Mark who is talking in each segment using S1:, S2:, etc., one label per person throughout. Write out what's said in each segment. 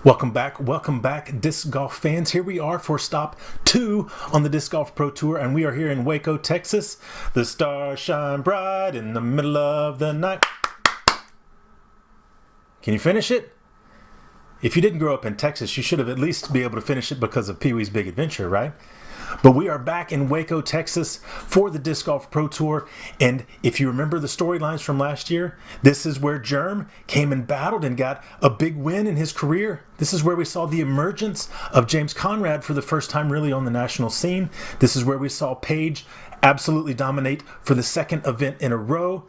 S1: Welcome back, disc golf fans. Here we are for stop 2 on the Disc Golf Pro Tour, and we are here in Waco, Texas. The stars shine bright in the middle of the night. Can you finish it? If you didn't grow up in Texas, you should have at least be able to finish it because of Pee-wee's Big Adventure, right? But we are back in Waco, Texas for the Disc Golf Pro Tour. And if you remember the storylines from last year, this is where Germ came and battled and got a big win in his career. This is where we saw the emergence of James Conrad for the first time really on the national scene. This is where we saw Paige absolutely dominate for the second event in a row.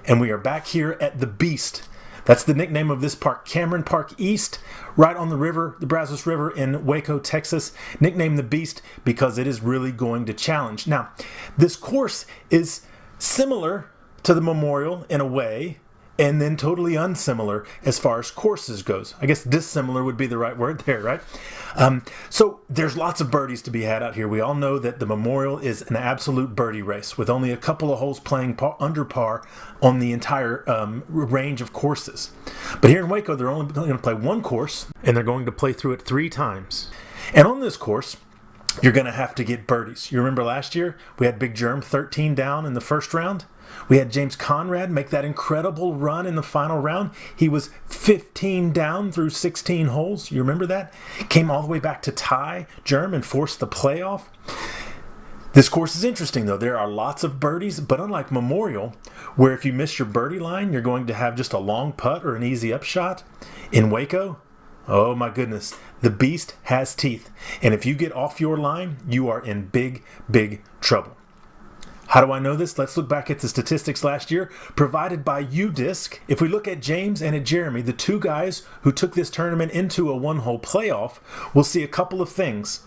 S1: And we are back here at the Beast. That's the nickname of this park, Cameron Park East, right on the river, the Brazos River in Waco, Texas. Nicknamed the Beast because it is really going to challenge. Now, this course is similar to the Memorial in a way, and then totally unsimilar as far as courses goes. I guess dissimilar would be the right word there, right? So there's lots of birdies to be had out here. We all know that the Memorial is an absolute birdie race with only a couple of holes playing under par on the entire range of courses. But here in Waco, they're only going to play one course, and they're going to play through it 3 times. And on this course, you're going to have to get birdies. You remember last year, we had Big Germ 13 down in the first round. We had James Conrad make that incredible run in the final round. He was 15 down through 16 holes. You remember that? Came all the way back to tie Germ and forced the playoff. This course is interesting, though. There are lots of birdies, but unlike Memorial, where if you miss your birdie line, you're going to have just a long putt or an easy upshot, in Waco, oh my goodness, the Beast has teeth. And if you get off your line, you are in big, big trouble. How do I know this? Let's look back at the statistics last year provided by UDisc. If we look at James and at Jeremy, the 2 guys who took this tournament into a 1-hole playoff, we'll see a couple of things.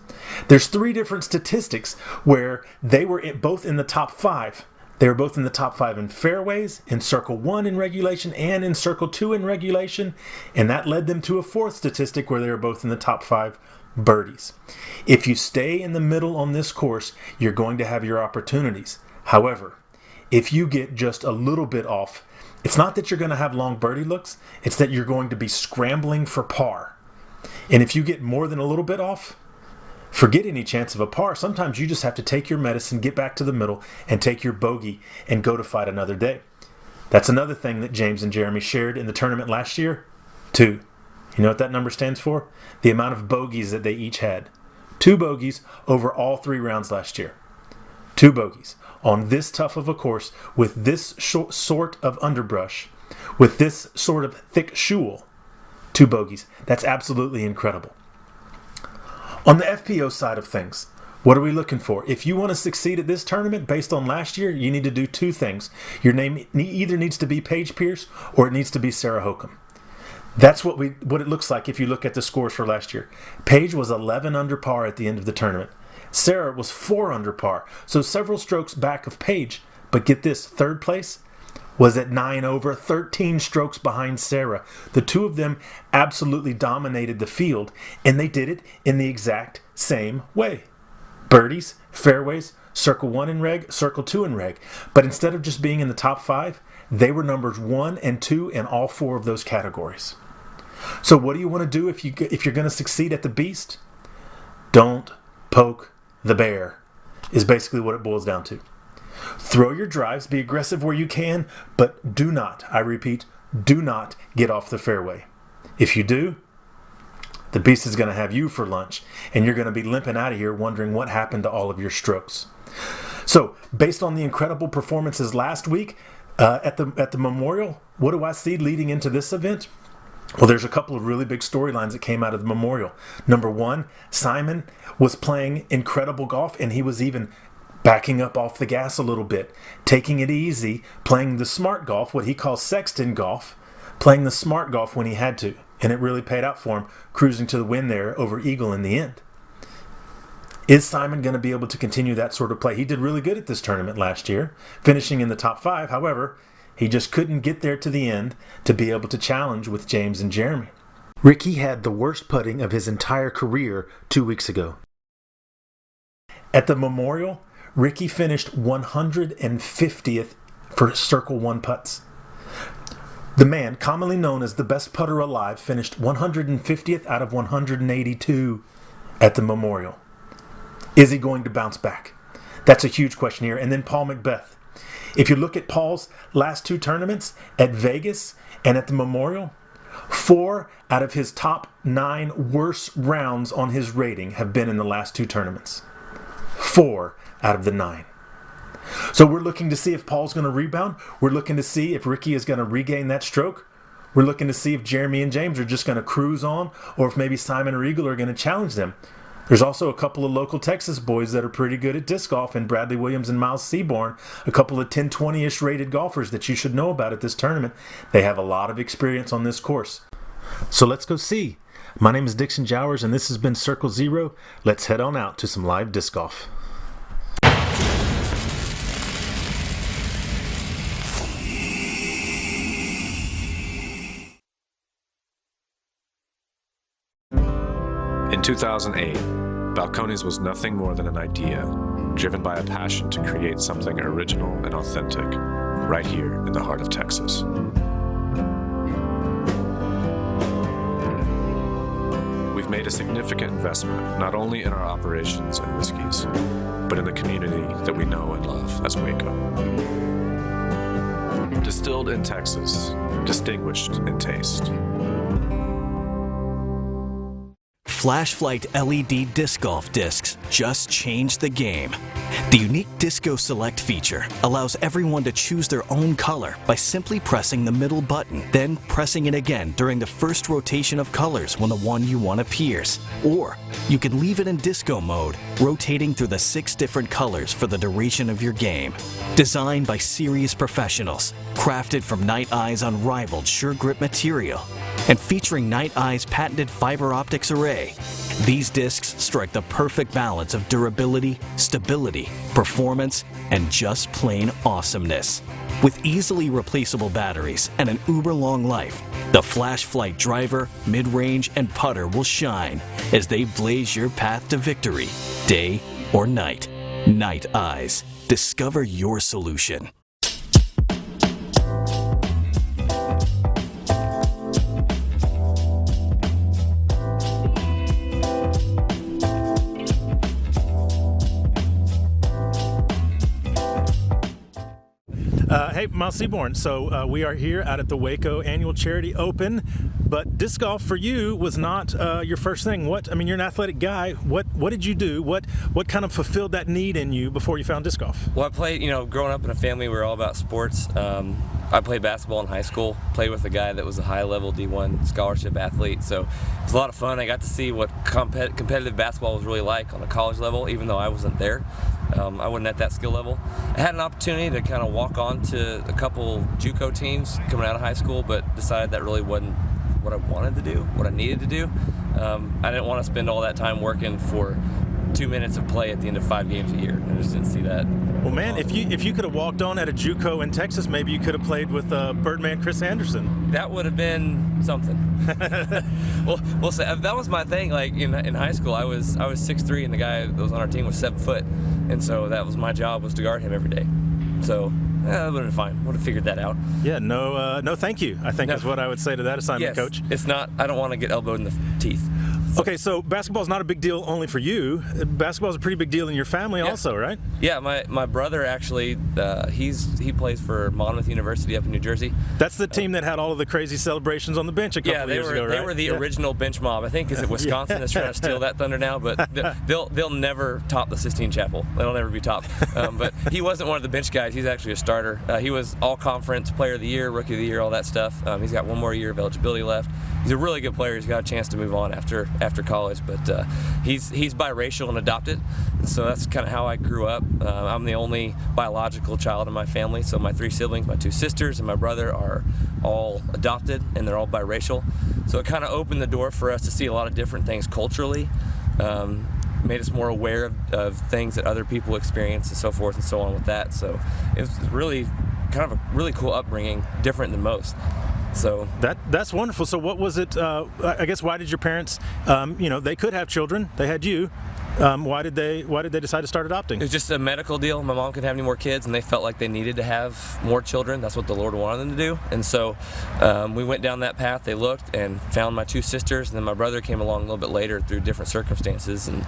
S1: There's 3 different statistics where they were both in the top 5. They were both in the top 5 in fairways, in Circle 1 in regulation, and in Circle 2 in regulation. And that led them to a 4th statistic where they were both in the top 5 birdies. If you stay in the middle on this course, you're going to have your opportunities. However, if you get just a little bit off, it's not that you're going to have long birdie looks, it's that you're going to be scrambling for par. And if you get more than a little bit off, forget any chance of a par. Sometimes you just have to take your medicine, get back to the middle, and take your bogey and go to fight another day. That's another thing that James and Jeremy shared in the tournament last year. 2. You know what that number stands for? The amount of bogeys that they each had. 2 bogeys over all 3 rounds last year. 2 bogeys. On this tough of a course, with this sort of underbrush, with this sort of thick shoal, 2 bogeys. That's absolutely incredible. On the FPO side of things, what are we looking for? If you want to succeed at this tournament based on last year, you need to do 2 things. Your name either needs to be Paige Pierce or it needs to be Sarah Hokum. That's what it looks like if you look at the scores for last year. Paige was 11 under par at the end of the tournament. Sarah was 4 under par, so several strokes back of Paige. But get this, 3rd place was at 9 over, 13 strokes behind Sarah. The 2 of them absolutely dominated the field, and they did it in the exact same way. Birdies, fairways, Circle 1 in reg, Circle 2 in reg. But instead of just being in the top 5, they were numbers 1 and 2 in all 4 of those categories. So what do you want to do if you're going to succeed at the Beast? Don't poke the bear, is basically what it boils down to. Throw your drives, be aggressive where you can, but do not, I repeat, do not get off the fairway. If you do, the Beast is going to have you for lunch, and you're going to be limping out of here wondering what happened to all of your strokes. So, based on the incredible performances last week at the Memorial, what do I see leading into this event? Well, there's a couple of really big storylines that came out of the Memorial. Number 1, Simon was playing incredible golf, and he was even backing up off the gas a little bit, taking it easy, playing the smart golf, what he calls Sexton golf, playing the smart golf when he had to. And it really paid out for him, cruising to the win there over Eagle in the end. Is Simon going to be able to continue that sort of play? He did really good at this tournament last year, finishing in the top 5. However, he just couldn't get there to the end to be able to challenge with James and Jeremy. Ricky had the worst putting of his entire career 2 weeks ago. At the Memorial, Ricky finished 150th for Circle 1 putts. The man, commonly known as the best putter alive, finished 150th out of 182 at the Memorial. Is he going to bounce back? That's a huge question here. And then Paul McBeth. If you look at Paul's last 2 tournaments at Vegas and at the Memorial, 4 out of his top 9 worst rounds on his rating have been in the last 2 tournaments. 4 out of the 9. So we're looking to see if Paul's going to rebound. We're looking to see if Ricky is going to regain that stroke. We're looking to see if Jeremy and James are just going to cruise on, or if maybe Simon or Eagle are going to challenge them. There's also a couple of local Texas boys that are pretty good at disc golf, and Bradley Williams and Miles Seaborn, a couple of 10-20-ish rated golfers that you should know about at this tournament. They have a lot of experience on this course. So let's go see. My name is Dixon Jowers, and this has been Circle Zero. Let's head on out to some live disc golf.
S2: In 2008, Balcones was nothing more than an idea, driven by a passion to create something original and authentic, right here in the heart of Texas. We've made a significant investment not only in our operations and whiskeys, but in the community that we know and love as Waco. Distilled in Texas, distinguished in taste.
S3: Flashlight LED disc golf discs just changed the game. The unique Disco Select feature allows everyone to choose their own color by simply pressing the middle button, then pressing it again during the first rotation of colors when the one you want appears. Or you can leave it in disco mode, rotating through the 6 different colors for the duration of your game. Designed by serious professionals, crafted from Night Eye's unrivaled sure grip material, and featuring Night Eye's patented fiber optics array, these discs strike the perfect balance of durability, stability, performance, and just plain awesomeness. With easily replaceable batteries and an uber-long life, the Flashlight driver, mid-range, and putter will shine as they blaze your path to victory, day or night. Night Eyes. Discover your solution.
S1: Hey, Miles Seaborn. So we are here out at the Waco Annual Charity Open, but disc golf for you was not your first thing. You're an athletic guy. What did you do? What kind of fulfilled that need in you before you found disc golf?
S4: Well, I played, growing up in a family, we were all about sports. I played basketball in high school, played with a guy that was a high-level D1 scholarship athlete, so it was a lot of fun. I got to see what competitive basketball was really like on a college level, even though I wasn't there. I wasn't at that skill level. I had an opportunity to kind of walk on to a couple JUCO teams coming out of high school, but decided that really wasn't what I wanted to do, what I needed to do. I didn't want to spend all that time working for 2 minutes of play at the end of 5 games a year. I just didn't see that.
S1: Well, man, if you could have walked on at a JUCO in Texas, maybe you could have played with Birdman Chris Anderson.
S4: That would have been something. Well, so that was my thing. Like in high school, I was 6'3", and the guy that was on our team was 7 foot, and so that was my job, was to guard him every day. So that would have been fine. Would have figured that out.
S1: Yeah, no, thank you. I think is what I would say to that assignment,
S4: yes,
S1: coach.
S4: It's not. I don't want to get elbowed in the teeth.
S1: Okay, so basketball's not a big deal only for you. Basketball's a pretty big deal in your family also, right?
S4: Yeah, my brother actually, he plays for Monmouth University up in New Jersey.
S1: That's the team that had all of the crazy celebrations on the bench a couple of years ago, right?
S4: They were the original bench mob. I think is it Wisconsin that's trying to steal that thunder now, but they'll never top the Sistine Chapel. They'll never be topped. But he wasn't one of the bench guys. He's actually a starter. He was all conference player of the year, rookie of the year, all that stuff. He's got 1 more year of eligibility left. He's a really good player. He's got a chance to move on after college, but he's biracial and adopted, and so that's kind of how I grew up. I'm the only biological child in my family, so my 3 siblings, my 2 sisters and my brother, are all adopted, and they're all biracial. So it kind of opened the door for us to see a lot of different things culturally, made us more aware of things that other people experience and so forth and so on with that. So it was really kind of a really cool upbringing, different than most. So
S1: that's wonderful. So what was it? I guess why did your parents? They could have children. They had you. Why did they decide to start adopting?
S4: It was just a medical deal. My mom couldn't have any more kids, and they felt like they needed to have more children. That's what the Lord wanted them to do. And so we went down that path. They looked and found my 2 sisters, and then my brother came along a little bit later through different circumstances. And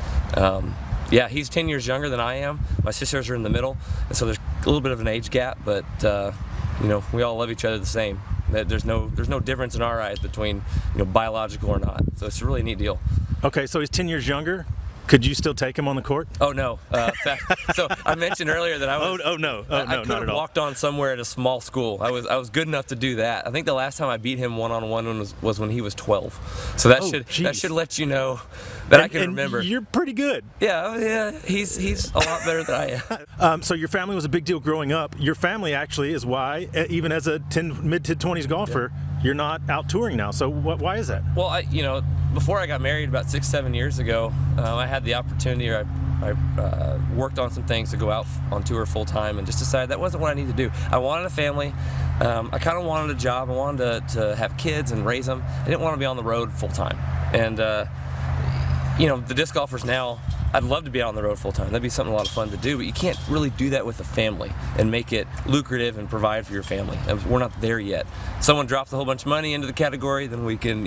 S4: yeah, he's 10 years younger than I am. My sisters are in the middle, and so there's a little bit of an age gap, but you know, we all love each other the same. There's no difference in our eyes between, you know, biological or not. So it's a really neat deal.
S1: Okay, so he's 10 years younger. Could you still take him on the court?
S4: Oh no! In fact, so I mentioned earlier that I was.
S1: No,
S4: I could
S1: not at
S4: have
S1: all.
S4: walked on somewhere at a small school. I was good enough to do that. I think the last time I beat him one-on-one was when he was 12. So that should let you know that I can remember.
S1: You're pretty good.
S4: Yeah. He's a lot better than I am.
S1: So your family was a big deal growing up. Your family actually is why, even as a mid-20s golfer, you're not out touring now. So why is that?
S4: Well, before I got married about 6-7 years ago, I had the opportunity, or I worked on some things to go out on tour full time, and just decided that wasn't what I needed to do. I wanted a family. I kind of wanted a job. I wanted to have kids and raise them. I didn't want to be on the road full time. And the disc golfers now, I'd love to be out on the road full time. That'd be something a lot of fun to do, but you can't really do that with a family and make it lucrative and provide for your family. We're not there yet. Someone drops a whole bunch of money into the category, then we can,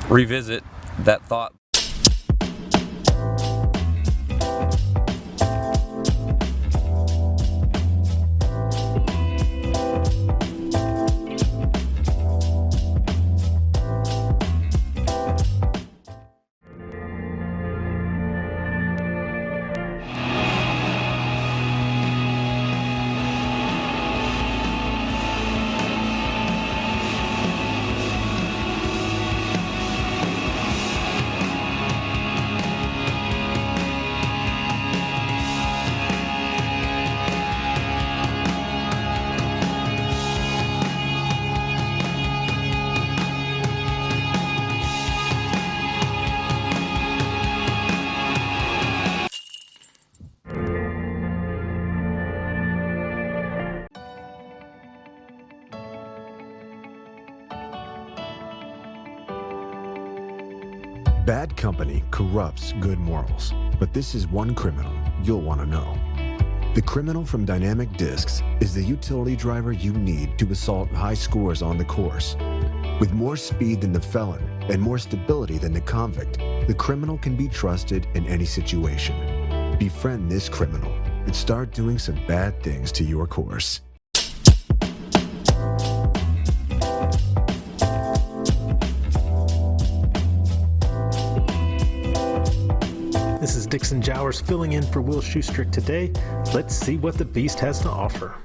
S4: revisit that thought.
S5: Bad company corrupts good morals, but this is one criminal you'll want to know. The criminal from Dynamic Discs is the utility driver you need to assault high scores on the course. With more speed than the felon and more stability than the convict, the criminal can be trusted in any situation. Befriend this criminal and start doing some bad things to your course.
S1: This is Dixon Jowers filling in for Will Schustrick today. Let's see what the Beast has to offer.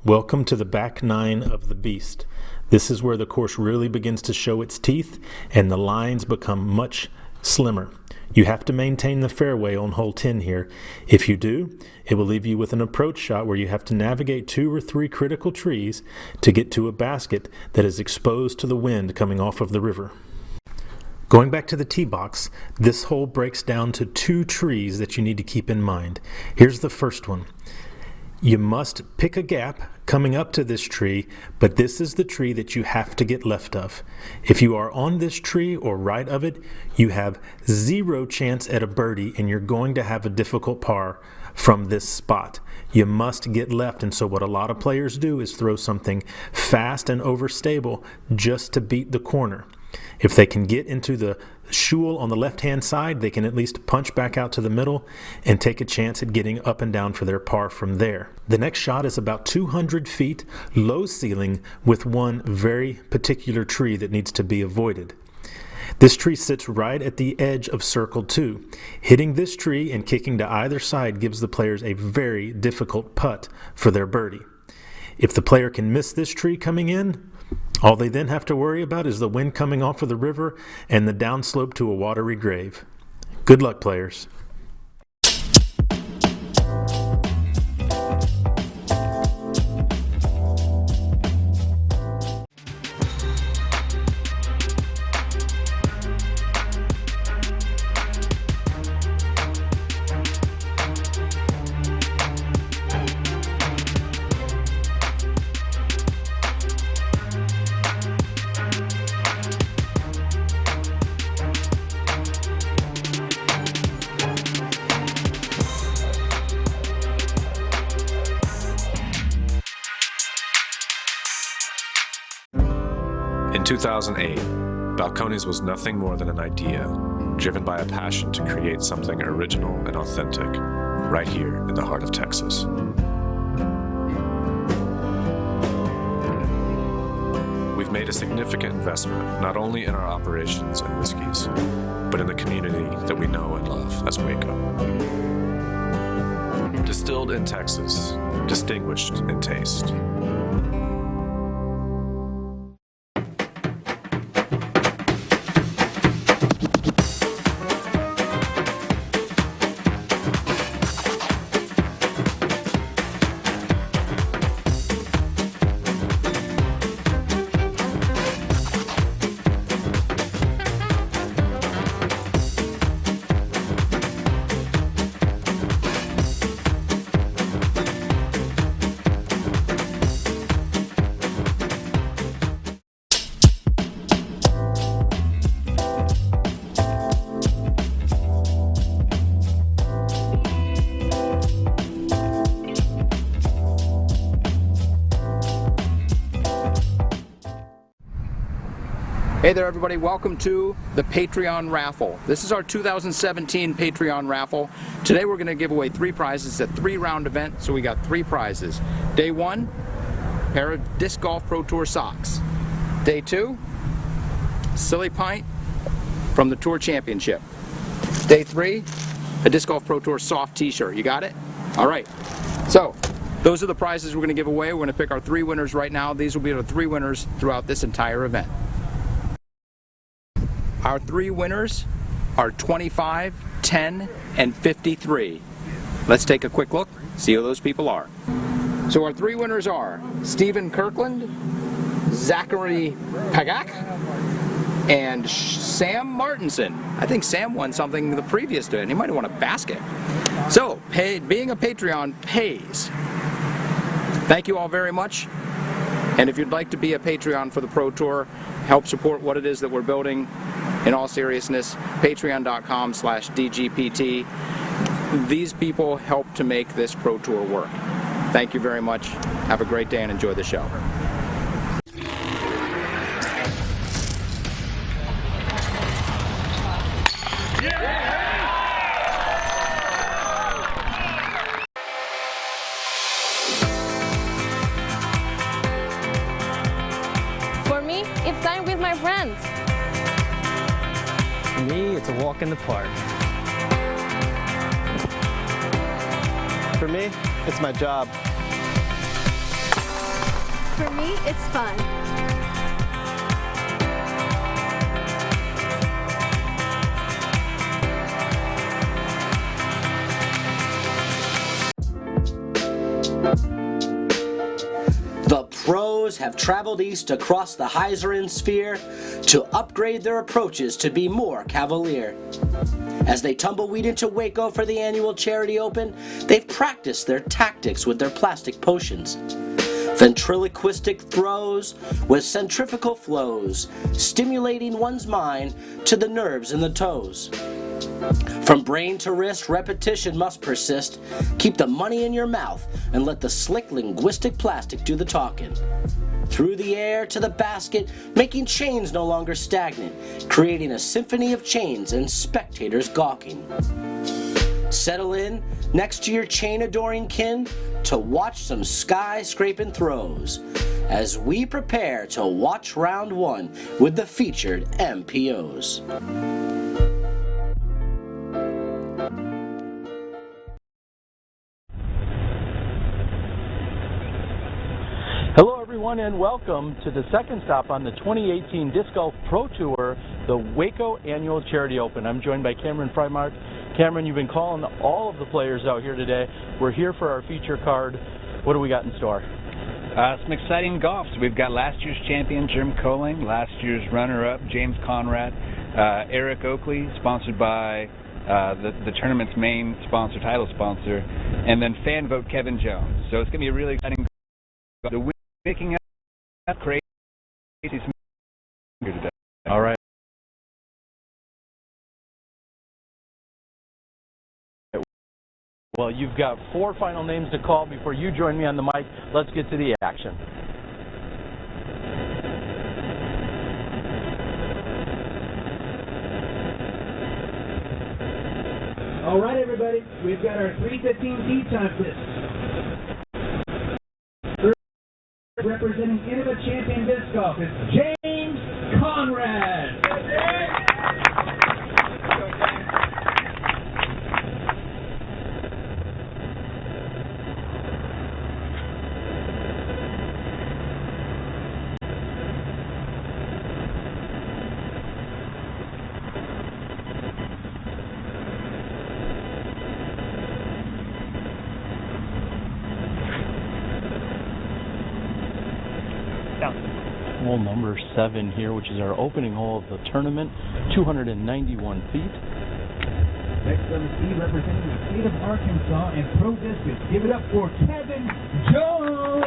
S1: Welcome to the back nine of the Beast. This is where the course really begins to show its teeth and the lines become much slimmer. You have to maintain the fairway on hole 10 here. If you do, it will leave you with an approach shot where you have to navigate 2 or 3 critical trees to get to a basket that is exposed to the wind coming off of the river. Going back to the tee box, this hole breaks down to 2 trees that you need to keep in mind. Here's the first one. You must pick a gap coming up to this tree, but this is the tree that you have to get left of. If you are on this tree or right of it, you have 0 chance at a birdie and you're going to have a difficult par from this spot. You must get left, and so what a lot of players do is throw something fast and overstable just to beat the corner. If they can get into the shoal on the left-hand side, they can at least punch back out to the middle and take a chance at getting up and down for their par from there. The next shot is about 200 feet, low ceiling, with one very particular tree that needs to be avoided. This tree sits right at the edge of circle 2. Hitting this tree and kicking to either side gives the players a very difficult putt for their birdie. If the player can miss this tree coming in, all they then have to worry about is the wind coming off of the river and the downslope to a watery grave. Good luck, players.
S2: In 2008, Balcones was nothing more than an idea, driven by a passion to create something original and authentic, right here in the heart of Texas. We've made a significant investment not only in our operations and whiskeys, but in the community that we know and love as Waco. Distilled in Texas, distinguished in taste.
S6: Hey there everybody, welcome to the Patreon raffle. This is our 2017 Patreon raffle. Today we're going to give away 3 prizes. It's a 3-round event, so we got 3 prizes. Day 1, pair of Disc Golf Pro Tour socks. Day 2, SILIPINT from the Tour Championship. Day 3, a Disc Golf Pro Tour soft t-shirt. You got it? Alright, so those are the prizes we're going to give away. We're going to pick our 3 winners right now. These will be the 3 winners throughout this entire event. Our 3 winners are 25, 10, and 53. Let's take a quick look, see who those people are. So our 3 winners are Stephen Kirkland, Zachary Pagak, and Sam Martinson. I think Sam won something the previous day, and he might have won a basket. So, being a Patreon pays. Thank you all very much. And if you'd like to be a Patreon for the Pro Tour, help support what it is that we're building, in all seriousness, patreon.com/DGPT. These people help to make this Pro Tour work. Thank you very much. Have a great day and enjoy the show.
S7: For me, it's time with my friends.
S8: For me, it's a walk in the park.
S9: For me, it's my job.
S7: For me, it's fun.
S10: The pros have traveled east across the Heiserin sphere to upgrade their approaches to be more cavalier. As they tumbleweed into Waco for the annual Charity Open, they've practiced their tactics with their plastic potions. Ventriloquistic throws with centrifugal flows, stimulating one's mind to the nerves in the toes. From brain to wrist, repetition must persist. Keep the money in your mouth and let the slick linguistic plastic do the talking. Through the air to the basket, making chains no longer stagnant, creating a symphony of chains and spectators gawking. Settle in next to your chain-adoring kin to watch some sky-scraping throws as we prepare to watch round 1 with the featured MPOs.
S11: Hello everyone and welcome to the second stop on the 2018 Disc Golf Pro Tour, the Waco Annual Charity Open. I'm joined by Cameron Freimark. Cameron, you've been calling all of the players out here today. We're here for our feature card. What do we got in store?
S12: Some exciting golf. So we've got last year's champion Jim Koling, last year's runner-up James Conrad, Eric Oakley, sponsored by the tournament's main sponsor, title sponsor, and then fan vote Kevin Jones. So it's going to be a really exciting golf. The picking up crazy here today.
S11: All right. Well, you've got 4 final names to call before you join me on the mic. Let's get to the action.
S13: ready. We've got our 3:15 tee time discs. Representing Innova Champion Disc Golf is James Conrad.
S11: Hole number 7 here, which is our opening hole of the tournament, 291 feet.
S13: Next on the tee, representing the state of Arkansas and pro discus. Give it up for Kevin Jones.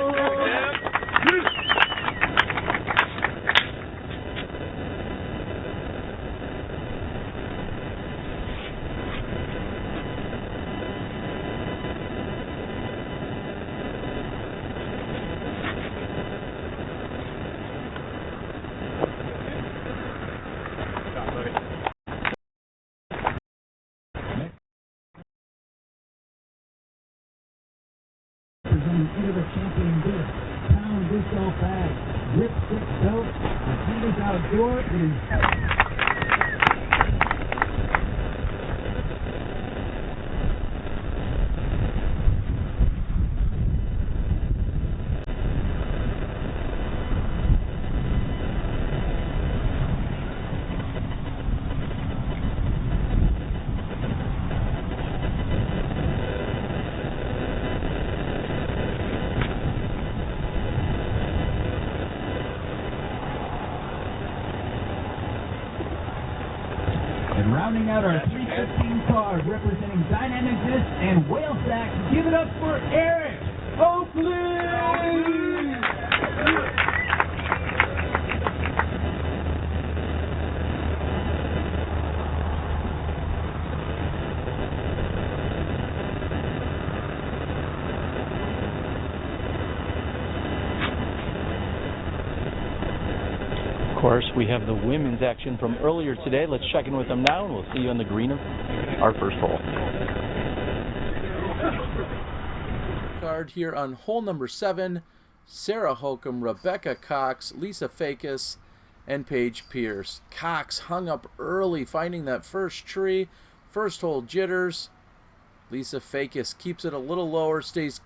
S13: Into the champion disc, pound disc golf bag, grip stick belt, the team is outdoor. It is rounding out our 315 card, representing Dynamic Disc and Whale Sack. Give it up for Eric Oakley!
S11: Of course, we have the women's action from earlier today. Let's check in with them now, and we'll see you on the green of our first hole.
S14: Card here on hole number 7, Sarah Holcomb, Rebecca Cox, Lisa Fakis, and Paige Pierce. Cox hung up early, finding that first tree. First hole jitters. Lisa Fakis keeps it a little lower, stays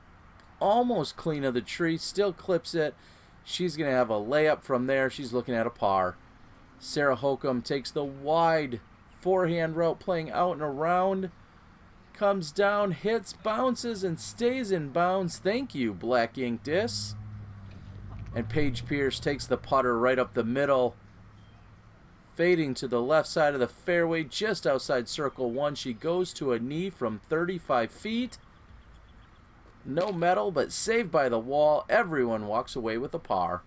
S14: almost clean of the tree, still clips it. She's going to have a layup from there. She's looking at a par. Sarah Holcomb takes the wide forehand route, playing out and around. Comes down, hits, bounces, and stays in bounds. Thank you, Black Ink Discs. And Paige Pierce takes the putter right up the middle, fading to the left side of the fairway, just outside circle 1. She goes to a knee from 35 feet. No medal, but saved by the wall. Everyone walks away with a par.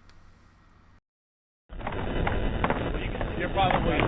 S13: You're probably...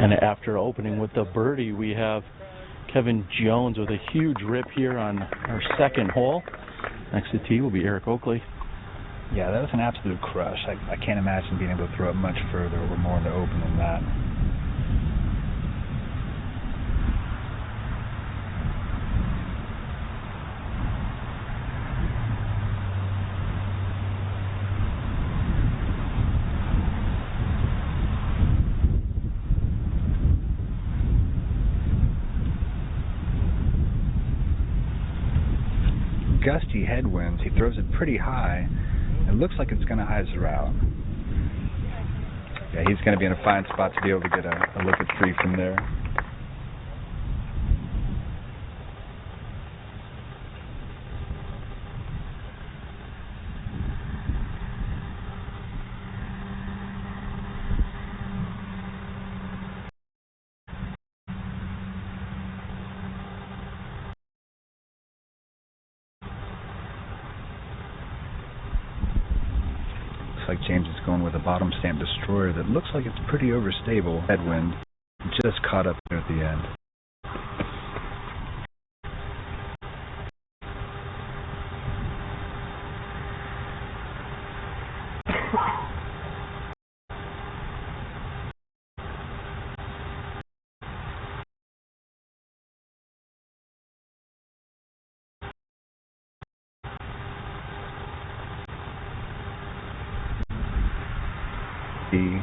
S11: And after opening with the birdie, we have Kevin Jones with a huge rip here on our second hole. Next to tee will be Eric Oakley.
S12: Yeah, that was an absolute crush. I can't imagine being able to throw it much further or more in the open than that. Gusty headwinds. He throws it pretty high. It looks like it's going to hyzer out. Yeah, he's going to be in a fine spot to be able to get a look at 3 from there. Like James is going with a bottom stamp destroyer that looks like it's pretty overstable. Headwind just caught up there at the end.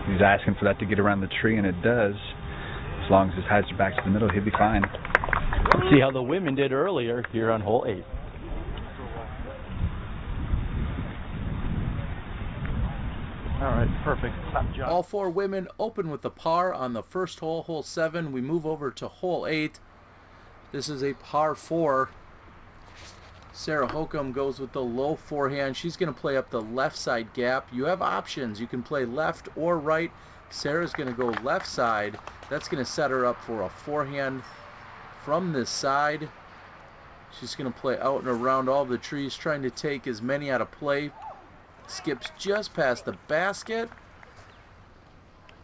S12: He's asking for that to get around the tree, and it does. As long as his hides are back to the middle, he'll be fine.
S11: Let's see how the women did earlier here on hole 8. All right, perfect.
S14: All 4 women open with the par on the first hole, hole 7. We move over to hole 8. This is a par 4. Sarah Holcomb goes with the low forehand. She's going to play up the left side gap. You have options. You can play left or right. Sarah's going to go left side. That's going to set her up for a forehand from this side. She's going to play out and around all the trees, trying to take as many out of play. Skips just past the basket.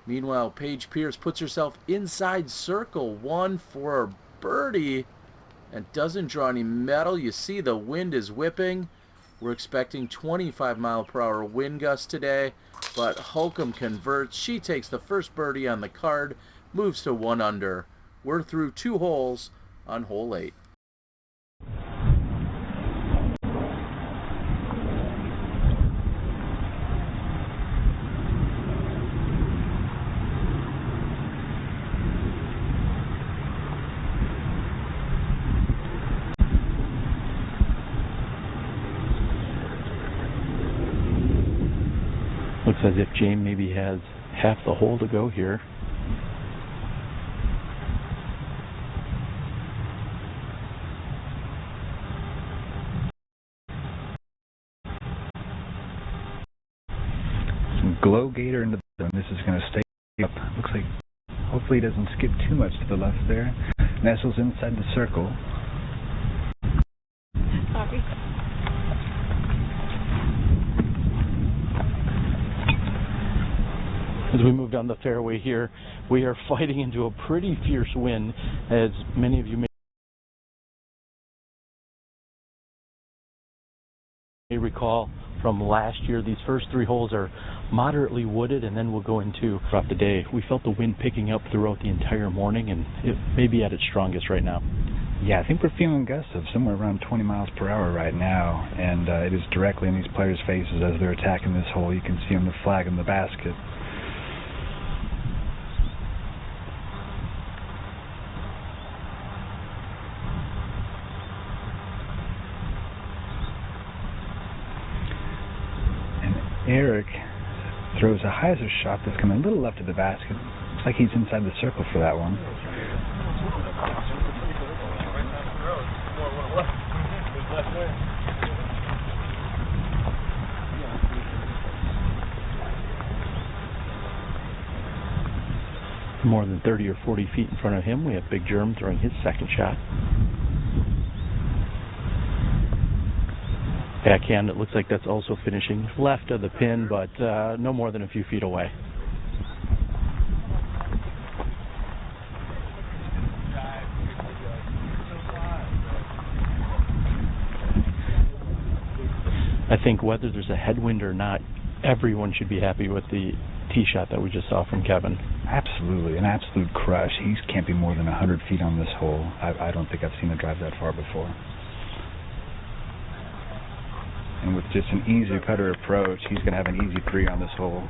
S14: Meanwhile, Paige Pierce puts herself inside circle 1 for a birdie and doesn't draw any metal. You see the wind is whipping. We're expecting 25-mile-per-hour wind gusts today, but Holcomb converts. She takes the first birdie on the card, moves to 1 under. We're through 2 holes on hole 8.
S11: Looks as if James maybe has half the hole to go here.
S12: Some glow gator into the zone. This is going to stay up. Looks like hopefully he doesn't skip too much to the left there. Nestles inside the circle.
S7: Sorry.
S11: As we move down the fairway here, we are fighting into a pretty fierce wind, as many of you may recall from last year. These first 3 holes are moderately wooded, and then we'll go into throughout the day. We felt the wind picking up throughout the entire morning, and it may be at its strongest right now.
S12: Yeah, I think we're feeling gusts of somewhere around 20 miles per hour right now, and it is directly in these players' faces as they're attacking this hole. You can see them, the flag in the basket. Eric throws a hyzer shot that's coming a little left of the basket. Looks like he's inside the circle for that one.
S11: More than 30 or 40 feet in front of him, we have Big Germ throwing his second shot. Backhand, it looks like that's also finishing left of the pin, but no more than a few feet away. I think whether there's a headwind or not, everyone should be happy with the tee shot that we just saw from Kevin.
S12: Absolutely, an absolute crush. He can't be more than 100 feet on this hole. I don't think I've seen a drive that far before. And with just an easy putter approach, he's going to have an easy 3 on this hole.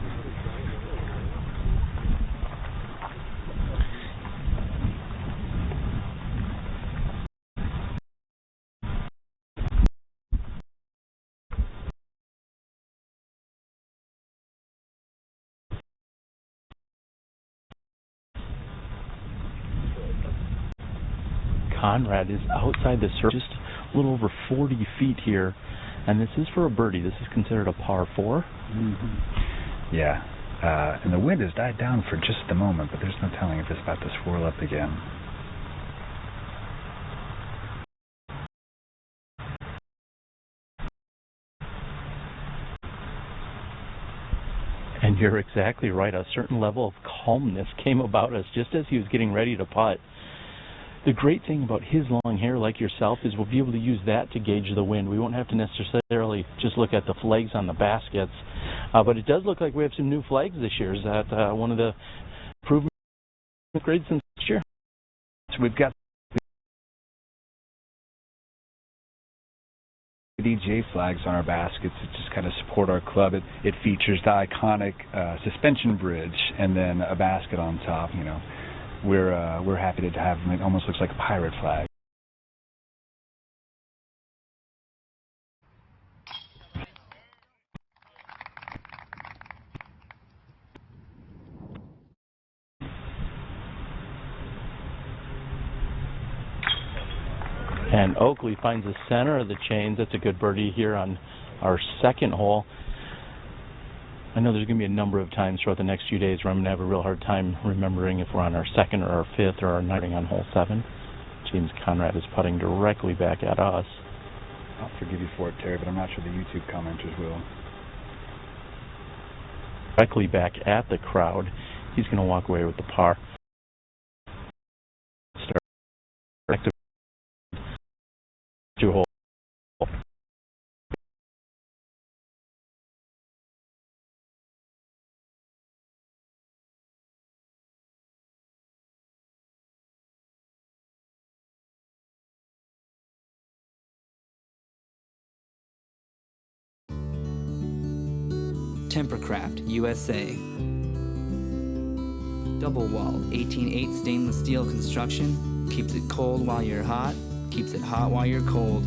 S11: Conrad is outside the circle, just a little over 40 feet here, and this is for a birdie. This is considered a par 4.
S12: Mm-hmm. Yeah, and the wind has died down for just a moment, but there's no telling if it's about to swirl up again.
S11: And you're exactly right. A certain level of calmness came about us just as he was getting ready to putt. The great thing about his long hair, like yourself, is we'll be able to use that to gauge the wind. We won't have to necessarily just look at the flags on the baskets. But it does look like we have some new flags this year. Is that one of the improvement grades since last year?
S12: So we've got DJ flags on our baskets that just kind of support our club. It features the iconic suspension bridge and then a basket on top, you know. We're happy to have them. It almost looks like a pirate flag.
S11: And Oakley finds the center of the chains. That's a good birdie here on our second hole. I know there's going to be a number of times throughout the next few days where I'm going to have a real hard time remembering if we're on our second or our fifth or our ninth on hole 7. James Conrad is putting directly back at us.
S12: I'll forgive you for it, Terry, but I'm not sure the YouTube commenters will.
S11: Directly back at the crowd. He's going to walk away with the par. Start to 2 hole.
S15: Tempercraft, USA. Double wall, 18/8 stainless steel construction. Keeps it cold while you're hot, keeps it hot while you're cold.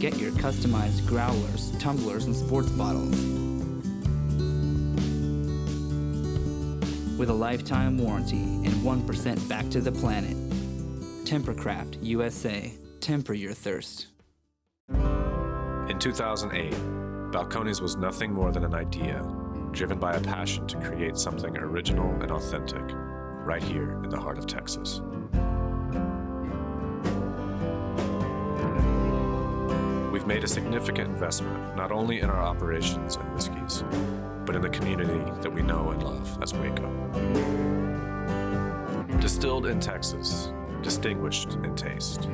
S15: Get your customized growlers, tumblers, and sports bottles. With a lifetime warranty and 1% back to the planet. Tempercraft, USA. Temper your thirst.
S2: In 2008, Balcones was nothing more than an idea, driven by a passion to create something original and authentic, right here in the heart of Texas. We've made a significant investment, not only in our operations and whiskeys, but in the community that we know and love as Waco. Distilled in Texas, distinguished in taste.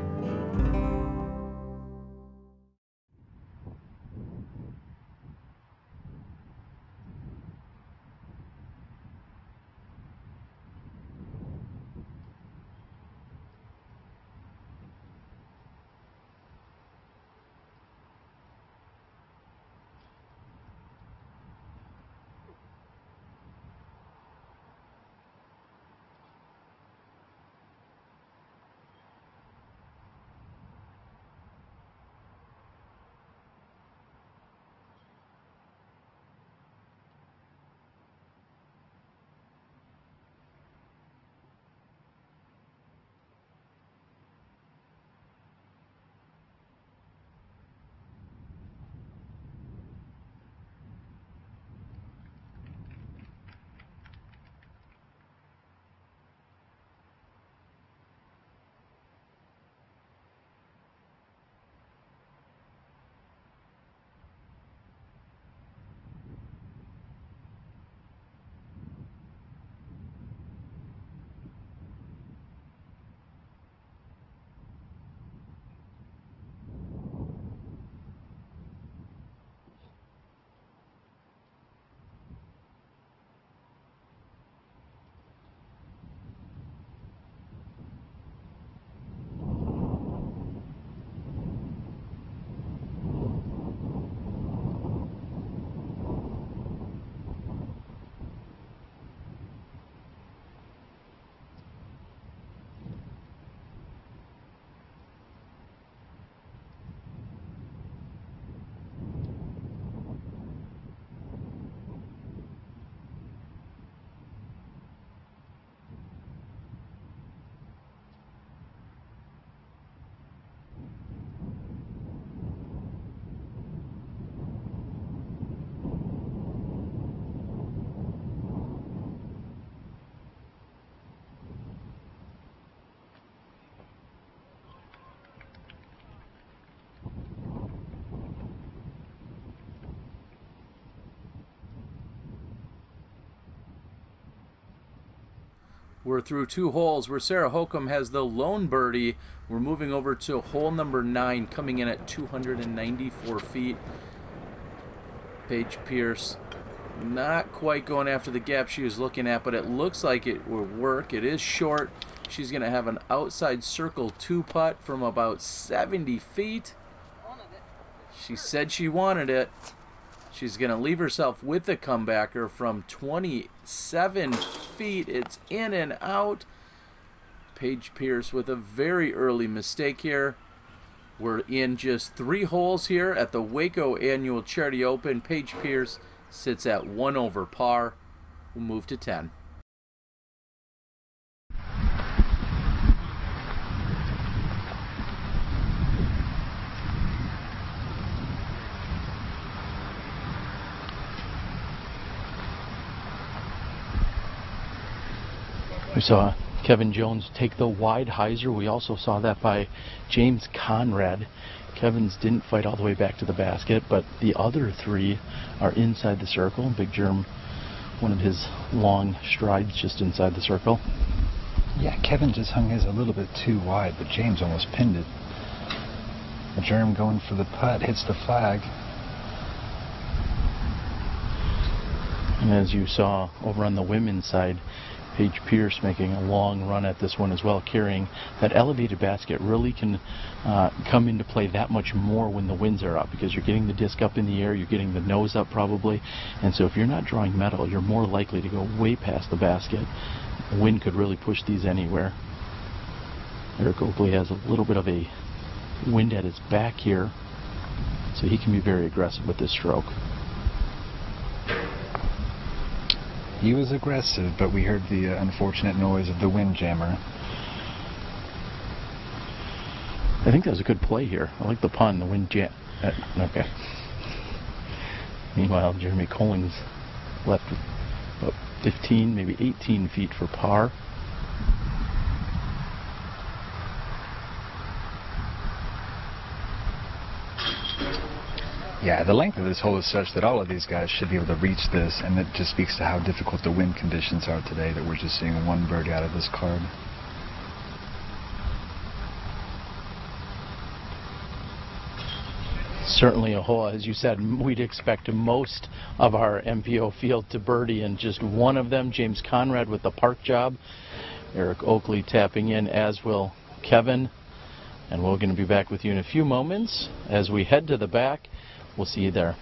S14: We're through 2 holes where Sarah Holcomb has the lone birdie. We're moving over to hole number 9, coming in at 294 feet. Paige Pierce not quite going after the gap she was looking at, but it looks like it will work. It is short. She's going to have an outside circle 2 putt from about 70 feet. She said she wanted it. She's going to leave herself with the comebacker from 27 feet. It's in and out. Paige Pierce with a very early mistake here. We're in just 3 holes here at the Waco Annual Charity Open. Paige Pierce sits at 1 over par. We'll move to 10.
S11: We saw Kevin Jones take the wide hyzer. We also saw that by James Conrad. Kevin's didn't fight all the way back to the basket, but the other 3 are inside the circle. Big Germ, one of his long strides just inside the circle.
S12: Yeah, Kevin just hung his a little bit too wide, but James almost pinned it. The Germ going for the putt, hits the flag.
S11: And as you saw over on the women's side, Paige Pierce making a long run at this one as well, carrying that elevated basket. Really can come into play that much more when the winds are up, because you're getting the disc up in the air, you're getting the nose up probably, and so if you're not drawing metal, you're more likely to go way past the basket. The wind could really push these anywhere. Eric Oakley has a little bit of a wind at his back here, so he can be very aggressive with this stroke.
S12: He was aggressive, but we heard the unfortunate noise of the windjammer.
S11: I think that was a good play here. I like the pun, the windjam. Okay. Meanwhile, Jeremy Koling's left about 15, maybe 18 feet for par.
S12: Yeah, the length of this hole is such that all of these guys should be able to reach this, and it just speaks to how difficult the wind conditions are today, that we're just seeing 1 birdie out of this card.
S11: Certainly a hole, as you said, we'd expect most of our MPO field to birdie, and just one of them, James Conrad with the park job. Eric Oakley tapping in, as will Kevin. And we're going to be back with you in a few moments as we head to the back. We'll see you there.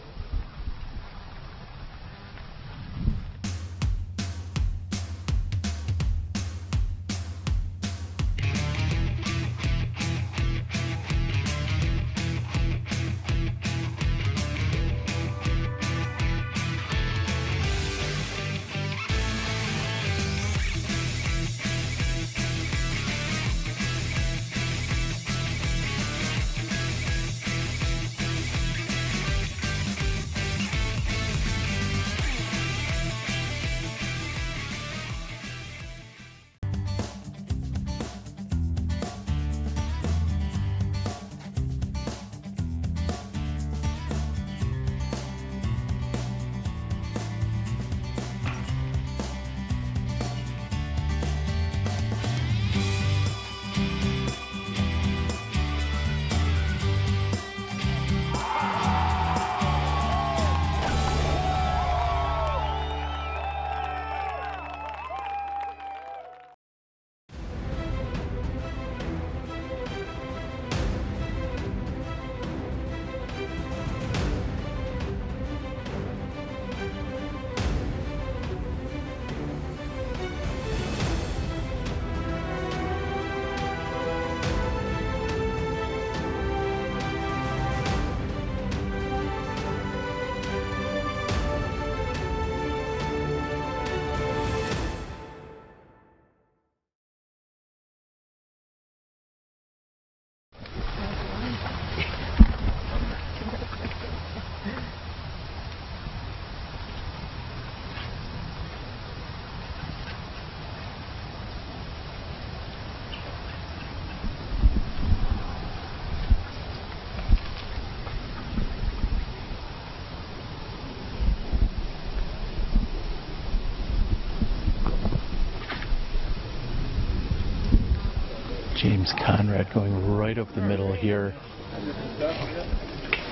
S11: James Conrad going right up the middle here.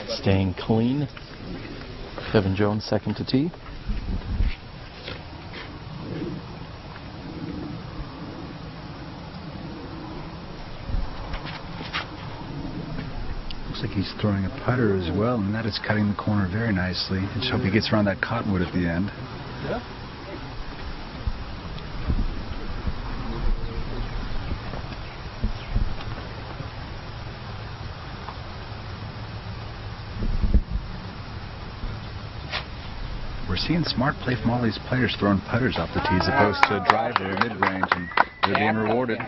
S11: Staying clean. Kevin Jones second to tee.
S12: Looks like he's throwing a putter as well, and that is cutting the corner very nicely. Just hope he gets around that cottonwood at the end.
S11: Yeah.
S12: We're seeing smart play from all these players throwing putters off the tee as opposed to a driver or mid-range, and they're being rewarded.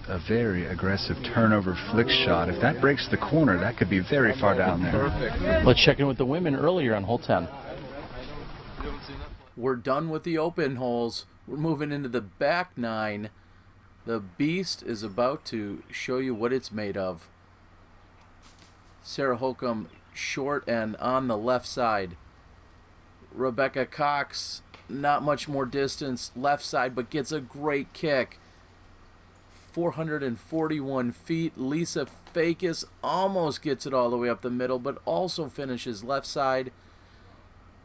S12: A very aggressive turnover flick shot. If that breaks the corner, that could be very far down there.
S11: Perfect. Let's check in with the women earlier on hole 10.
S14: We're done with the open holes. We're moving into the back 9. The beast is about to show you what it's made of. Sarah Holcomb short and on the left side. Rebecca Cox, not much more distance, left side, but gets a great kick. 441 feet. Lisa Fakis almost gets it all the way up the middle, but also finishes left side.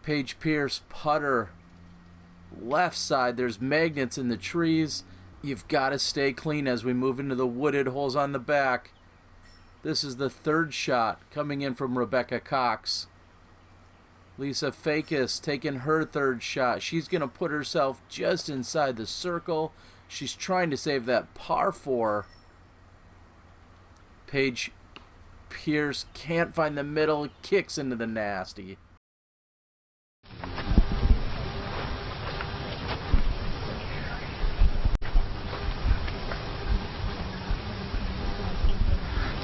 S14: Paige Pierce putter left side. There's magnets in the trees. You've got to stay clean as we move into the wooded holes on the back. This is the third shot coming in from Rebecca Cox. Lisa Fakis taking her third shot. She's going to put herself just inside the circle. She's trying to save that par 4. Paige Pierce can't find the middle, kicks into the nasty.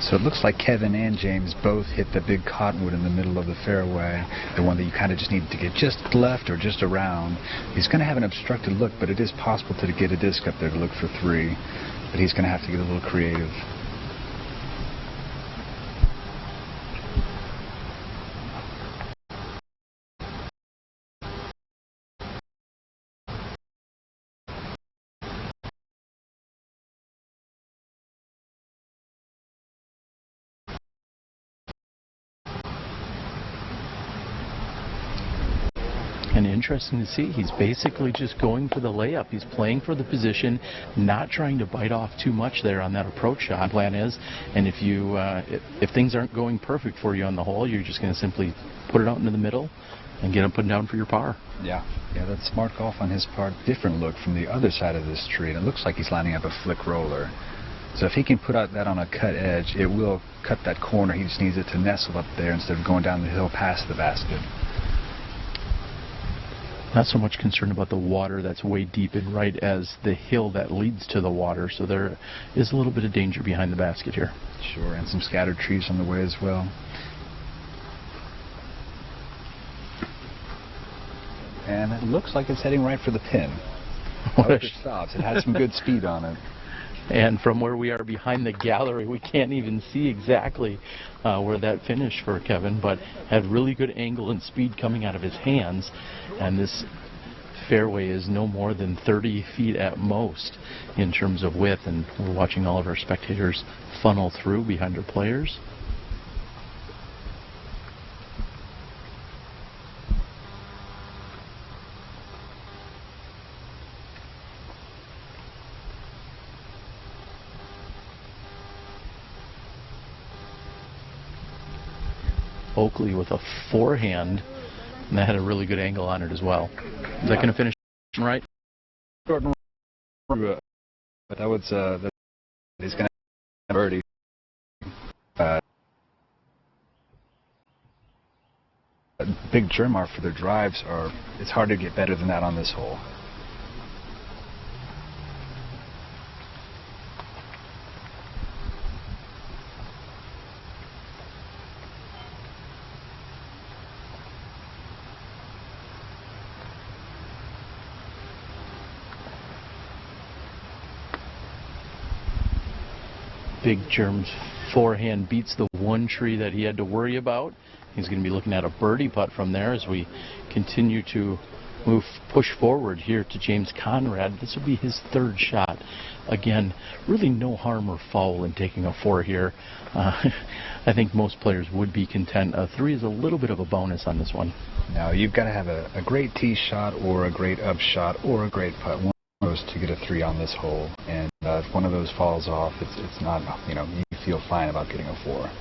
S12: So it looks like Kevin and James both hit the big cottonwood in the middle of the fairway, the one that you kind of just need to get just left or just around. He's going to have an obstructed look, but it is possible to get a disc up there to look for 3, but he's going to have to get a little creative.
S11: And interesting to see, he's basically just going for the layup. He's playing for the position, not trying to bite off too much there on that approach shot. Plan is, and if you if things aren't going perfect for you on the hole, you're just going to simply put it out into the middle and get him put down for your par.
S12: Yeah, that's smart golf on his part. Different look from the other side of this tree, and it looks like he's lining up a flick roller. So if he can put out that on a cut edge, it will cut that corner. He just needs it to nestle up there instead of going down the hill past the basket.
S11: Not so much concerned about the water that's way deep and right as the hill that leads to the water, so there is a little bit of danger behind the basket here.
S12: Sure, and some scattered trees on the way as well. And it looks like it's heading right for the pin. I hope it stops. It has some good speed on it.
S11: And from where we are behind the gallery, we can't even see exactly where that finished for Kevin, but had really good angle and speed coming out of his hands. And this fairway is no more than 30 feet at most in terms of width, and we're watching all of our spectators funnel through behind our players. Oakley with a forehand, and that had a really good angle on it as well. Is that going to finish right?
S12: But that was he's going to have birdie. Big germ arc for their drives it's hard to get better than that on this hole.
S11: Big Germ's forehand beats the one tree that he had to worry about. He's going to be looking at a birdie putt from there as we continue to push forward here to James Conrad. This will be his third shot. Again, really no harm or foul in taking a 4 here. I think most players would be content. A 3 is a little bit of a bonus on this one.
S12: Now, you've got to have a great tee shot or a great up shot or a great putt. One of those to get a 3 on this hole. And if one of those falls off, it's not, you feel fine about getting a 4.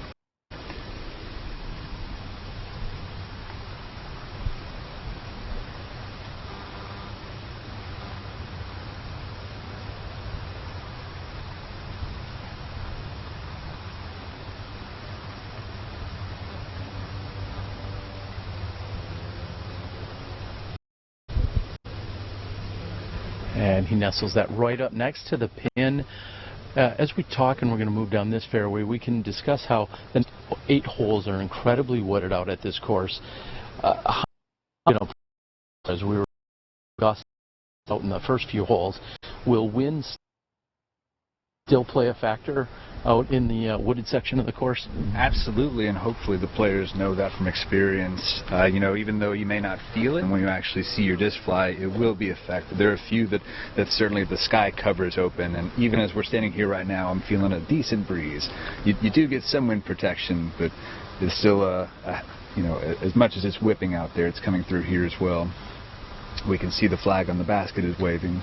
S11: And he nestles that right up next to the pin. As we talk, and we're going to move down this fairway, we can discuss how the 8 holes are incredibly wooded out at this course. As we were out in the first few holes, will winds still play a factor out in the wooded section of the course?
S12: Absolutely, and hopefully the players know that from experience. Even though you may not feel it, when you actually see your disc fly, it will be affected. There are a few that certainly the sky covers open, and even as we're standing here right now, I'm feeling a decent breeze. You do get some wind protection, but it's still, as much as it's whipping out there, it's coming through here as well. We can see the flag on the basket is waving.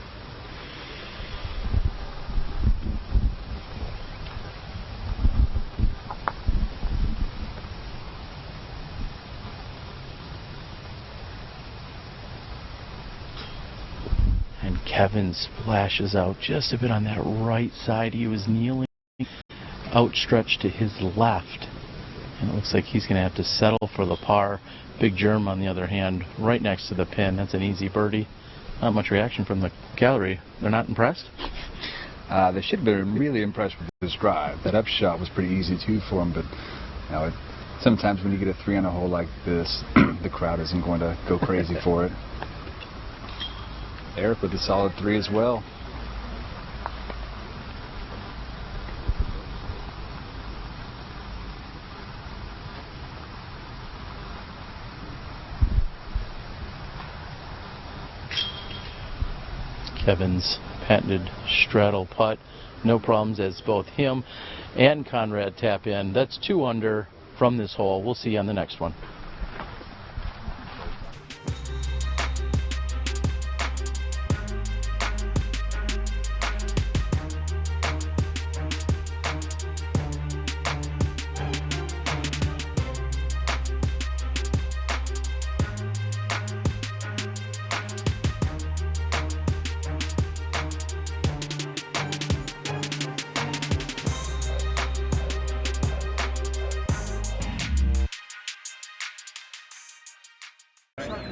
S11: Kevin splashes out just a bit on that right side. He was kneeling, outstretched to his left. And it looks like he's going to have to settle for the par. Big Germ, on the other hand, right next to the pin. That's an easy birdie. Not much reaction from the gallery. They're not impressed?
S12: They should have been really impressed with this drive. That upshot was pretty easy too for him, but sometimes when you get a 3 on a hole like this, the crowd isn't going to go crazy for it. Eric with a solid 3 as well.
S11: Kevin's patented straddle putt. No problems as both him and Conrad tap in. That's 2 under from this hole. We'll see you on the next one.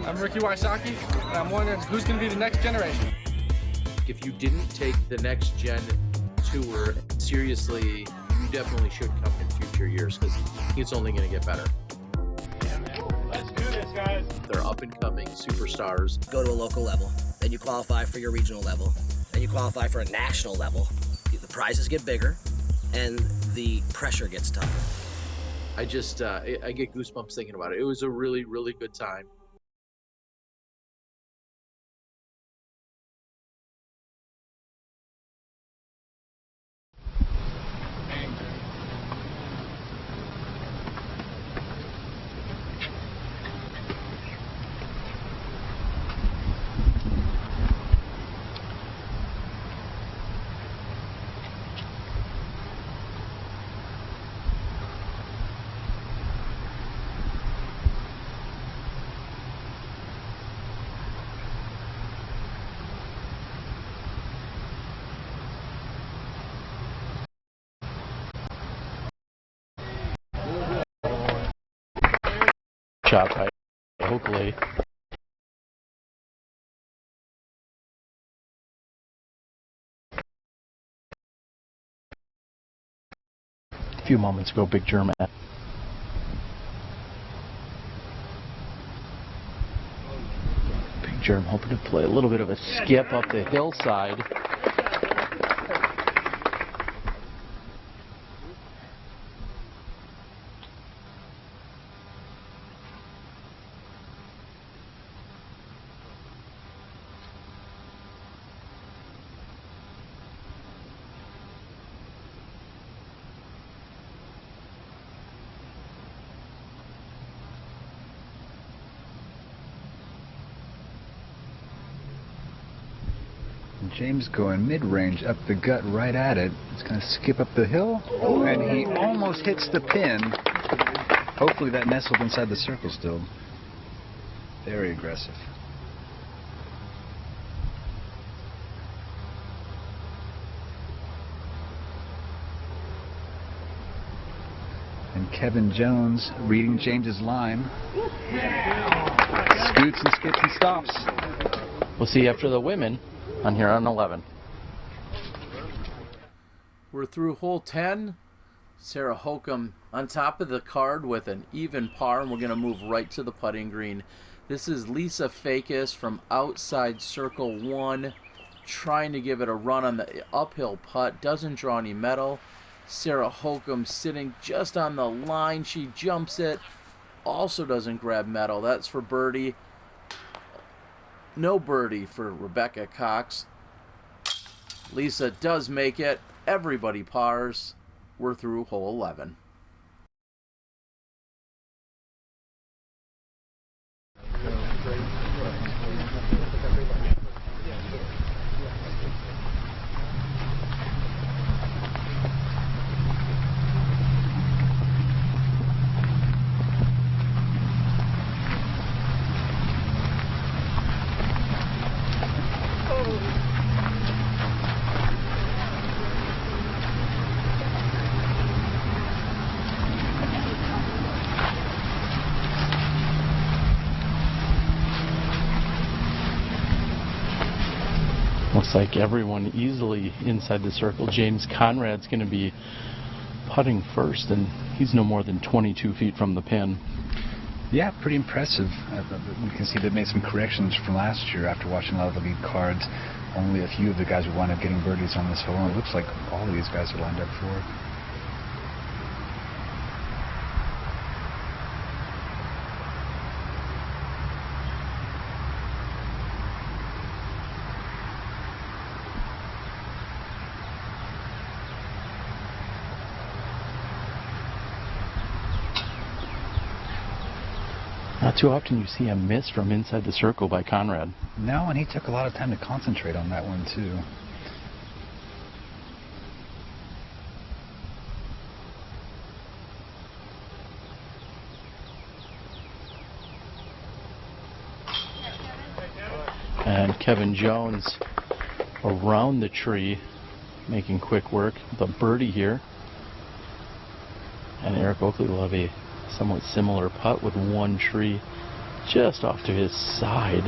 S16: I'm Ricky Wysocki, and I'm wondering who's going to be the next generation.
S14: If you didn't take the Next Gen Tour seriously, you definitely should come in future years because it's only going to get better.
S16: Yeah, man. Let's do this, guys.
S14: They're up-and-coming superstars.
S10: Go to a local level, then you qualify for your regional level, then you qualify for a national level. The prizes get bigger, and the pressure gets tougher.
S14: I just, I get goosebumps thinking about it. It was a really, really good time.
S11: Shot by Oakley. A few moments ago, Big German. Big Germ hoping to play a little bit of a skip up the hillside.
S12: James going mid-range up the gut right at it. It's going to skip up the hill, and he almost hits the pin. Hopefully that nestled inside the circle still. Very aggressive. And Kevin Jones reading James's line. Scoots and skips and stops.
S11: We'll see you after the women on here on 11.
S14: We're through hole 10. Sarah Holcomb on top of the card with an even par, and we're going to move right to the putting green. This is Lisa Fakis from outside circle 1, trying to give it a run on the uphill putt. Doesn't draw any metal. Sarah Holcomb sitting just on the line. She jumps it. Also doesn't grab metal. That's for birdie. No birdie for Rebecca Cox. Lisa does make it. Everybody pars. We're through hole 11.
S11: Looks like everyone easily inside the circle. James Conrad's going to be putting first, and he's no more than 22 feet from the pin.
S12: Yeah, pretty impressive. We can see they made some corrections from last year after watching a lot of the lead cards. Only a few of the guys would wind up getting birdies on this hole, and it looks like all of these guys are lined up for it.
S11: Not too often you see a miss from inside the circle by Conrad.
S12: No, and he took a lot of time to concentrate on that one too.
S11: And Kevin Jones around the tree, making quick work. The birdie here. And Eric Oakley will have a somewhat similar putt with one tree just off to his side.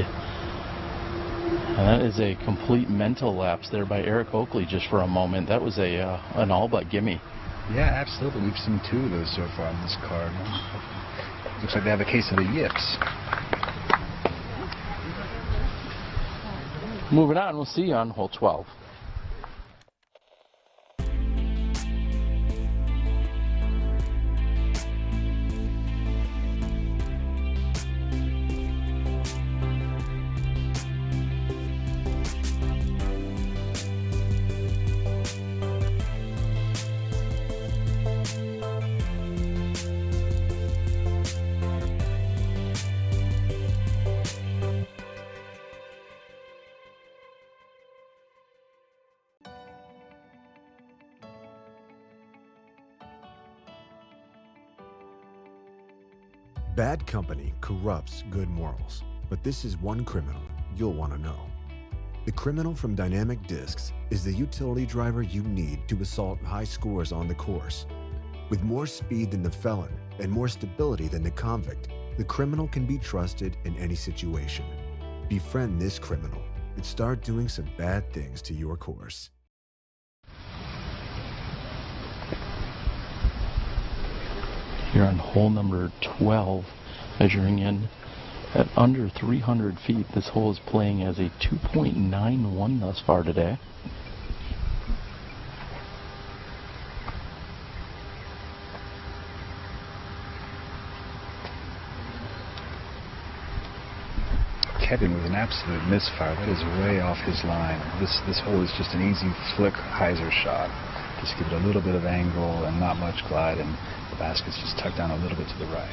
S11: And that is a complete mental lapse there by Eric Oakley just for a moment. That was an all but gimme.
S12: Yeah, absolutely. We've seen two of those so far on this card. Looks like they have a case of the yips.
S11: Moving on, we'll see you on hole 12.
S5: Bad company corrupts good morals, but this is one criminal you'll want to know. The criminal from Dynamic Discs is the utility driver you need to assault high scores on the course. With more speed than the felon and more stability than the convict, the criminal can be trusted in any situation. Befriend this criminal and start doing some bad things to your course.
S11: Here on hole number 12, measuring in at under 300 feet. This hole is playing as a 2.91 thus far today.
S12: Kevin with an absolute misfire. That is way off his line. This hole is just an easy flick hyzer shot. Just give it a little bit of angle and not much glide, and the basket's just tucked down a little bit to the right.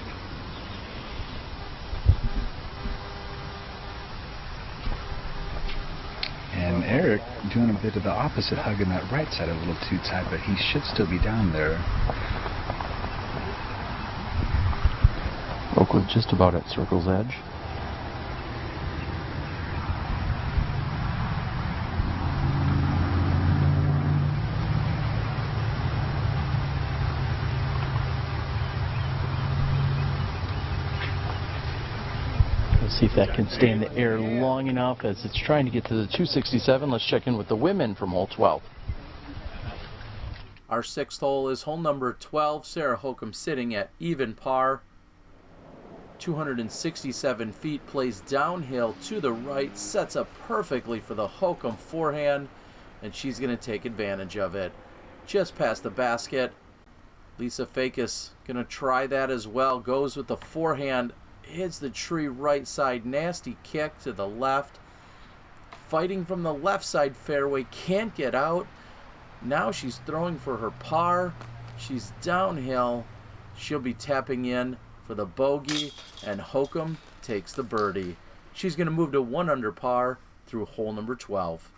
S12: And Eric doing a bit of the opposite, hugging that right side a little too tight, but he should still be down there.
S11: Oakley just about at circle's edge. See if that can stay in the air long enough as it's trying to get to the 267. Let's check in with the women from hole 12.
S14: Our sixth hole is hole number 12. Sarah Holcomb sitting at even par. 267 feet, plays downhill to the right, sets up perfectly for the Holcomb forehand, and she's going to take advantage of it. Just past the basket. Lisa Fakis going to try that as well. Goes with the forehand. Hits the tree right side, nasty kick to the left. Fighting from the left side fairway, can't get out. Now she's throwing for her par. She's downhill. She'll be tapping in for the bogey, and Holcomb takes the birdie. She's going to move to 1 under par through hole number 12.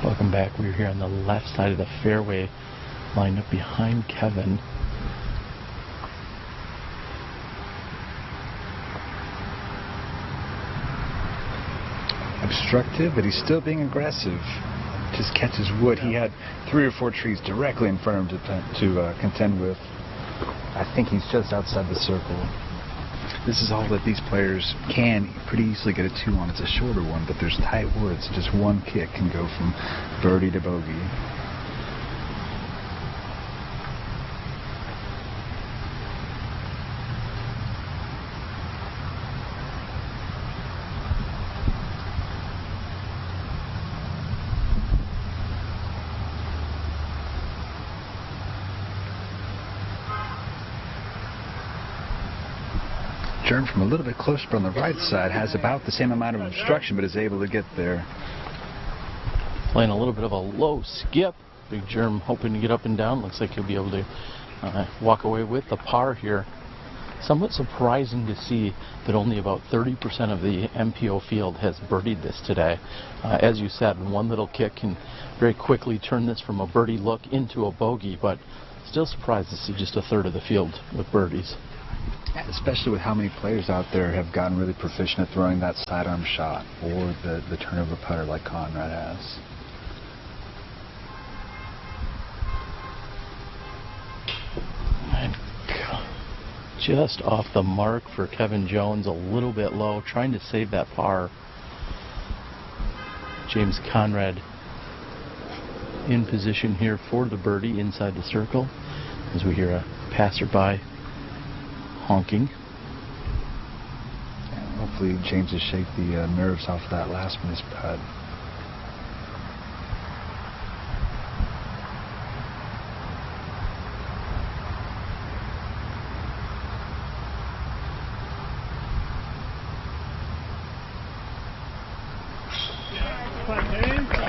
S11: Welcome back. We're here on the left side of the fairway, lined up behind Kevin.
S12: Obstructive, but he's still being aggressive. Just catches wood. He had 3 or 4 trees directly in front of him to contend with. I think he's just outside the circle. This is all that these players can pretty easily get a 2 on. It's a shorter one, but there's tight woods. Just one kick can go from birdie to bogey. Germ from a little bit closer on the right side has about the same amount of obstruction, but is able to get there.
S11: Playing a little bit of a low skip. Big Germ hoping to get up and down. Looks like he'll be able to walk away with the par here. Somewhat surprising to see that only about 30% of the MPO field has birdied this today. As you said, one little kick can very quickly turn this from a birdie look into a bogey, but still surprised to see just a third of the field with birdies.
S12: Especially with how many players out there have gotten really proficient at throwing that sidearm shot or the turnover putter like Conrad has.
S11: And just off the mark for Kevin Jones, a little bit low, trying to save that par. James Conrad in position here for the birdie inside the circle as we hear a passerby honking.
S12: And hopefully James has shake the nerves off of that last missed putt.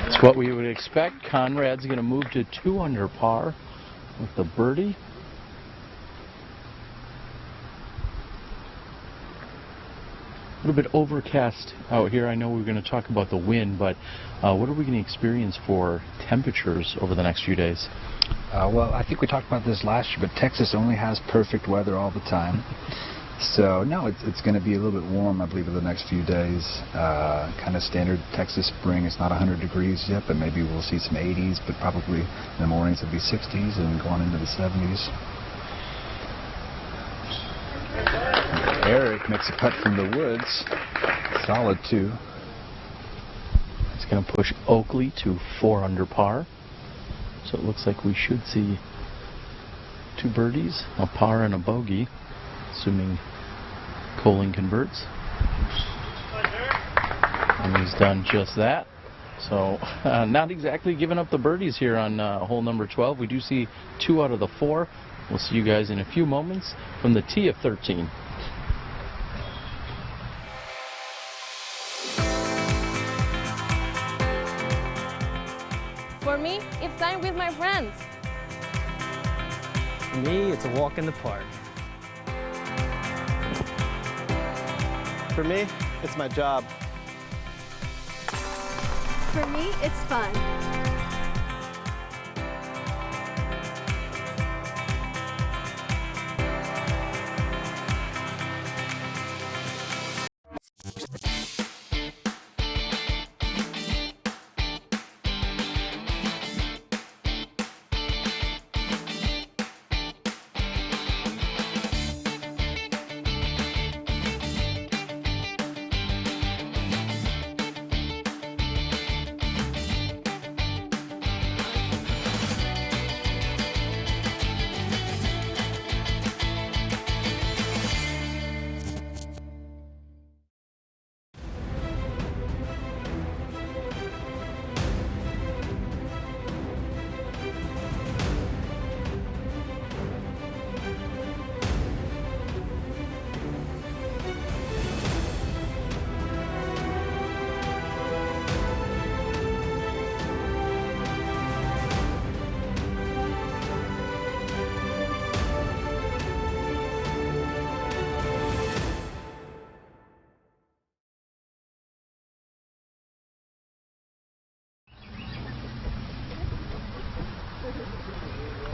S11: It's what we would expect. Conrad's going to move to 2 under par with the birdie. A little bit overcast out here. I know we're going to talk about the wind, but what are we going to experience for temperatures over the next few days?
S12: Well, I think we talked about this last year, but Texas only has perfect weather all the time. So, no, it's going to be a little bit warm, I believe, in the next few days. Kind of standard Texas spring. It's not 100 degrees yet, but maybe we'll see some 80s, but probably in the mornings it'll be 60s and going into the 70s. Eric makes a putt from the woods. Solid 2.
S11: It's going to push Oakley to 4 under par. So it looks like we should see 2 birdies, a par and a bogey, assuming Koling converts. And he's done just that. So not exactly giving up the birdies here on hole number 12. We do see 2 out of the 4. We'll see you guys in a few moments from the tee of 13.
S7: For For me, it's time with my friends.
S8: For me, it's a walk in the park.
S9: For me, it's my job.
S7: For me, it's fun.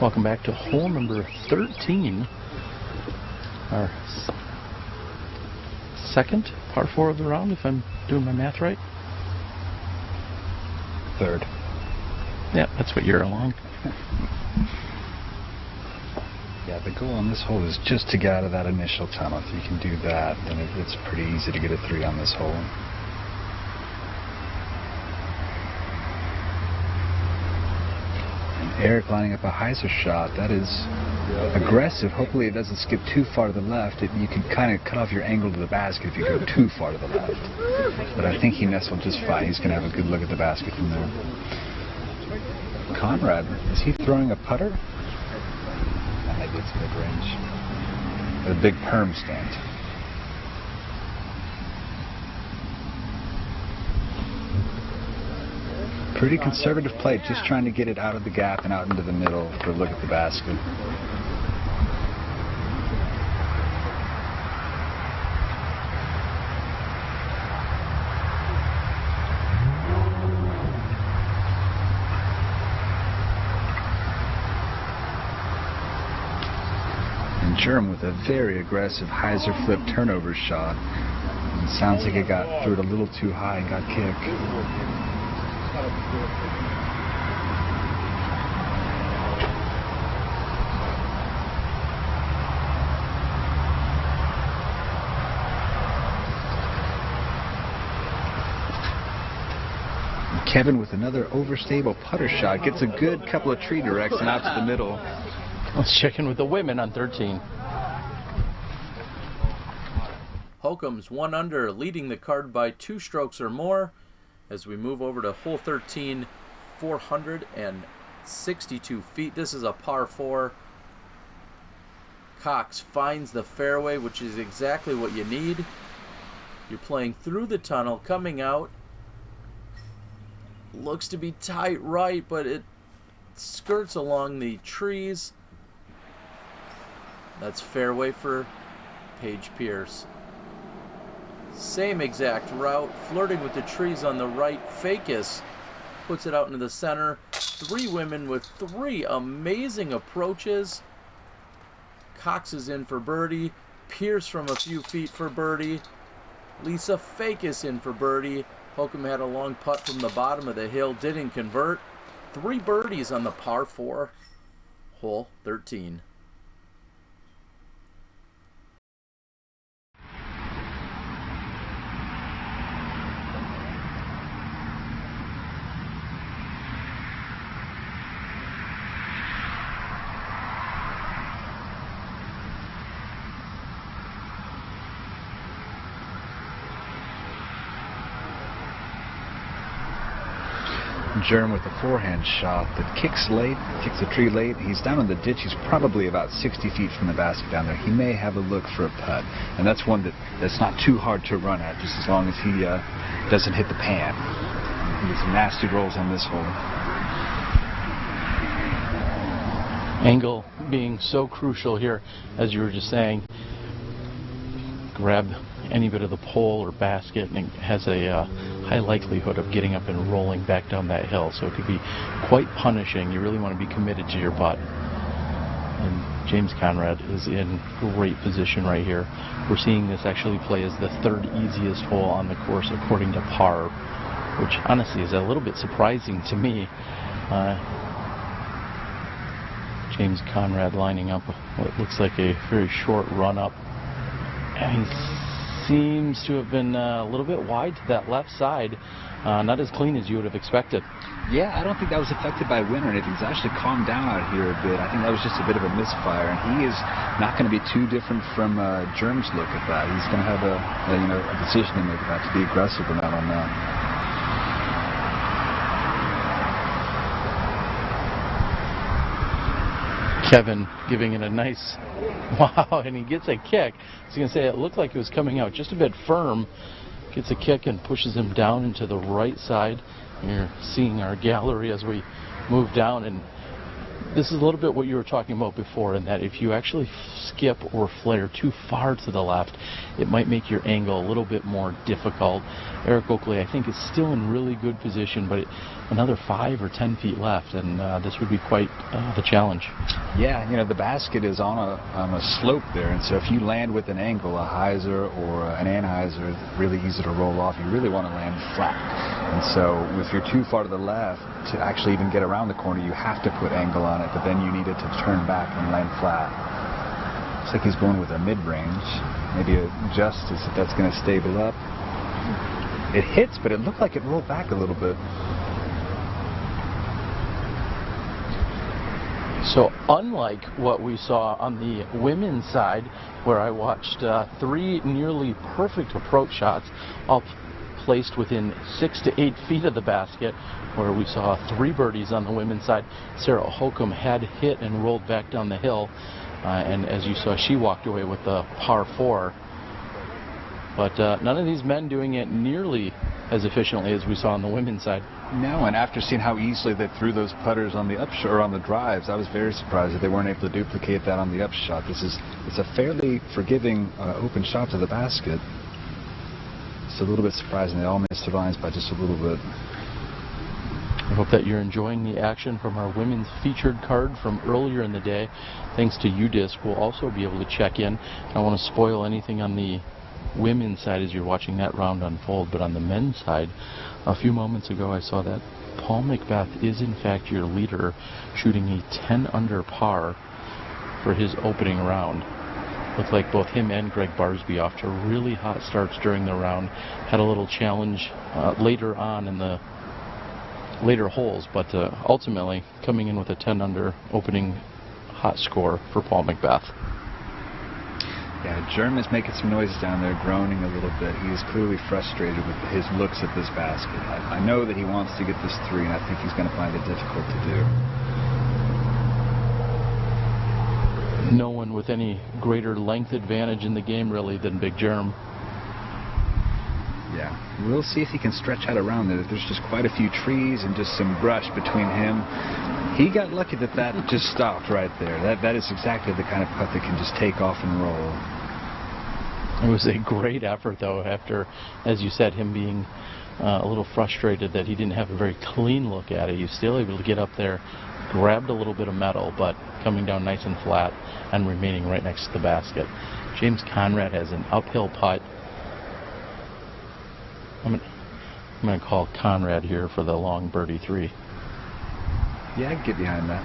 S11: Welcome back to hole number 13, our second par 4 of the round, if I'm doing my math right.
S12: Third.
S11: Yeah, that's what you're along.
S12: Yeah, the goal on this hole is just to get out of that initial tunnel. If you can do that, then it's pretty easy to get a 3 on this hole. Eric lining up a hyzer shot. That is aggressive. Hopefully it doesn't skip too far to the left. You can kind of cut off your angle to the basket if you go too far to the left. But I think he nestled just fine. He's going to have a good look at the basket from there. Conrad, is he throwing a putter? Maybe it's mid-range. A big perm stand. Pretty conservative play, just trying to get it out of the gap and out into the middle for a look at the basket. And Germ with a very aggressive hyzer flip turnover shot. It sounds like it got through it a little too high and got kicked. Kevin with another overstable putter shot gets a good couple of tree directs and out to the middle.
S11: Let's check in with the women on 13.
S14: Holcomb's 1 under, leading the card by 2 strokes or more. As we move over to hole 13, 462 feet. This is a par 4. Cox finds the fairway, which is exactly what you need. You're playing through the tunnel, coming out. Looks to be tight right, but it skirts along the trees. That's fairway for Paige Pierce. Same exact route, flirting with the trees on the right. Fakis puts it out into the center. 3 women with 3 amazing approaches. Cox is in for birdie. Pierce from a few feet for birdie. Lisa Fakis in for birdie. Holcomb had a long putt from the bottom of the hill, didn't convert. 3 birdies on the par 4, hole 13.
S12: Germ with a forehand shot that kicks late, kicks the tree late. He's down in the ditch. He's probably about 60 feet from the basket down there. He may have a look for a putt, and that's one that's not too hard to run at, just as long as he doesn't hit the pan. There's some nasty rolls on this hole.
S11: Angle being so crucial here, as you were just saying. Grab any bit of the pole or basket, and it has a high likelihood of getting up and rolling back down that hill. So it could be quite punishing. You really want to be committed to your putt. And James Conrad is in great position right here. We're seeing this actually play as the third easiest hole on the course according to par, which honestly is a little bit surprising to me. James Conrad lining up what looks like a very short run up, and he seems to have been a little bit wide to that left side, not as clean as you would have expected.
S12: Yeah, I don't think that was affected by wind or anything. He's actually calmed down out here a bit. I think that was just a bit of a misfire, and he is not going to be too different from Germ's look at that. He's going to have a decision to make about to be aggressive or not on that.
S11: Kevin giving it a nice wow, and he gets a kick. I was going to say it looked like it was coming out just a bit firm. Gets a kick and pushes him down into the right side. You're seeing our gallery as we move down, and this is a little bit what you were talking about before, in that if you actually skip or flare too far to the left, it might make your angle a little bit more difficult. Eric Oakley, I think, is still in really good position, but another 5 or 10 feet left, and this would be quite the challenge.
S12: Yeah, the basket is on a slope there, and so if you land with an angle, a hyzer or an anhyzer, really easy to roll off. You really want to land flat. And so if you're too far to the left, to actually even get around the corner, you have to put angle on it, but then you need it to turn back and land flat. Looks like he's going with a mid-range. Maybe adjust if that's going to stable up. It hits, but it looked like it rolled back a little bit.
S11: So unlike what we saw on the women's side, where I watched 3 nearly perfect approach shots, all placed within 6 to 8 feet of the basket, where we saw 3 birdies on the women's side, Sarah Holcomb had hit and rolled back down the hill, and as you saw, she walked away with the par 4. But none of these men doing it nearly as efficiently as we saw on the women's side.
S12: No, and after seeing how easily they threw those putters on the upshot or on the drives, I was very surprised that they weren't able to duplicate that on the upshot. It's a fairly forgiving open shot to the basket. It's a little bit surprising. They all missed their lines by just a little bit.
S11: I hope that you're enjoying the action from our women's featured card from earlier in the day. Thanks to UDisc, we'll also be able to check in. I don't want to spoil anything on the women's side as you're watching that round unfold, but on the men's side, a few moments ago I saw that Paul McBeth is in fact your leader, shooting a 10 under par for his opening round. Looked like both him and Greg Barsby off to really hot starts during the round. Had a little challenge later on in the later holes, but ultimately coming in with a 10 under opening hot score for Paul McBeth.
S12: Yeah, Germ is making some noises down there, groaning a little bit. He is clearly frustrated with his looks at this basket. I know that he wants to get this 3, and I think he's going to find it difficult to do.
S11: No one with any greater length advantage in the game, really, than Big Germ.
S12: Yeah, we'll see if he can stretch out around there. There's just quite a few trees and just some brush between him. He got lucky that just stopped right there. That is exactly the kind of putt that can just take off and roll.
S11: It was a great effort, though, after, as you said, him being a little frustrated that he didn't have a very clean look at it. He was still able to get up there, grabbed a little bit of metal, but coming down nice and flat and remaining right next to the basket. James Conrad has an uphill putt. I'm going to call Conrad here for the long birdie 3.
S12: Yeah, I can get behind that.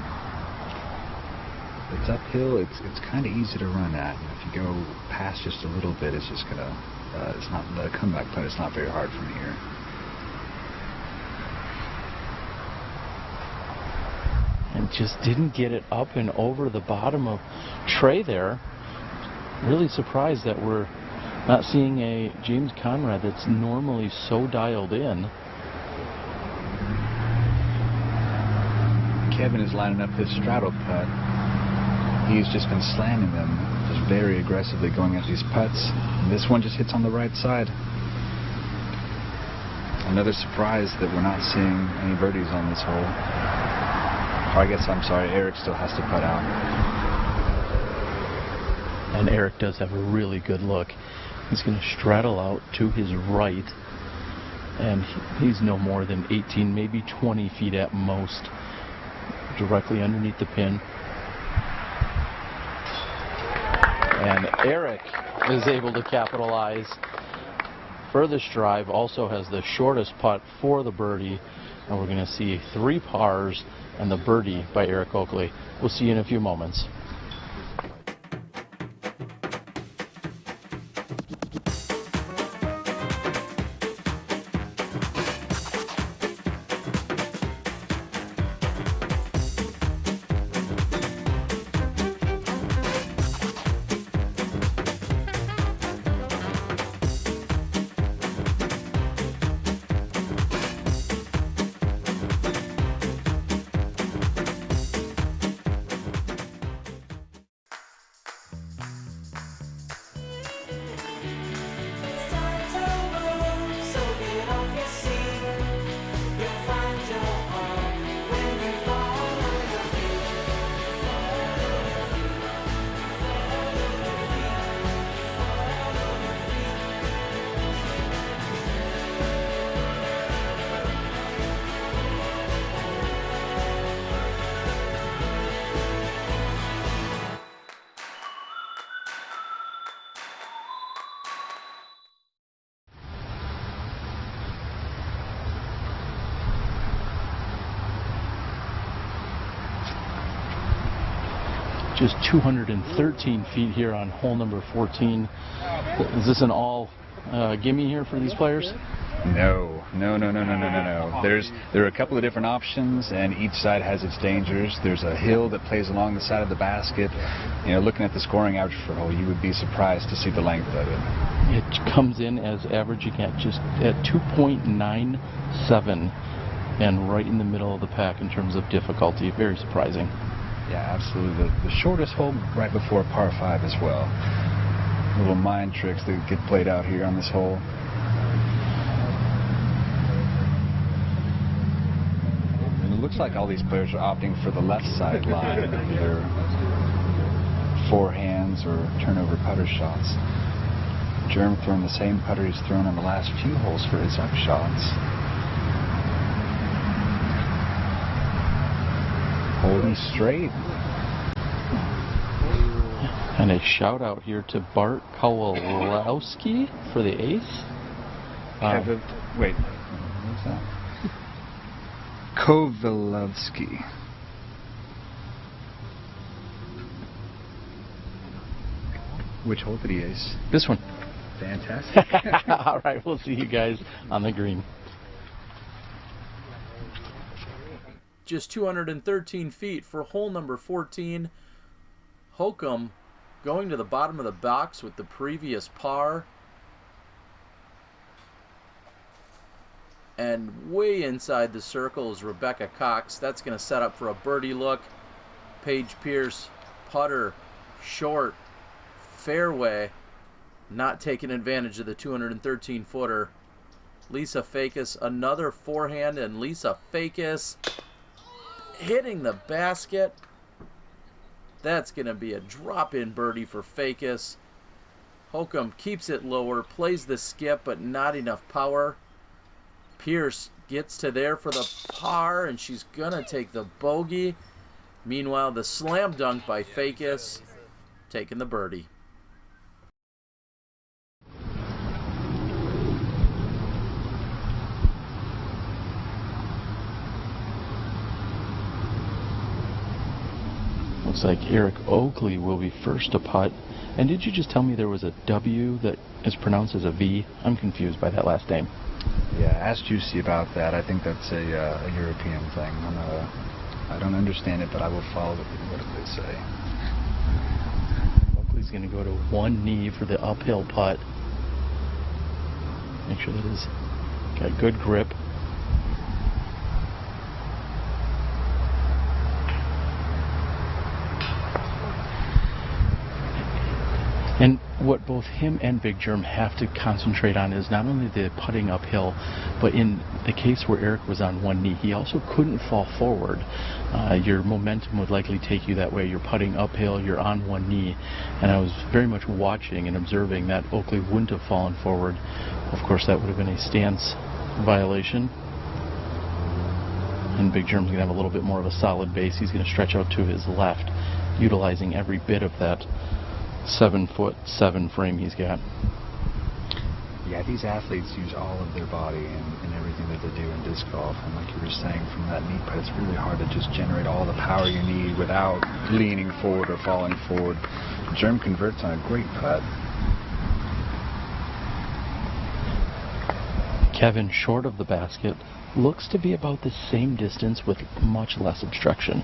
S12: It's uphill. It's kind of easy to run at. If you go past just a little bit, it's just gonna. It's not the comeback putt. It's not very hard from here.
S11: And just didn't get it up and over the bottom of tray there. Really surprised that we're not seeing a James Conrad that's normally so dialed in.
S12: Kevin is lining up his straddle putt. He's just been slamming them, just very aggressively going at these putts. And this one just hits on the right side. Another surprise that we're not seeing any birdies on this hole. or I guess I'm sorry, Eric still has to putt out.
S11: And Eric does have a really good look. He's going to straddle out to his right, and he's no more than 18, maybe 20 feet at most, directly underneath the pin. And Eric is able to capitalize. Furthest drive also has the shortest putt for the birdie, and we're going to see 3 pars and the birdie by Eric Oakley. We'll see you in a few moments. Just 213 feet here on hole number 14. Is this an all gimme here for these players?
S12: No. There are a couple of different options, and each side has its dangers. There's a hill that plays along the side of the basket. You know, looking at the scoring average for a hole, you would be surprised to see the length of it.
S11: It comes in as averaging at just at 2.97, and right in the middle of the pack in terms of difficulty. Very surprising.
S12: Yeah, absolutely. The shortest hole right before par 5 as well. Little mind tricks that get played out here on this hole. And it looks like all these players are opting for the left side line, either forehands or turnover putter shots. Germ throwing the same putter he's thrown on the last few holes for his up shots. Holding straight.
S11: And a shout out here to Bart Kowalowski for the ace.
S12: Wait, what's that? Kovalovsky. Which hole did he ace?
S11: This one.
S12: Fantastic.
S11: All right, we'll see you guys on the green.
S14: Just 213 feet for hole number 14. Holcomb going to the bottom of the box with the previous par. And way inside the circle is Rebecca Cox. That's going to set up for a birdie look. Paige Pierce, putter, short, fairway. Not taking advantage of the 213-footer. Lisa Fakis, another forehand, and Lisa Fakis hitting the basket. That's going to be a drop-in birdie for Fakis. Holcomb keeps it lower, plays the skip, but not enough power. Pierce gets to there for the par, and she's going to take the bogey. Meanwhile, the slam dunk by Fakis, taking the birdie.
S11: Looks like Eric Oakley will be first to putt. And did you just tell me there was a W that is pronounced as a V? I'm confused by that last name.
S12: Yeah, ask Juicy about that. I think that's a European thing. I don't understand it, but I will follow what they say.
S11: Oakley's going to go to one knee for the uphill putt. Make sure that is got good grip. And what both him and Big Germ have to concentrate on is not only the putting uphill, but in the case where Eric was on one knee, he also couldn't fall forward. Your momentum would likely take you that way. You're putting uphill, you're on one knee, and I was very much watching and observing that Oakley wouldn't have fallen forward. Of course, that would have been a stance violation. And Big Germ's going to have a little bit more of a solid base. He's going to stretch out to his left, utilizing every bit of that 7'7" frame he's got.
S12: Yeah, these athletes use all of their body in everything that they do in disc golf. And like you were saying, from that knee putt, it's really hard to just generate all the power you need without leaning forward or falling forward. Germ converts on a great putt.
S11: Kevin, short of the basket, looks to be about the same distance with much less obstruction.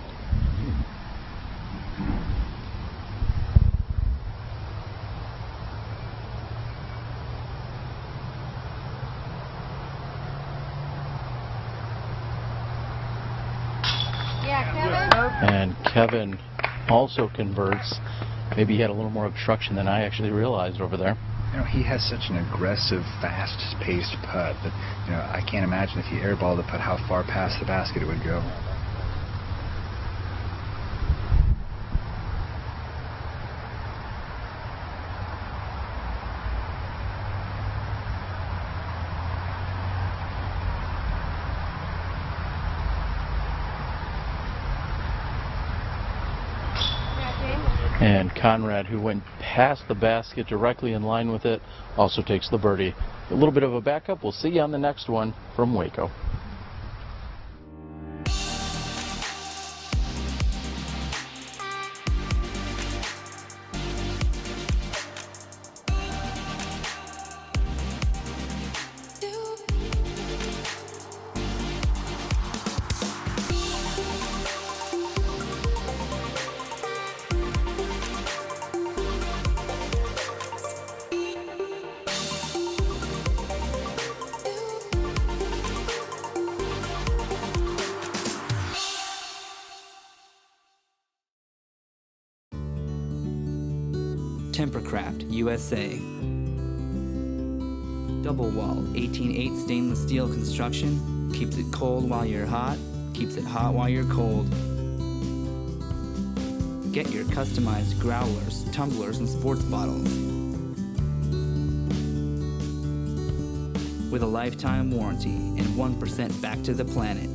S11: And Kevin also converts. Maybe he had a little more obstruction than I actually realized over there.
S12: You know, he has such an aggressive, fast-paced putt that, you know, I can't imagine if he airballed the putt how far past the basket it would go.
S11: And Conrad, who went past the basket directly in line with it, also takes the birdie. A little bit of a backup. We'll see you on the next one from Waco.
S15: Tempercraft, USA. Double wall, 18/8 stainless steel construction. Keeps it cold while you're hot, keeps it hot while you're cold. Get your customized growlers, tumblers, and sports bottles. With a lifetime warranty and 1% back to the planet.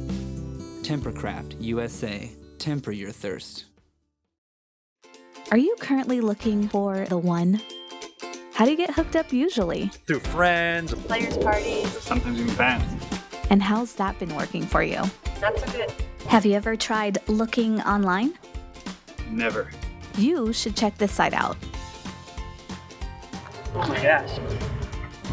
S15: Tempercraft, USA. Temper your thirst.
S17: Are you currently looking for the one? How do you get hooked up usually?
S18: Through friends,
S7: Players' parties.
S18: sometimes even fans.
S17: And how's that been working for you?
S7: Not so good.
S17: Have you ever tried looking online?
S18: Never.
S17: You should check this site out.
S18: Oh my gosh.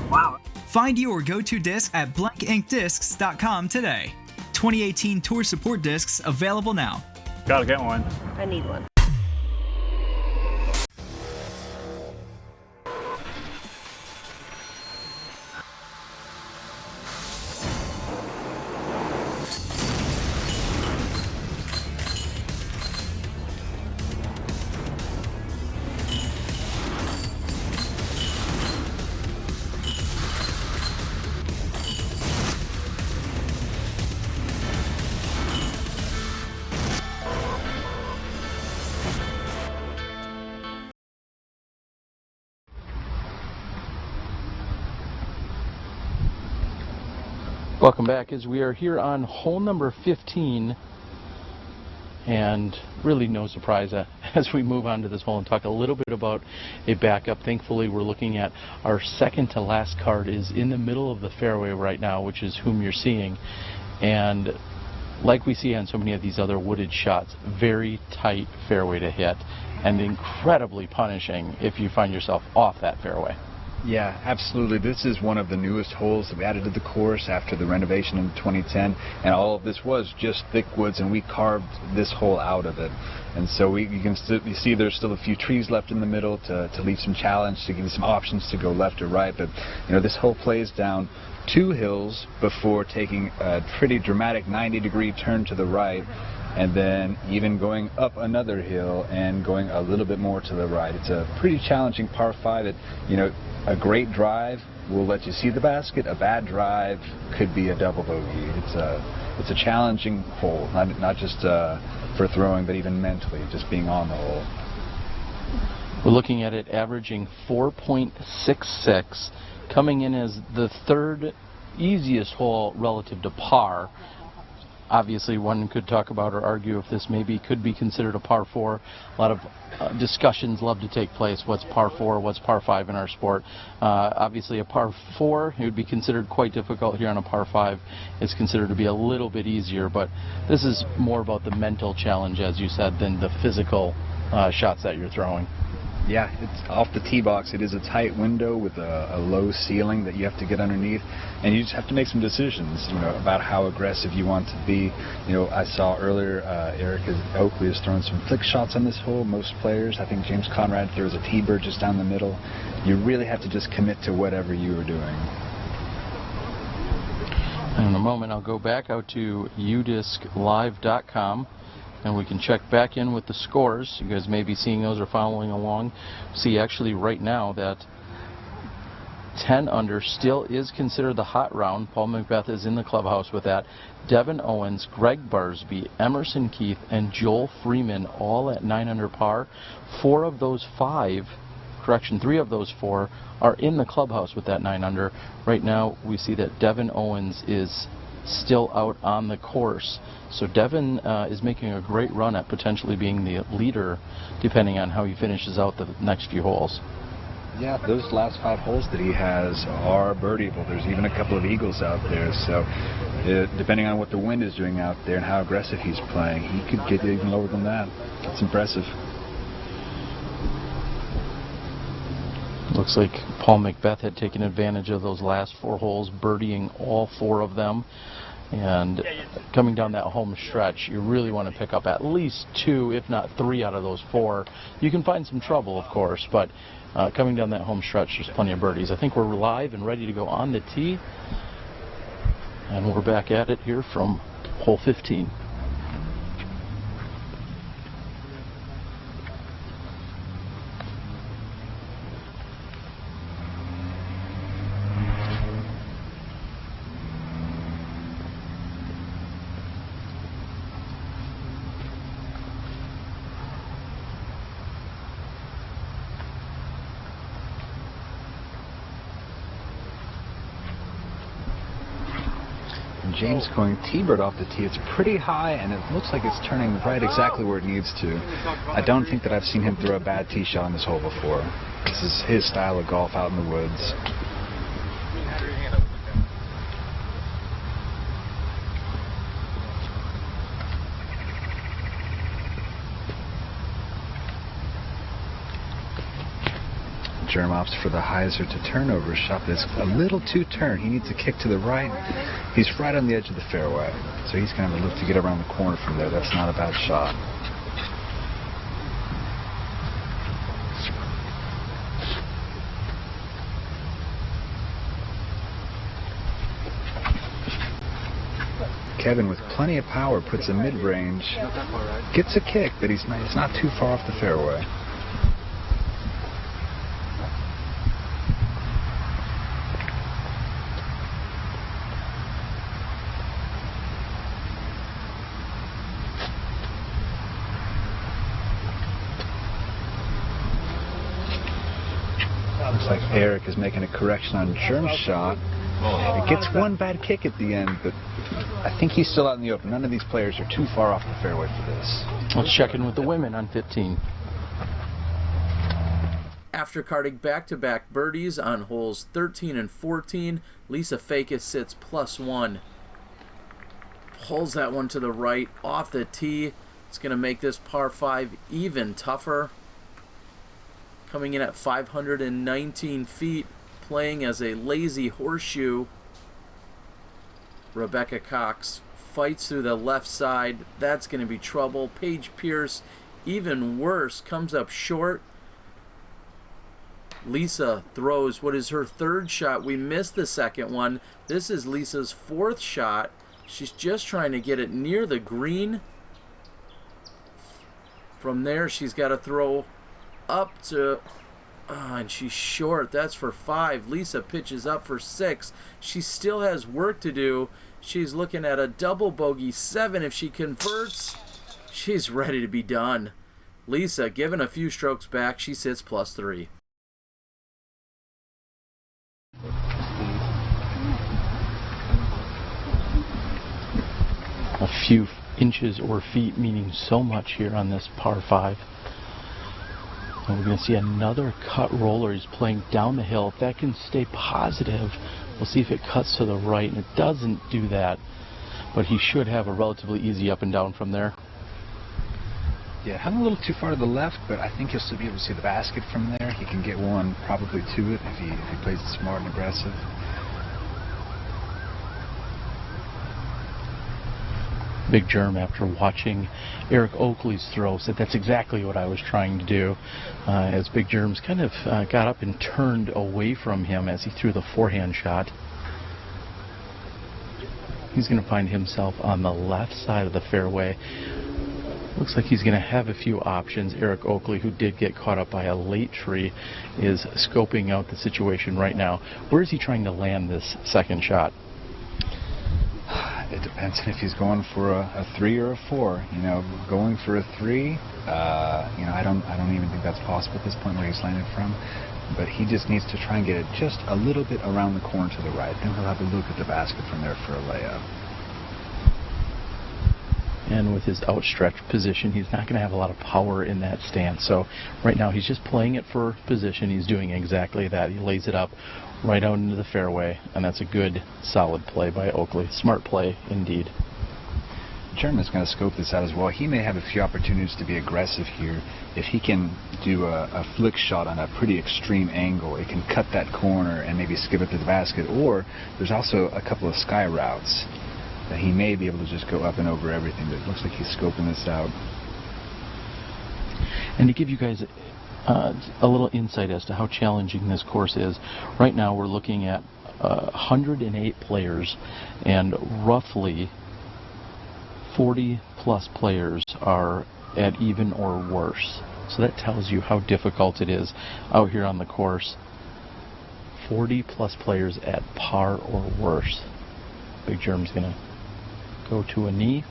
S18: Wow.
S19: Find your go-to disc at blankinkdiscs.com today. 2018 Tour Support discs available now.
S18: Gotta get one.
S7: I need one.
S11: Welcome back, as we are here on hole number 15, and really no surprise as we move on to this hole and talk a little bit about a backup. Thankfully, we're looking at our second to last card is in the middle of the fairway right now, which is whom you're seeing, and like we see on so many of these other wooded shots, very tight fairway to hit and incredibly punishing if you find yourself off that fairway.
S12: Yeah, absolutely. This is one of the newest holes that we added to the course after the renovation in 2010, and all of this was just thick woods, and we carved this hole out of it. And so you can see there's still a few trees left in the middle to leave some challenge, to give you some options to go left or right. But you know, this hole plays down 2 hills before taking a pretty dramatic 90-degree turn to the right, and then even going up another hill and going a little bit more to the right. It's a pretty challenging par 5 that, you know, a great drive will let you see the basket. A bad drive could be a double bogey. It's a challenging hole, not just for throwing, but even mentally, just being on the hole.
S11: We're looking at it averaging 4.66, coming in as the 3rd easiest hole relative to par. Obviously, one could talk about or argue if this maybe could be considered a par 4. A lot of discussions love to take place. What's par 4? What's par 5 in our sport? Obviously, a par 4, it would be considered quite difficult here on a par 5. It's considered to be a little bit easier, but this is more about the mental challenge, as you said, than the physical shots that you're throwing.
S12: Yeah, it's off the tee box. It is a tight window with a low ceiling that you have to get underneath, and you just have to make some decisions, you know, about how aggressive you want to be. You know, I saw earlier Oakley has thrown some flick shots on this hole. Most players, I think James Conrad throws a T-bird just down the middle. You really have to just commit to whatever you are doing.
S11: And in a moment, I'll go back out to udisclive.com. and we can check back in with the scores. You guys may be seeing those or following along. See actually right now that 10 under still is considered the hot round. Paul McBeth is in the clubhouse with that. Devin Owens, Greg Barsby, Emerson Keith, and Joel Freeman all at 9 under par. 3 of those 4 are in the clubhouse with that 9 under. Right now we see that Devin Owens is still out on the course. So Devin is making a great run at potentially being the leader, depending on how he finishes out the next few holes.
S12: Yeah, those last 5 holes that he has are birdieable. There's even a couple of eagles out there. So depending on what the wind is doing out there and how aggressive he's playing, he could get even lower than that. It's impressive.
S11: Looks like Paul McBeth had taken advantage of those last 4 holes, birdieing all 4 of them. And coming down that home stretch, you really want to pick up at least 2, if not 3 out of those 4. You can find some trouble, of course, but coming down that home stretch, there's plenty of birdies. I think we're live and ready to go on the tee. And we're back at it here from hole 15.
S12: James going T-bird off the tee. It's pretty high, and it looks like it's turning right exactly where it needs to. I don't think that I've seen him throw a bad tee shot on this hole before. This is his style of golf out in the woods. Germ opts for the hyzer to turnover shot that's a little too turn. He needs a kick to the right. He's right on the edge of the fairway, so he's going to look to get around the corner from there. That's not a bad shot. Kevin, with plenty of power, puts a mid-range, gets a kick, but he's not too far off the fairway. Looks like Eric is making a correction on Germ's shot. It gets one bad kick at the end, but I think he's still out in the open. None of these players are too far off the fairway for this.
S11: Let's check in with the women on 15.
S14: After carding back-to-back birdies on holes 13 and 14, Lisa Fakis sits +1. Pulls that one to the right off the tee. It's going to make this par 5 even tougher. Coming in at 519 feet, playing as a lazy horseshoe. Rebecca Cox fights through the left side. That's going to be trouble. Paige Pierce, even worse, comes up short. Lisa throws what is her third shot. We missed the second one. This is Lisa's fourth shot. She's just trying to get it near the green. From there, she's got to throw up to... and she's short. That's for 5. Lisa pitches up for 6. She still has work to do. She's looking at a double bogey 7. If she converts, she's ready to be done. Lisa, given a few strokes back, she sits +3.
S11: A few inches or feet meaning so much here on this par 5. And we're going to see another cut roller. He's playing down the hill. If that can stay positive, we'll see if it cuts to the right. And it doesn't do that, but he should have a relatively easy up and down from there.
S12: Yeah, having a little too far to the left, but I think he'll still be able to see the basket from there. He can get one probably to it if he plays it smart and aggressive.
S11: Big Germ, after watching Eric Oakley's throw, said that's exactly what I was trying to do. As Big Germ's kind of got up and turned away from him as he threw the forehand shot. He's going to find himself on the left side of the fairway. Looks like he's going to have a few options. Eric Oakley, who did get caught up by a late tree, is scoping out the situation right now. Where is he trying to land this second shot?
S12: It depends on if he's going for a 3 or a 4. You know, going for a 3, you know, I don't even think that's possible at this point where he's landed from. But he just needs to try and get it just a little bit around the corner to the right. Then he'll have a look at the basket from there for a layup.
S11: And with his outstretched position, he's not going to have a lot of power in that stance. So right now he's just playing it for position. He's doing exactly that. He lays it up right out into the fairway, and that's a good, solid play by Oakley. Smart play, indeed.
S12: German's going to scope this out as well. He may have a few opportunities to be aggressive here. If he can do a flick shot on a pretty extreme angle, it can cut that corner and maybe skip it to the basket. Or there's also a couple of sky routes that he may be able to just go up and over everything, but it looks like he's scoping this out.
S11: And to give you guys a little insight as to how challenging this course is, right now we're looking at 108 players, and roughly 40 plus players are at even or worse. So that tells you how difficult it is out here on the course. 40 plus players at par or worse. Big Germ's going to go to a knee.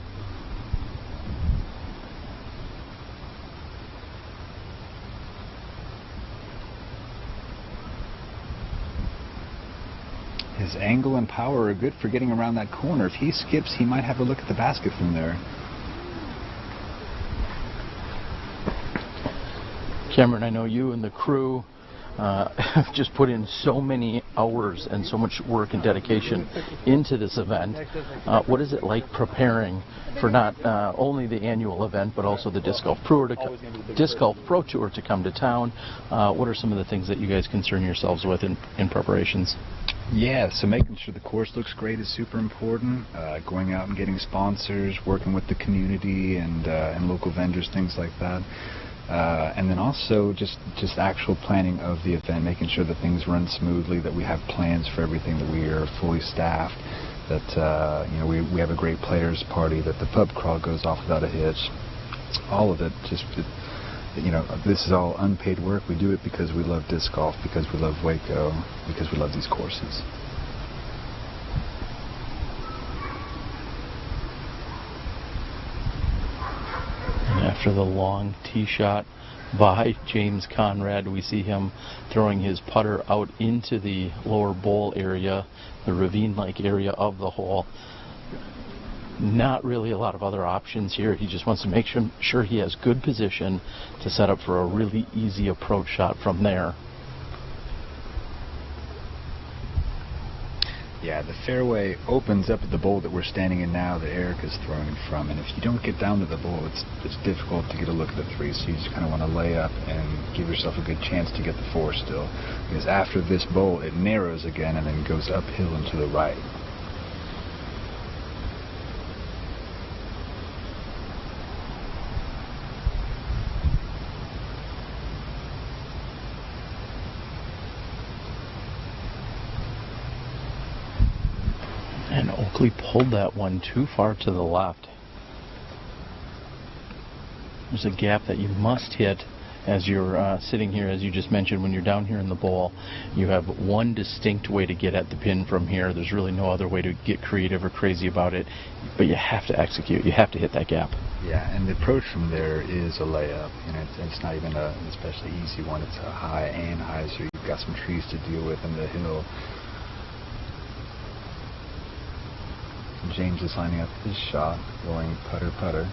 S12: His angle and power are good for getting around that corner. If he skips, he might have a look at the basket from there.
S11: Cameron, I know you and the crew have just put in so many hours and so much work and dedication into this event. What is it like preparing for not only the annual event, but also the Disc Golf Pro Tour to come to town? What are some of the things that you guys concern yourselves with in preparations?
S12: Yeah, so making sure the course looks great is super important. Going out and getting sponsors, working with the community and local vendors, things like that. And then also just actual planning of the event, making sure that things run smoothly, that we have plans for everything, that we are fully staffed, that you know, we have a great players party, that the pub crawl goes off without a hitch. All of it, you know, this is all unpaid work. We do it because we love disc golf, because we love Waco, because we love these courses.
S11: After the long tee shot by James Conrad, we see him throwing his putter out into the lower bowl area, the ravine-like area of the hole. Not really a lot of other options here. He just wants to make sure he has good position to set up for a really easy approach shot from there.
S12: Yeah, the fairway opens up at the bowl that we're standing in now that Eric is throwing from, and if you don't get down to the bowl, it's difficult to get a look at the 3, so you just kind of want to lay up and give yourself a good chance to get the 4 still, because after this bowl it narrows again and then goes uphill and to the right.
S11: Oakley pulled that one too far to the left. There's a gap that you must hit as you're sitting here, as you just mentioned, when you're down here in the bowl. You have one distinct way to get at the pin from here. There's really no other way to get creative or crazy about it, but you have to execute. You have to hit that gap.
S12: Yeah, and the approach from there is a layup. You know, it's not even an especially easy one. It's a high and high, so you've got some trees to deal with in the hill. James is lining up his shot, going putter-putter.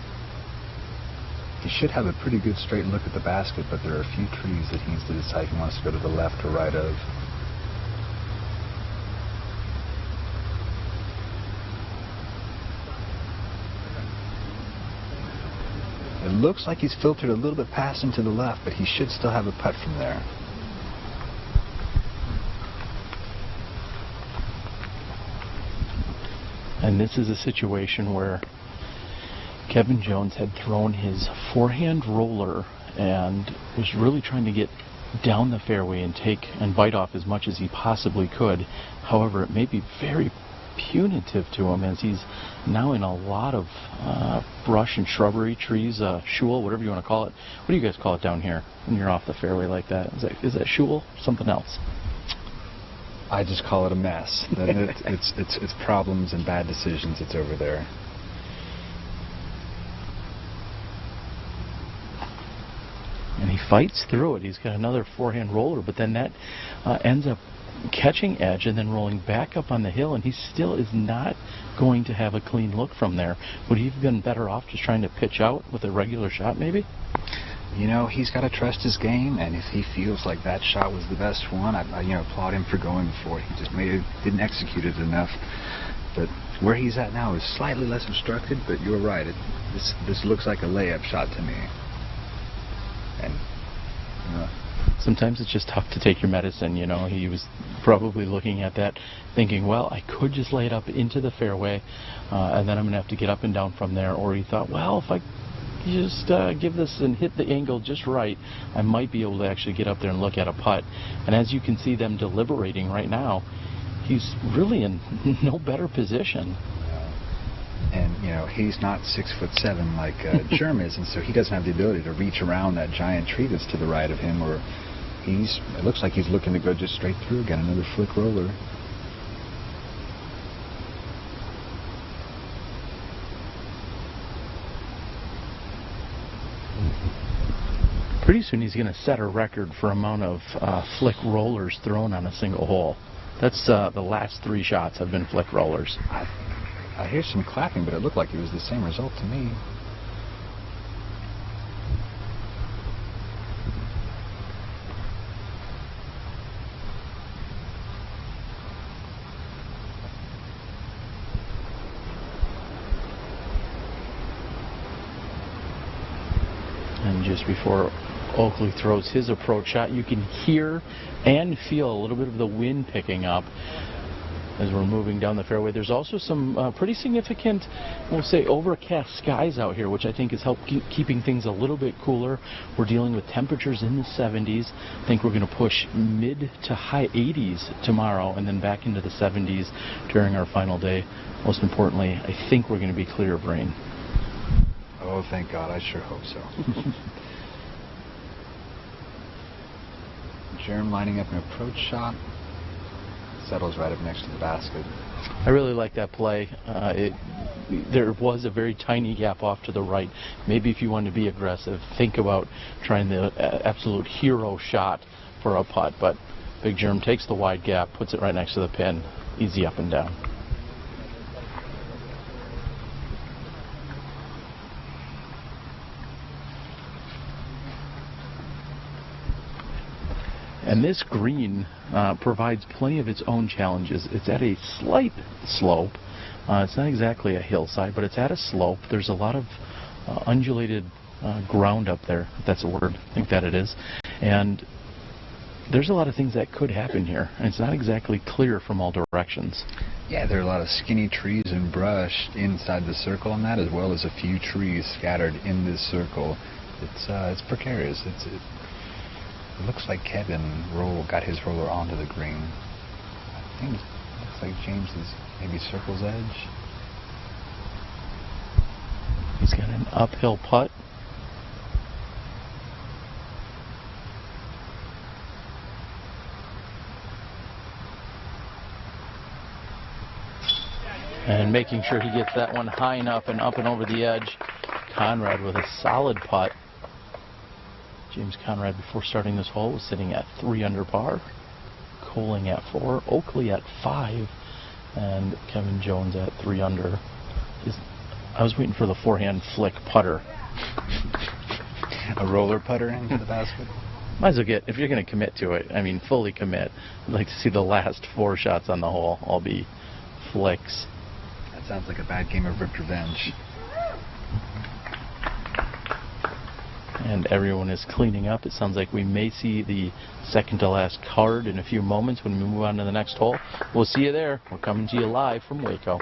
S12: He should have a pretty good straight look at the basket, but there are a few trees that he needs to decide if he wants to go to the left or right of. It looks like he's filtered a little bit past him to the left, but he should still have a putt from there.
S11: And this is a situation where Kevin Jones had thrown his forehand roller and was really trying to get down the fairway and take and bite off as much as he possibly could. However, it may be very punitive to him as he's now in a lot of brush and shrubbery, trees, shul, whatever you want to call it. What do you guys call it down here when you're off the fairway like that? Is that shul? Something else?
S12: I just call it a mess. It's problems and bad decisions. It's over there.
S11: And he fights through it. He's got another forehand roller, but then that ends up catching edge and then rolling back up on the hill, and he still is not going to have a clean look from there. Would he have been better off just trying to pitch out with a regular shot, maybe?
S12: You know, he's got to trust his game, and if he feels like that shot was the best one, I applaud him for going for it. He just didn't execute it enough. But where he's at now is slightly less obstructed, but you're right. This looks like a layup shot to me. And
S11: sometimes it's just tough to take your medicine, you know. He was probably looking at that thinking, well, I could just lay it up into the fairway and then I'm going to have to get up and down from there. Or he thought, well, if I just give this and hit the angle just right, I might be able to actually get up there and look at a putt. And as you can see them deliberating right now, he's really in no better position.
S12: And, you know, he's not 6'7" like Germ is, and so he doesn't have the ability to reach around that giant tree that's to the right of him, or it looks like he's looking to go just straight through again, another flick roller.
S11: Pretty soon he's going to set a record for amount of flick rollers thrown on a single hole. That's the last 3 shots have been flick rollers.
S12: I hear some clapping, but it looked like it was the same result to me.
S11: And just before Oakley throws his approach shot, you can hear and feel a little bit of the wind picking up as we're moving down the fairway. There's also some pretty significant, we'll say, overcast skies out here, which I think has helped keeping things a little bit cooler. We're dealing with temperatures in the 70s. I think we're going to push mid to high 80s tomorrow and then back into the 70s during our final day. Most importantly, I think we're going to be clear of rain.
S12: Oh, thank God. I sure hope so. Germ lining up an approach shot. Settles right up next to the basket.
S11: I really like that play. There was a very tiny gap off to the right. Maybe if you want to be aggressive, think about trying the absolute hero shot for a putt. But Big Germ takes the wide gap, puts it right next to the pin. Easy up and down. And this green provides plenty of its own challenges. It's at a slight slope. It's not exactly a hillside, but it's at a slope. There's a lot of undulated ground up there, if that's a word. I think that it is. And there's a lot of things that could happen here. And it's not exactly clear from all directions.
S12: Yeah, there are a lot of skinny trees and brush inside the circle on that, as well as a few trees scattered in this circle. It's precarious. It looks like Kevin got his roller onto the green. I think it looks like James is Maybe circle's edge.
S11: He's got an uphill putt. And making sure he gets that one high enough and up and over the edge. Conrad with a solid putt. James Conrad, before starting this hole, was sitting at 3 under par. Koling at 4, Oakley at 5, and Kevin Jones at 3 under. I was waiting for the forehand flick putter.
S12: A roller putter into the basket?
S11: Might as well get, if you're going to commit to it, I mean fully commit. I'd like to see the last 4 shots on the hole all be flicks.
S12: That sounds like a bad game of ripped revenge.
S11: And everyone is cleaning up. It sounds like we may see the second to last card in a few moments when we move on to the next hole. We'll see you there. We're coming to you live from Waco.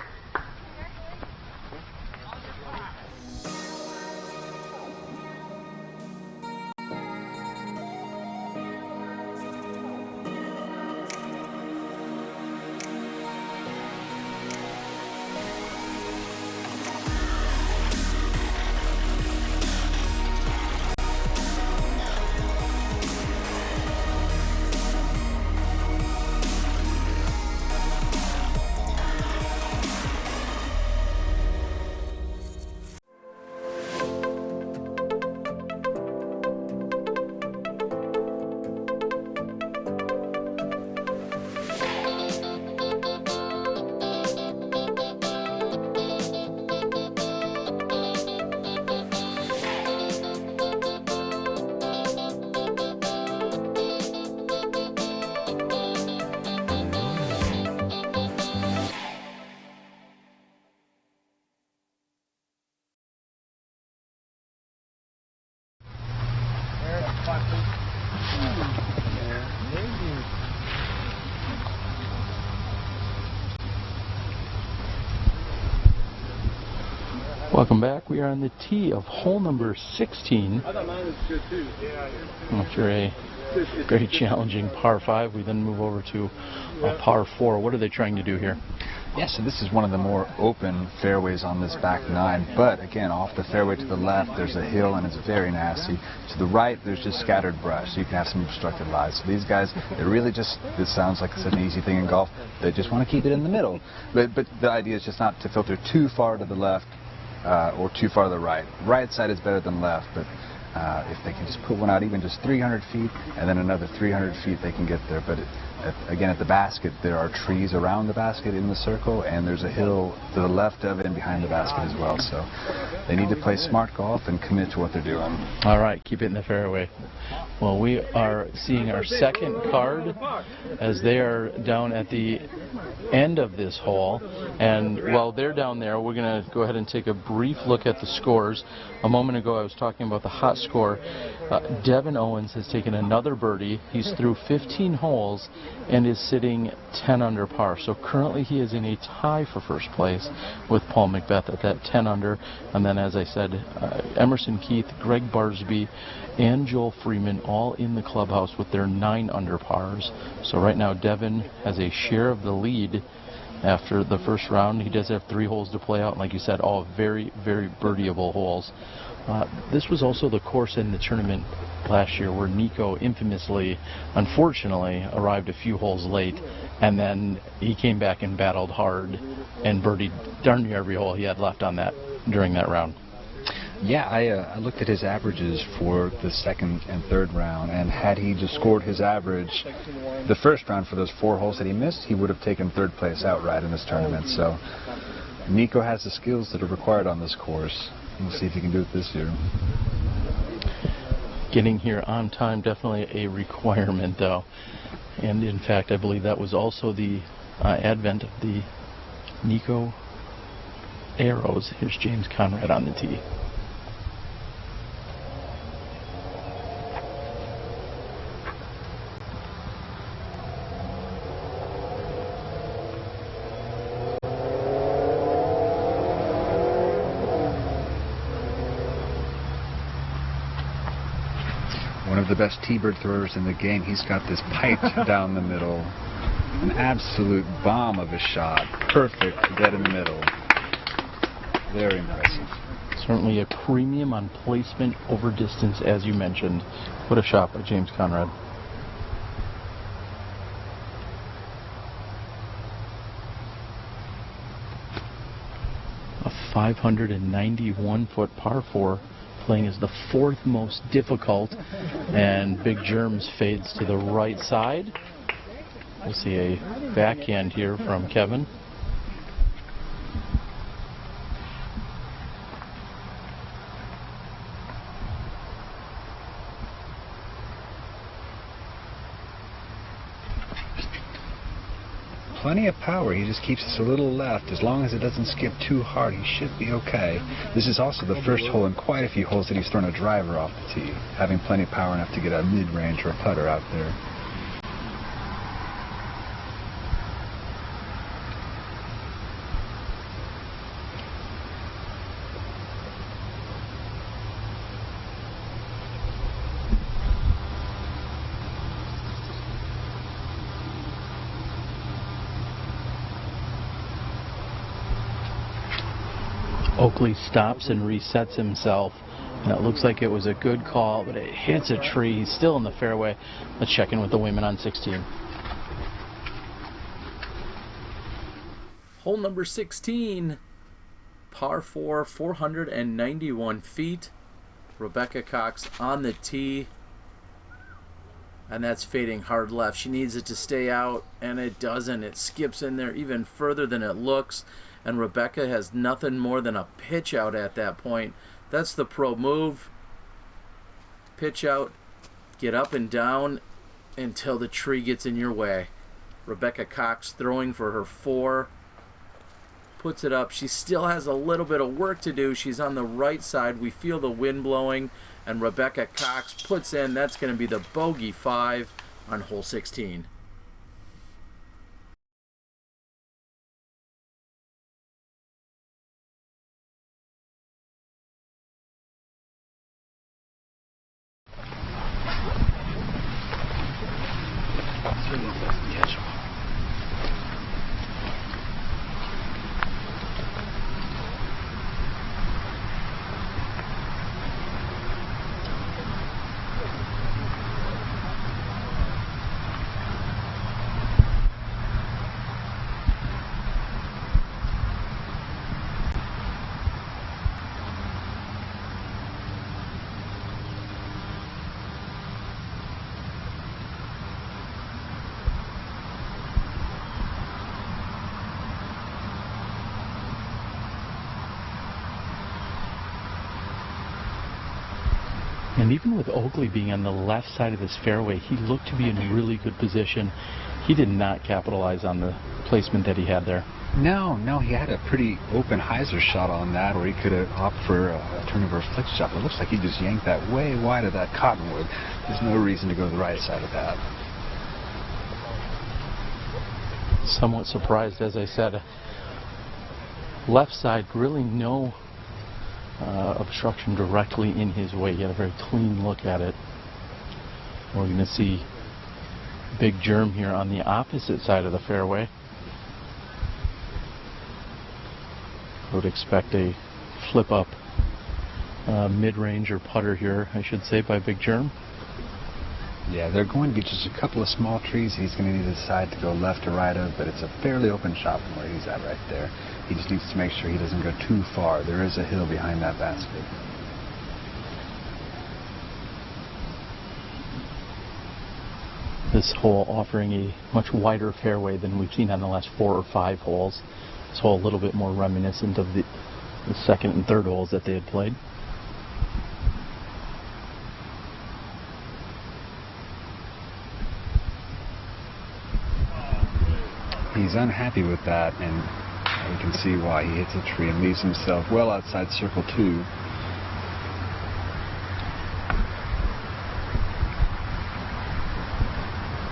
S11: Welcome back. We are on the tee of hole number 16. After a very challenging par 5, we then move over to a par 4. What are they trying to do here?
S12: Yeah, so this is one of the more open fairways on this back 9, but again, off the fairway to the left, there's a hill and it's very nasty. To the right, there's just scattered brush, so you can have some obstructed lies. So these guys, they really just, this sounds like such an easy thing in golf, they just want to keep it in the middle. But the idea is just not to filter too far to the left or too far to the right. Right side is better than left, but if they can just put one out even just 300 feet and then another 300 feet, they can get there. But again, at the basket, there are trees around the basket in the circle, and there's a hill to the left of it and behind the basket as well. So they need to play smart golf and commit to what they're doing.
S11: All right, keep it in the fairway. Well, we are seeing our second card as they are down at the end of this hole. And while they're down there, we're going to go ahead and take a brief look at the scores. A moment ago, I was talking about the hot score. Devin Owens has taken another birdie. He's through 15 holes and is sitting 10 under par. So currently he is in a tie for first place with Paul McBeth at that 10 under. And then, as I said, Emerson Keith, Greg Barsby, and Joel Freeman all in the clubhouse with their 9 under pars. So right now Devin has a share of the lead after the first round. He does have 3 holes to play out, and like you said, all very, very birdieable holes. This was also the course in the tournament last year where Nico infamously, unfortunately, arrived a few holes late, and then he came back and battled hard and birdied darn near every hole he had left on that during that round.
S12: Yeah, I looked at his averages for the second and third round, and had he just scored his average the first round for those 4 holes that he missed, he would have taken third place outright in this tournament. So Nico has the skills that are required on this course. We'll see if he can do it this year.
S11: Getting here on time, definitely a requirement, though. And in fact, I believe that was also the advent of the Nico arrows. Here's James Conrad on the tee.
S12: One of the best T-bird throwers in the game. He's got this pipe down the middle. An absolute bomb of a shot. Perfect, dead in the middle. Very impressive.
S11: Certainly a premium on placement over distance, as you mentioned. What a shot by James Conrad. A 591-foot par 4, playing as the fourth most difficult, and Big Germs fades to the right side. We'll see a backhand here from Kevin.
S12: Plenty of power. He just keeps us a little left. As long as it doesn't skip too hard, he should be okay. This is also the first hole in quite a few holes that he's thrown a driver off the tee, having plenty of power enough to get a mid-range or a putter out there.
S11: Oakley stops and resets himself, and it looks like it was a good call, but it hits a tree. He's still in the fairway. Let's check in with the women on 16.
S14: Hole number 16, par 4, 491 feet. Rebecca Cox on the tee, and that's fading hard left. She needs it to stay out, and it doesn't. It skips in there even further than it looks, and Rebecca has nothing more than a pitch out at that point. That's the pro move. Pitch out, get up and down until the tree gets in your way. Rebecca Cox throwing for her 4. Puts it up. She still has a little bit of work to do. She's on the right side. We feel the wind blowing, and Rebecca Cox puts in. That's going to be the bogey 5 on hole 16.
S11: And even with Oakley being on the left side of this fairway, he looked to be in really good position. He did not capitalize on the placement that he had there.
S12: No, he had a pretty open hyzer shot on that, or he could have opted for a turnover flick shot. But it looks like he just yanked that way wide of that cottonwood. There's no reason to go to the right side of that.
S11: Somewhat surprised, as I said. Left side, really no obstruction directly in his way. He had a very clean look at it. We're going to see Big Germ here on the opposite side of the fairway. I would expect a flip up mid-range or putter here, I should say, by Big Germ.
S12: Yeah, they're going to be just a couple of small trees he's going to need to decide to go left or right of, but it's a fairly open shot from where he's at right there. He just needs to make sure he doesn't go too far. There is a hill behind that basket.
S11: This hole offering a much wider fairway than we've seen on the last 4 or 5 holes. This hole a little bit more reminiscent of the second and third holes that they had played.
S12: He's unhappy with that, and we can see why. He hits a tree and leaves himself well outside circle 2.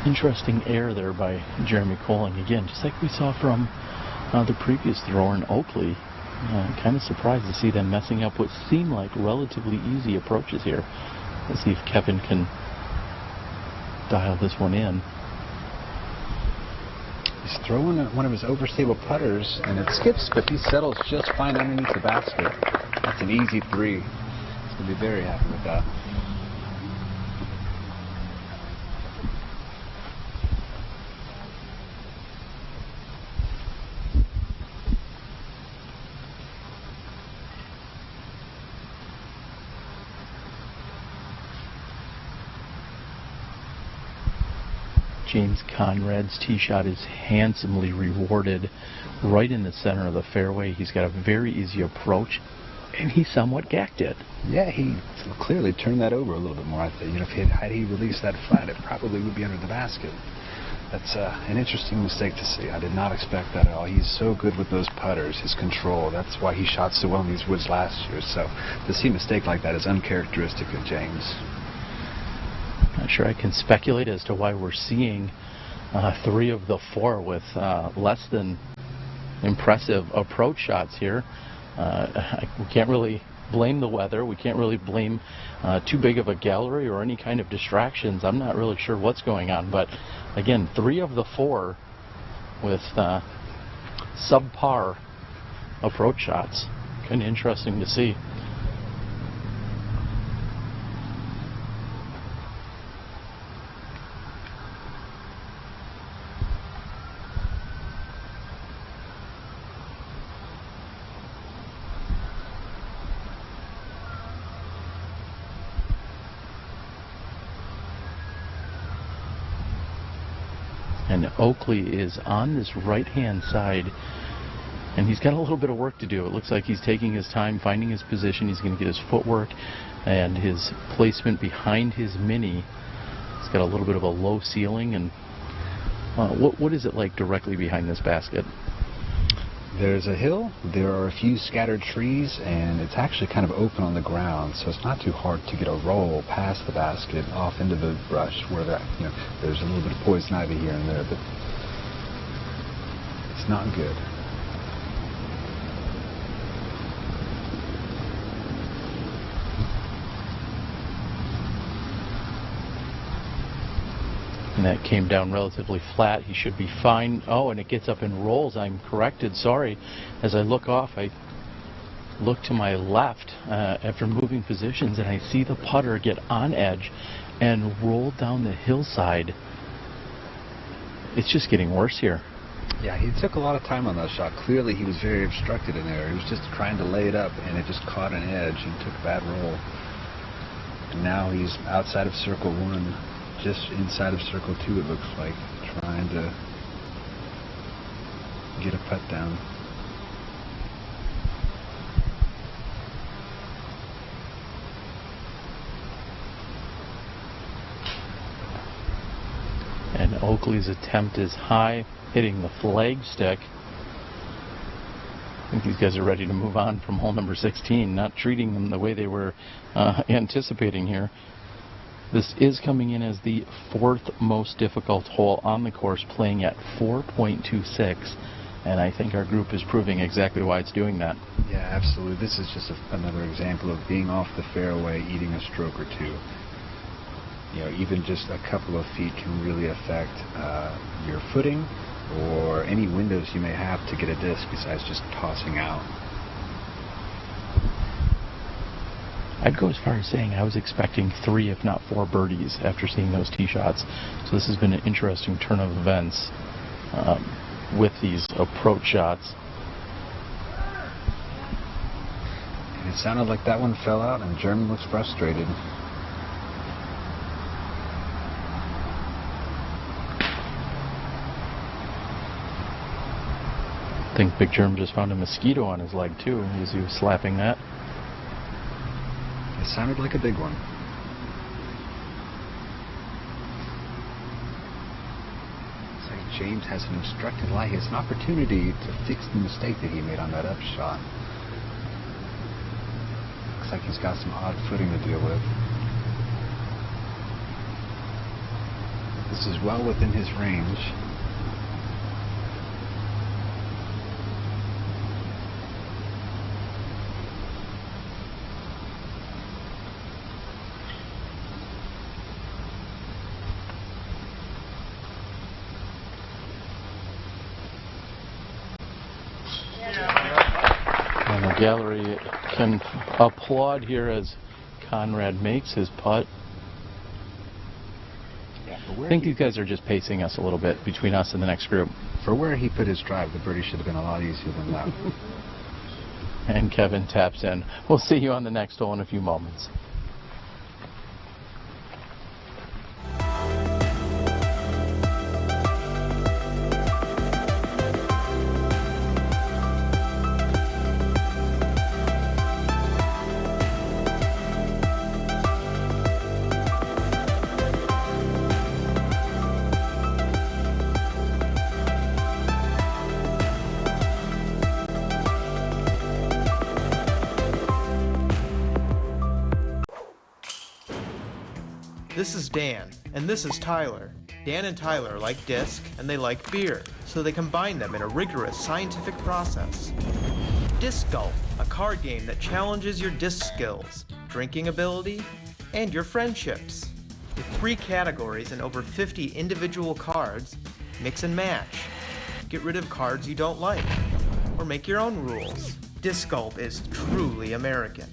S11: Interesting air there by Jeremy Koling. Again, just like we saw from the previous thrower in Oakley. Kind of surprised to see them messing up what seem like relatively easy approaches here. Let's see if Kevin can dial this one in.
S12: He's throwing one of his overstable putters, and it skips, but he settles just fine underneath the basket. That's an easy 3. He's going to be very happy with that.
S11: James Conrad's tee shot is handsomely rewarded right in the center of the fairway. He's got a very easy approach, and he somewhat gacked it.
S12: Yeah, he clearly turned that over a little bit more. I think, had he released that flat, it probably would be under the basket. That's an interesting mistake to see. I did not expect that at all. He's so good with those putters, his control. That's why he shot so well in these woods last year. So to see a mistake like that is uncharacteristic of James.
S11: Not sure I can speculate as to why we're seeing 3 of the 4 with less than impressive approach shots here. We can't really blame the weather. We can't really blame too big of a gallery or any kind of distractions. I'm not really sure what's going on. But again, 3 of the 4 with subpar approach shots. Kind of interesting to see. And Oakley is on this right-hand side, and he's got a little bit of work to do. It looks like he's taking his time, finding his position. He's going to get his footwork and his placement behind his mini. It's got a little bit of a low ceiling. And what is it like directly behind this basket?
S12: There's a hill, there are a few scattered trees, and it's actually kind of open on the ground, so it's not too hard to get a roll past the basket off into the brush where there's a little bit of poison ivy here and there, but it's not good.
S11: And that came down relatively flat. He should be fine. Oh, and it gets up and rolls. I'm corrected. Sorry. As I look off, I look to my left after moving positions, and I see the putter get on edge and roll down the hillside. It's just getting worse here.
S12: Yeah, he took a lot of time on that shot. Clearly, he was very obstructed in there. He was just trying to lay it up, and it just caught an edge and took a bad roll. And now he's outside of circle 1. Just inside of circle 2, it looks like, trying to get a putt down.
S11: And Oakley's attempt is high, hitting the flagstick. I think these guys are ready to move on from hole number 16, not treating them the way they were anticipating here. This is coming in as the 4th most difficult hole on the course, playing at 4.26, and I think our group is proving exactly why it's doing that.
S12: Yeah, absolutely. This is just another example of being off the fairway, eating a stroke or 2. Even just a couple of feet can really affect your footing or any windows you may have to get a disc besides just tossing out.
S11: I'd go as far as saying I was expecting 3, if not 4 birdies after seeing those tee shots. So this has been an interesting turn of events with these approach shots.
S12: And it sounded like that one fell out, and German looks frustrated.
S11: I think Big Germ just found a mosquito on his leg too as he was slapping that.
S12: It sounded like a big one. It's like James has an obstructed lie. He has an opportunity to fix the mistake that he made on that up shot. Looks like he's got some odd footing to deal with. This is well within his range.
S11: gallery can applaud here as Conrad makes his putt. I think these guys are just pacing us a little bit between us and the next group.
S20: For where he put his drive, the birdie should have been a lot easier than that.
S11: And Kevin taps in. We'll see you on the next hole in a few moments.
S21: This is Dan, and this is Tyler. Dan and Tyler like disc, and they like beer, so they combine them in a rigorous scientific process. Disc Golf, a card game that challenges your disc skills, drinking ability, and your friendships. With 3 categories and over 50 individual cards, mix and match. Get rid of cards you don't like, or make your own rules. Disc Golf is truly American.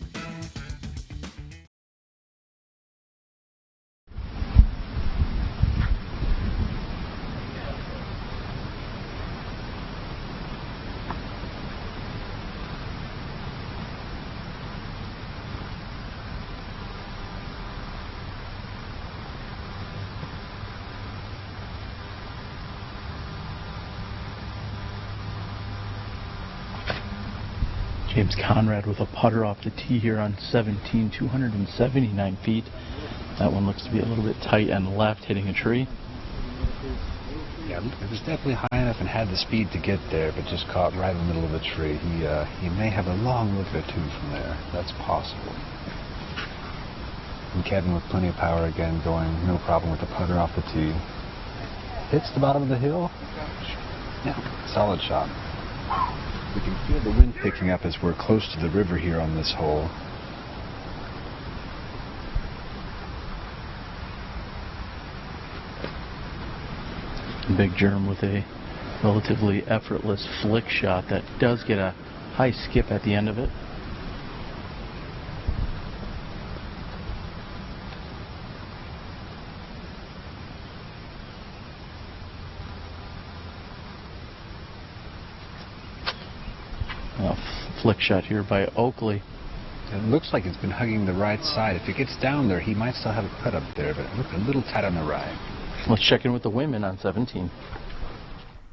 S11: James Conrad with a putter off the tee here on 17, 279 feet. That one looks to be a little bit tight and left, hitting a tree.
S20: Yeah, it was definitely high enough and had the speed to get there, but just caught right in the middle of the tree. He may have a long look or two from there. That's possible. And Kevin with plenty of power again, going no problem with the putter off the tee. Hits the bottom of the hill. Yeah, solid shot. We can feel the wind picking up as we're close to the river here on this hole.
S11: Big Germ with a relatively effortless flick shot that does get a high skip at the end of it. Flick shot here by Oakley.
S20: It looks like it's been hugging the right side. If it gets down there, he might still have a putt up there, but it looked a little tight on the right.
S11: Let's check in with the women on 17.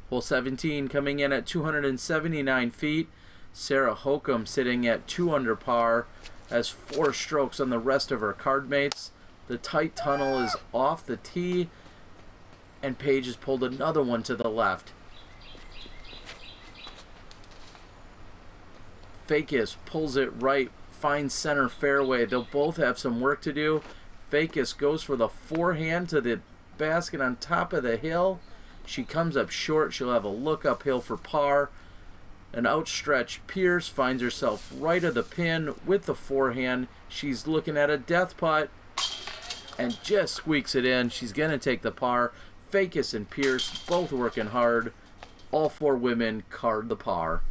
S14: Hole 17 coming in at 279 feet. Sarah Holcomb sitting at 2 under par, has 4 strokes on the rest of her card mates. The tight tunnel is off the tee, and Paige has pulled another one to the left. Fakis pulls it right, finds center fairway. They'll both have some work to do. Fakis goes for the forehand to the basket on top of the hill. She comes up short. She'll have a look uphill for par. An outstretched Pierce finds herself right of the pin with the forehand. She's looking at a death putt and just squeaks it in. She's going to take the par. Fakis and Pierce both working hard. All 4 women card the par.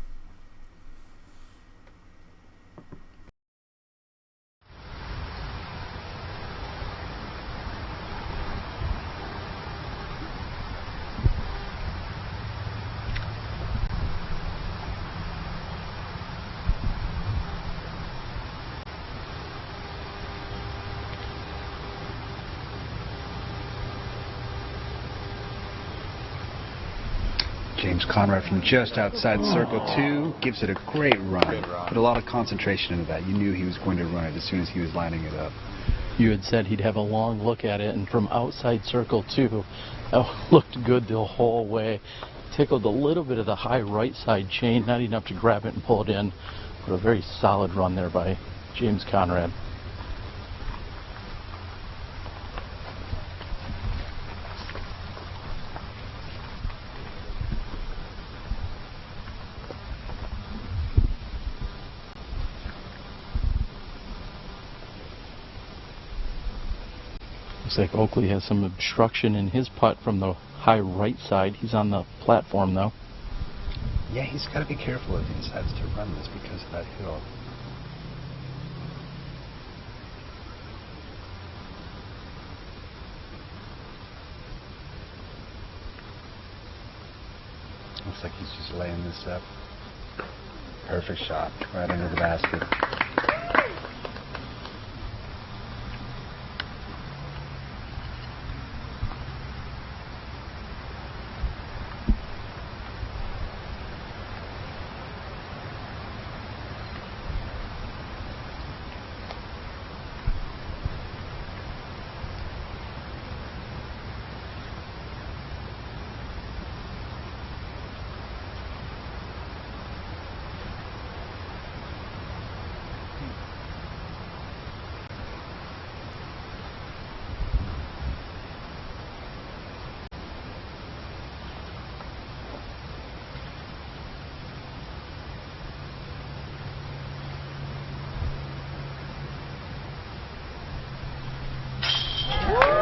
S20: James Conrad from just outside circle 2 gives it a great run. Put a lot of concentration into that. You knew he was going to run it as soon as he was lining it up.
S11: You had said he'd have a long look at it, and from outside circle 2, that looked good the whole way. Tickled a little bit of the high right side chain, not enough to grab it and pull it in, but a very solid run there by James Conrad. Looks like Oakley has some obstruction in his putt from the high right side. He's on the platform though.
S20: Yeah, he's got to be careful if he decides to run this because of that hill. Looks like he's just laying this up. Perfect shot, right under the basket.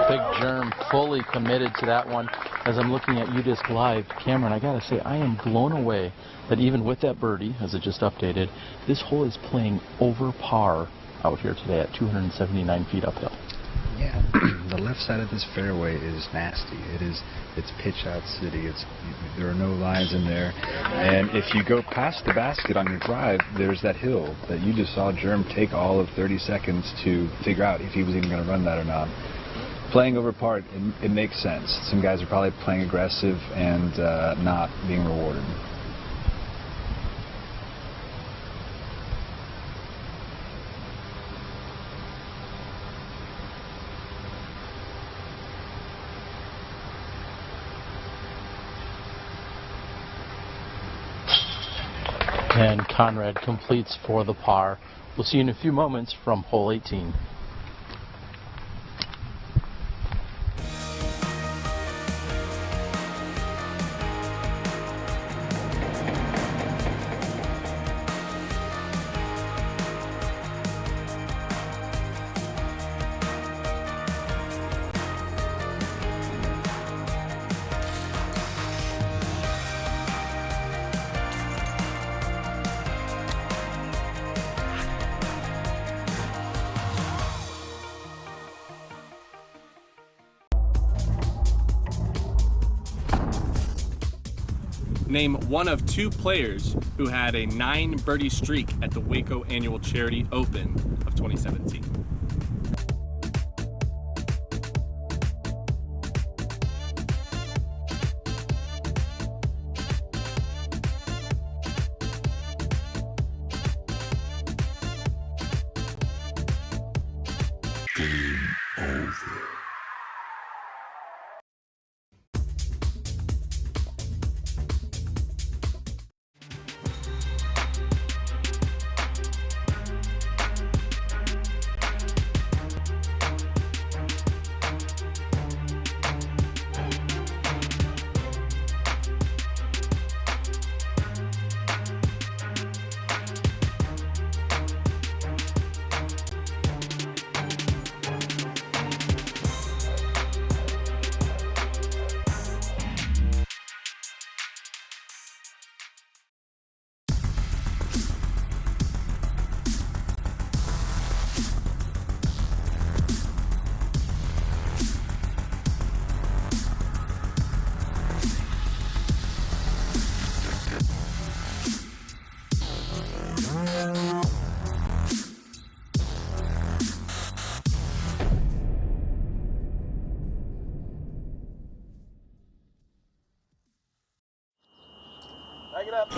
S11: Big Germ fully committed to that one. As I'm looking at UDisc Live, Cameron, I gotta say, I am blown away that even with that birdie, as it just updated, this hole is playing over par out here today at 279 feet uphill.
S20: Yeah, the left side of this fairway is nasty. It's pitch out city. There are no lines in there, and if you go past the basket on your drive, there's that hill that you just saw Germ take all of 30 seconds to figure out if he was even going to run that or not. Playing over par, it makes sense. Some guys are probably playing aggressive and not being rewarded.
S11: And Conrad completes for the par. We'll see you in a few moments from hole 18.
S3: Name one of two players who had a 9-birdie streak at the Waco Annual Charity Open of 2017.
S22: Game over.
S21: Back it up.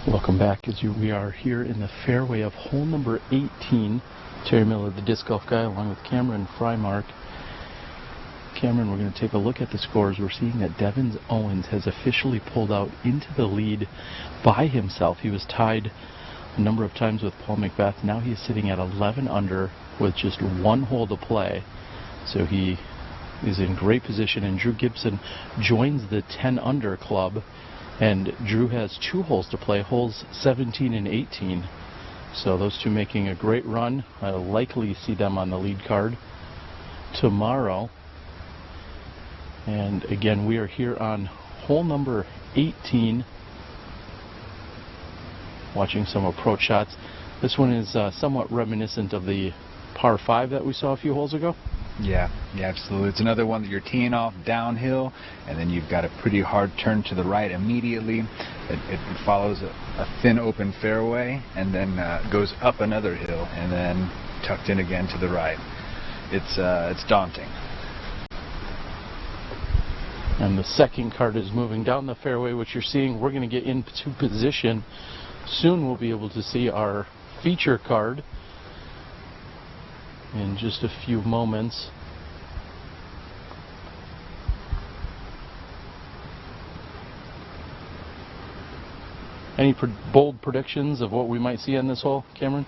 S11: Welcome back as we are here in the fairway of hole number 18 Terry Miller, the disc golf guy, along with Cameron Frymark. Cameron, we're going to take a look at the scores. We're seeing that Devin Owens has officially pulled out into the lead by himself. He was tied a number of times with Paul McBeth. Now he is sitting at 11 under with just one hole to play. So he is in great position, and Drew Gibson joins the 10 under club, and Drew has 2 holes to play, holes 17 and 18. So those two making a great run. I'll likely see them on the lead card tomorrow. And again, we are here on hole number 18, watching some approach shots. This one is somewhat reminiscent of the par 5 that we saw a few holes ago.
S12: Yeah, absolutely. It's another one that you're teeing off downhill, and then you've got a pretty hard turn to the right immediately. It follows a thin open fairway, and then goes up another hill, and then tucked in again to the right. It's daunting.
S11: And the second card is moving down the fairway, which you're seeing. We're going to get into position. Soon we'll be able to see our feature card in just a few moments. Any bold predictions of what we might see on this hole, Cameron?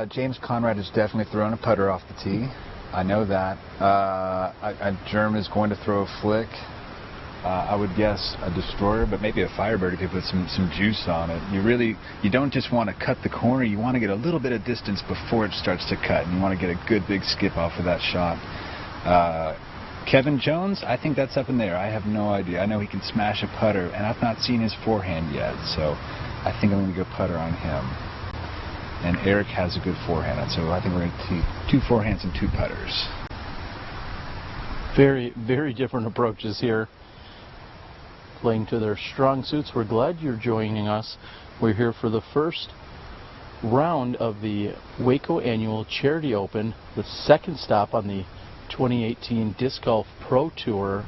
S12: James Conrad is definitely throwing a putter off the tee. I know that. Germ is going to throw a flick. I would guess a destroyer, but maybe a Firebird if you put some juice on it. You don't just want to cut the corner. You want to get a little bit of distance before it starts to cut, and you want to get a good big skip off of that shot. Kevin Jones, I think that's up in there. I have no idea. I know he can smash a putter, and I've not seen his forehand yet, so I think I'm going to go putter on him. And Eric has a good forehand, so I think we're going to see 2 forehands and 2 putters.
S11: Very, very different approaches here, playing to their strong suits. We're glad you're joining us. We're here for the first round of the Waco Annual Charity Open, the second stop on the 2018 Disc Golf Pro Tour.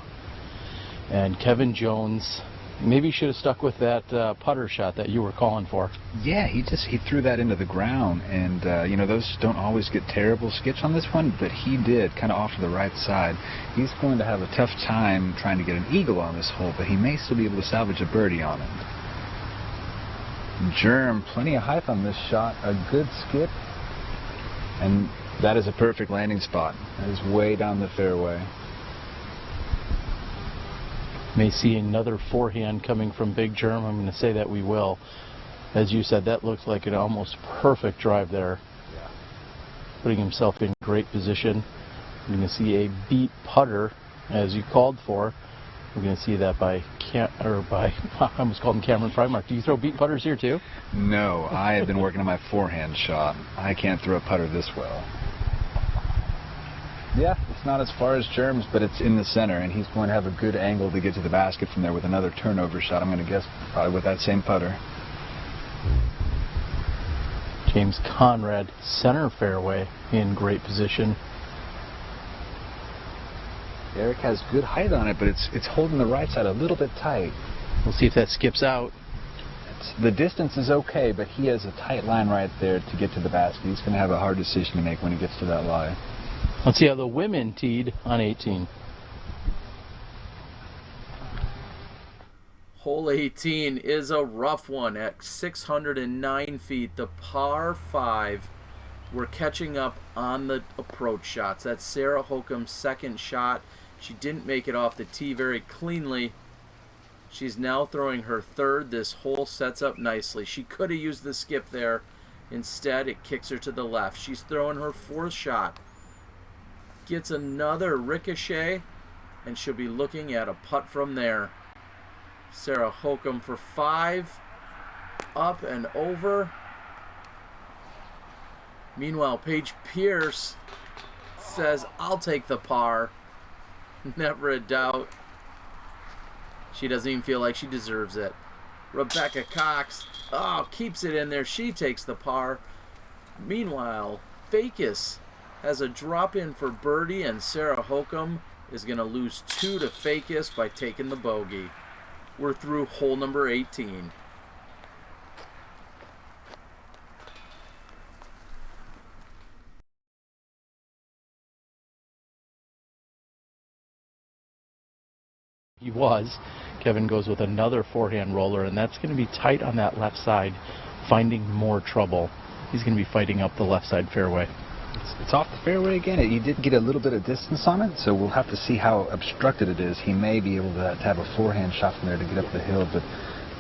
S11: And Kevin Jones, maybe should have stuck with that putter shot that you were calling for.
S12: Yeah, he threw that into the ground, and those don't always get terrible skips on this one, but he did, kind of off to the right side. He's going to have a tough time trying to get an eagle on this hole, but he may still be able to salvage a birdie on it. Germ, plenty of height on this shot, a good skip, and that is a perfect landing spot. That is way down the fairway.
S11: May see another forehand coming from Big Germ. I'm going to say that we will. As you said, that looks like an almost perfect drive there.
S12: Yeah.
S11: Putting himself in great position. We're going to see a beat putter, as you called for. We're going to see that by I almost called him Cameron Frymark. Do you throw beat putters here too?
S12: No, I have been working on my forehand shot. I can't throw a putter this well. Yeah, it's not as far as Germ's, but it's in the center, and he's going to have a good angle to get to the basket from there with another turnover shot. I'm going to guess probably with that same putter.
S11: James Conrad, center fairway, in great position.
S12: Eric has good height on it, but it's holding the right side a little bit tight.
S11: We'll see if that skips out.
S12: The distance is okay, but he has a tight line right there to get to the basket. He's going to have a hard decision to make when he gets to that line.
S11: Let's see how the women teed on 18.
S14: Hole 18 is a rough one at 609 feet. The par 5. We're catching up on the approach shots. That's Sarah Holcomb's second shot. She didn't make it off the tee very cleanly. She's now throwing her third. This hole sets up nicely. She could have used the skip there. Instead, it kicks her to the left. She's throwing her fourth shot. Gets another ricochet, and she'll be looking at a putt from there. Sarah Holcomb for 5, up and over. Meanwhile, Paige Pierce says, I'll take the par. Never a doubt. She doesn't even feel like she deserves it. Rebecca Cox, keeps it in there. She takes the par. Meanwhile, Fakis has a drop in for birdie, and Sarah Holcomb is going to lose 2 to Fakis by taking the bogey. We're through hole number 18.
S11: He was. Kevin goes with another forehand roller, and that's going to be tight on that left side, finding more trouble. He's going to be fighting up the left side fairway.
S20: It's off the fairway again. He did get a little bit of distance on it, so we'll have to see how obstructed it is. He may be able to have a forehand shot from there to get up the hill,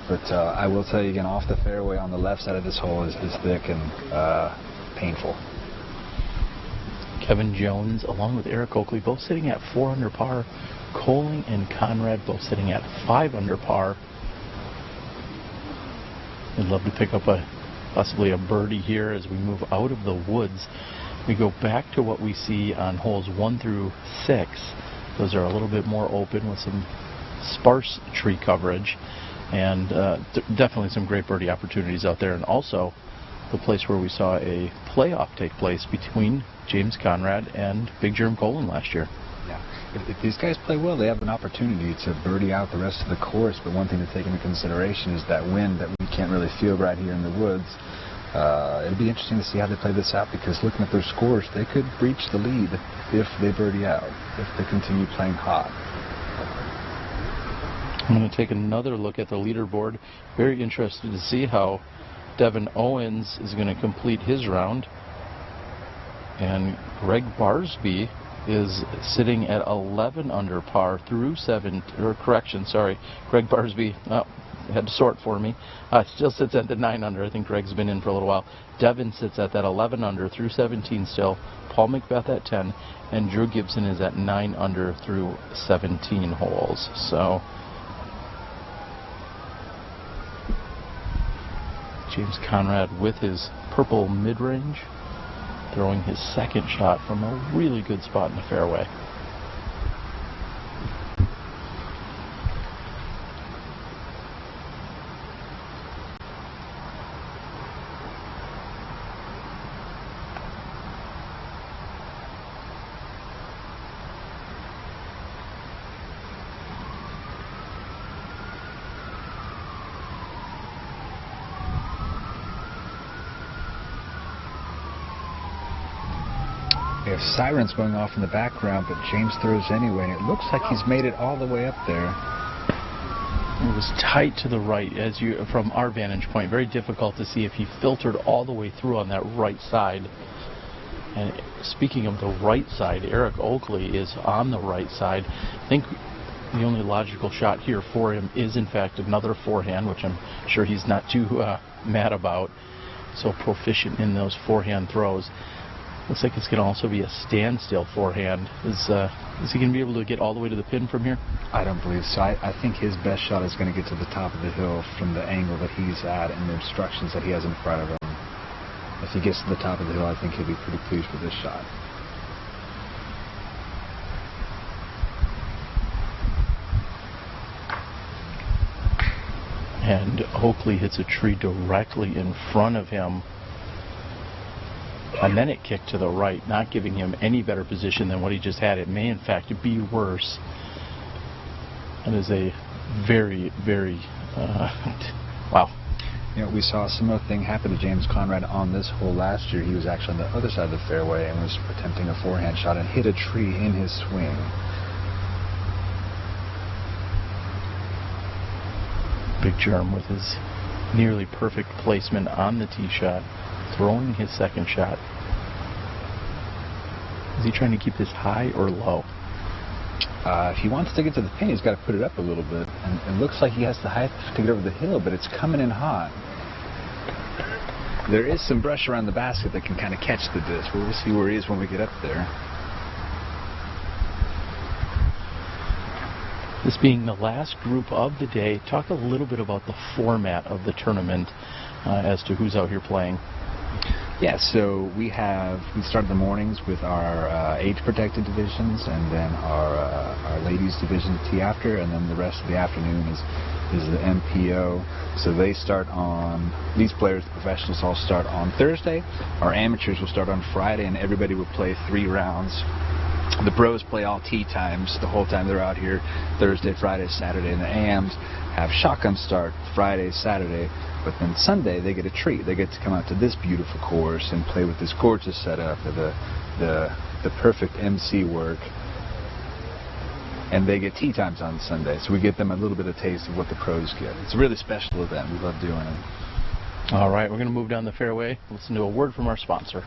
S20: but I will tell you again, off the fairway on the left side of this hole is thick and painful.
S11: Kevin Jones, along with Eric Oakley, both sitting at 4 under par. Koling and Conrad both sitting at 5 under par. I'd love to pick up possibly a birdie here as we move out of the woods. We go back to what we see on holes 1 through 6. Those are a little bit more open with some sparse tree coverage, and definitely some great birdie opportunities out there, and also the place where we saw a playoff take place between James Conrad and Big Jerm Koling last year.
S20: Yeah. If these guys play well, they have an opportunity to birdie out the rest of the course, but one thing to take into consideration is that wind that we can't really feel right here in the woods. It'll be interesting to see how they play this out, because looking at their scores, they could breach the lead if they birdie out, if they continue playing hot.
S11: I'm going to take another look at the leaderboard. Very interested to see how Devin Owens is going to complete his round. And Greg Barsby is sitting at 11 under par through 7, or correction, sorry, Greg Barsby, had to sort for me, still sits at the 9 under. I think Greg's been in for a little while. Devin sits at that 11 under through 17 still. Paul McBeth at 10, and Drew Gibson is at 9 under through 17 holes. So James Conrad with his purple mid-range, throwing his second shot from a really good spot in the fairway.
S20: We have sirens going off in the background, but James throws anyway, and it looks like he's made it all the way up there.
S11: It was tight to the right, from our vantage point. Very difficult to see if he filtered all the way through on that right side. And speaking of the right side, Eric Oakley is on the right side. I think the only logical shot here for him is, in fact, another forehand, which I'm sure he's not too mad about. So proficient in those forehand throws. Looks like it's going to also be a standstill forehand. Is he going to be able to get all the way to the pin from here?
S20: I don't believe so. I think his best shot is going to get to the top of the hill from the angle that he's at and the obstructions that he has in front of him. If he gets to the top of the hill, I think he'll be pretty pleased with this shot.
S11: And Oakley hits a tree directly in front of him. And then it kicked to the right, not giving him any better position than what he just had. It may, in fact, be worse. It is a very, very, wow.
S20: You know, we saw a similar thing happen to James Conrad on this hole last year. He was actually on the other side of the fairway and was attempting a forehand shot and hit a tree in his swing.
S11: Big Jerm with his nearly perfect placement on the tee shot, throwing his second shot. Is he trying to keep this high or low?
S20: If he wants to get to the pin, he's got to put it up a little bit. And it looks like he has the height to get over the hill, but it's coming in hot. There is some brush around the basket that can kind of catch the disc. We'll see where he is when we get up there.
S11: This being the last group of the day, talk a little bit about the format of the tournament as to who's out here playing.
S20: Yeah, so we started the mornings with our age-protected divisions, and then our ladies division tee after, and then the rest of the afternoon is the MPO. So they start on, these players, the professionals, all start on Thursday. Our amateurs will start on Friday, and everybody will play 3 rounds. The pros play all tee times the whole time they're out here, Thursday, Friday, Saturday, and the AMs have shotgun start Friday, Saturday, but then Sunday they get a treat. They get to come out to this beautiful course and play with this gorgeous setup, the perfect MC work. and they get tee times on Sunday, so we get them a little bit of taste of what the pros get. It's a really special event. We love doing it.
S11: All right, we're going to move down the fairway, listen to a word from our sponsor.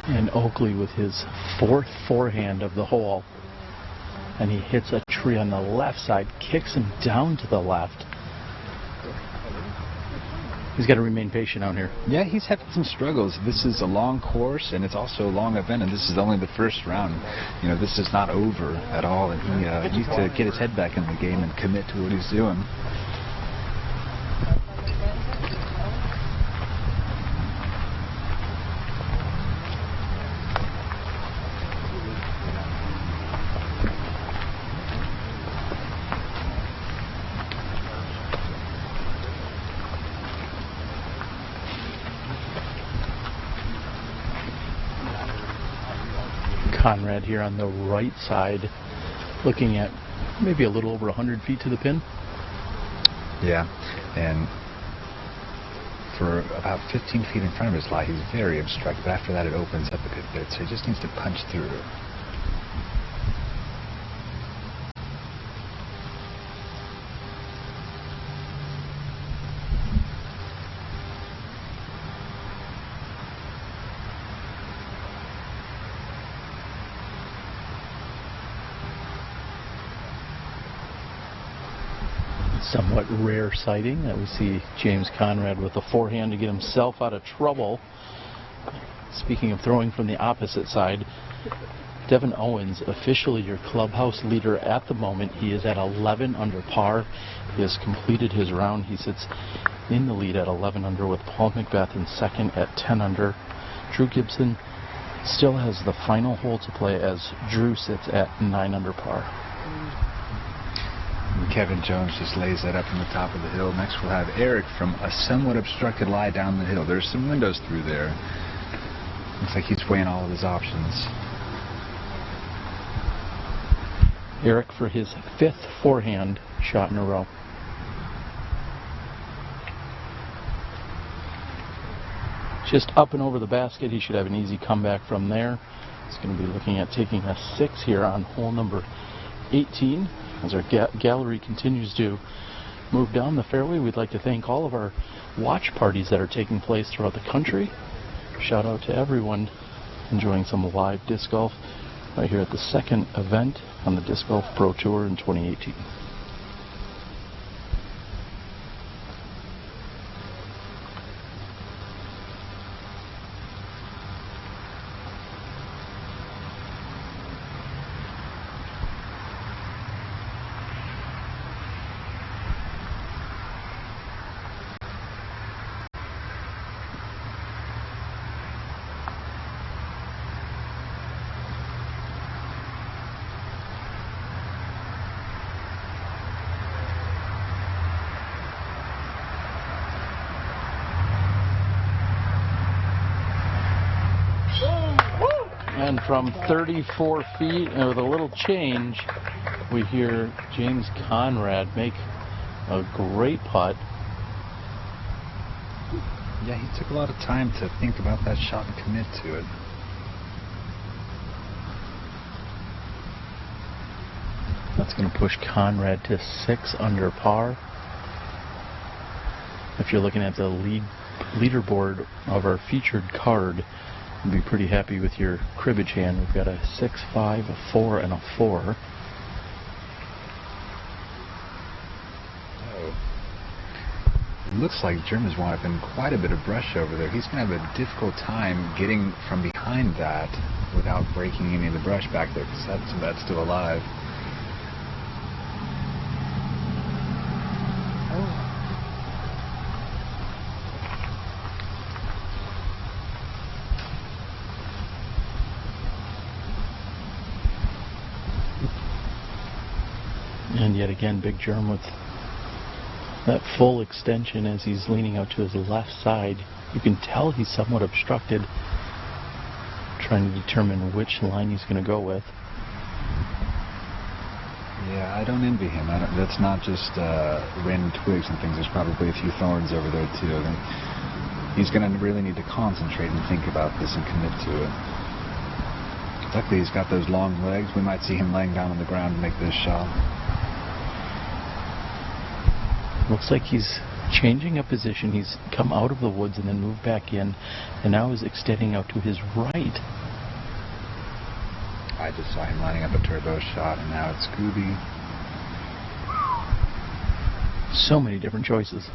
S11: And Oakley with his fourth forehand of the hole, and he hits a tree on the left side, kicks him down to the left. He's got to remain patient out here.
S20: Yeah, he's having some struggles. This is a long course, and it's also a long event, and this is only the first round. You know, this is not over at all, and he needs to get his head back in the game and commit to what he's doing.
S11: Conrad here on the right side, looking at maybe a little over 100 feet to the pin.
S20: Yeah, and for about 15 feet in front of his lie, he's very obstructed, but after that it opens up a good bit, so he just needs to punch through.
S11: Somewhat rare sighting that we see James Conrad with a forehand to get himself out of trouble. Speaking of throwing from the opposite side, Devin Owens, officially your clubhouse leader at the moment. He is at 11 under par. He has completed his round. He sits in the lead at 11 under with Paul McBeth in second at 10 under. Drew Gibson still has the final hole to play as Drew sits at 9 under par.
S20: And Kevin Jones just lays that up from the top of the hill. Next we'll have Eric from a somewhat obstructed lie down the hill. There's some windows through there. Looks like he's weighing all of his options.
S11: Eric for his 5th forehand shot in a row. Just up and over the basket. He should have an easy comeback from there. He's going to be looking at taking a 6 here on hole number 18. As our gallery continues to move down the fairway, we'd like to thank all of our watch parties that are taking place throughout the country. Shout out to everyone enjoying some live disc golf right here at the second event on the Disc Golf Pro Tour in 2018. And from 34 feet and with a little change, we hear James Conrad make a great putt.
S20: Yeah, he took a lot of time to think about that shot and commit to it.
S11: That's going to push Conrad to 6 under par. If you're looking at the leaderboard of our featured card, you'll be pretty happy with your cribbage hand. We've got a 6, 5, a 4, and a 4.
S20: looks like Germ is wiping quite a bit of brush over there. He's going to have a difficult time getting from behind that without breaking any of the brush back there, because that's still alive.
S11: And yet again, Big Germ with that full extension as he's leaning out to his left side. You can tell he's somewhat obstructed, trying to determine which line he's going to go with.
S20: Yeah, I don't envy him. That's not just random twigs and things. There's probably a few thorns over there too. I think he's going to really need to concentrate and think about this and commit to it. Luckily, he's got those long legs. We might see him laying down on the ground to make this shot.
S11: Looks like he's changing a position. He's come out of the woods and then moved back in, and now is extending out to his right.
S20: I just saw him lining up a turbo shot, and now it's Scooby.
S11: So many different choices.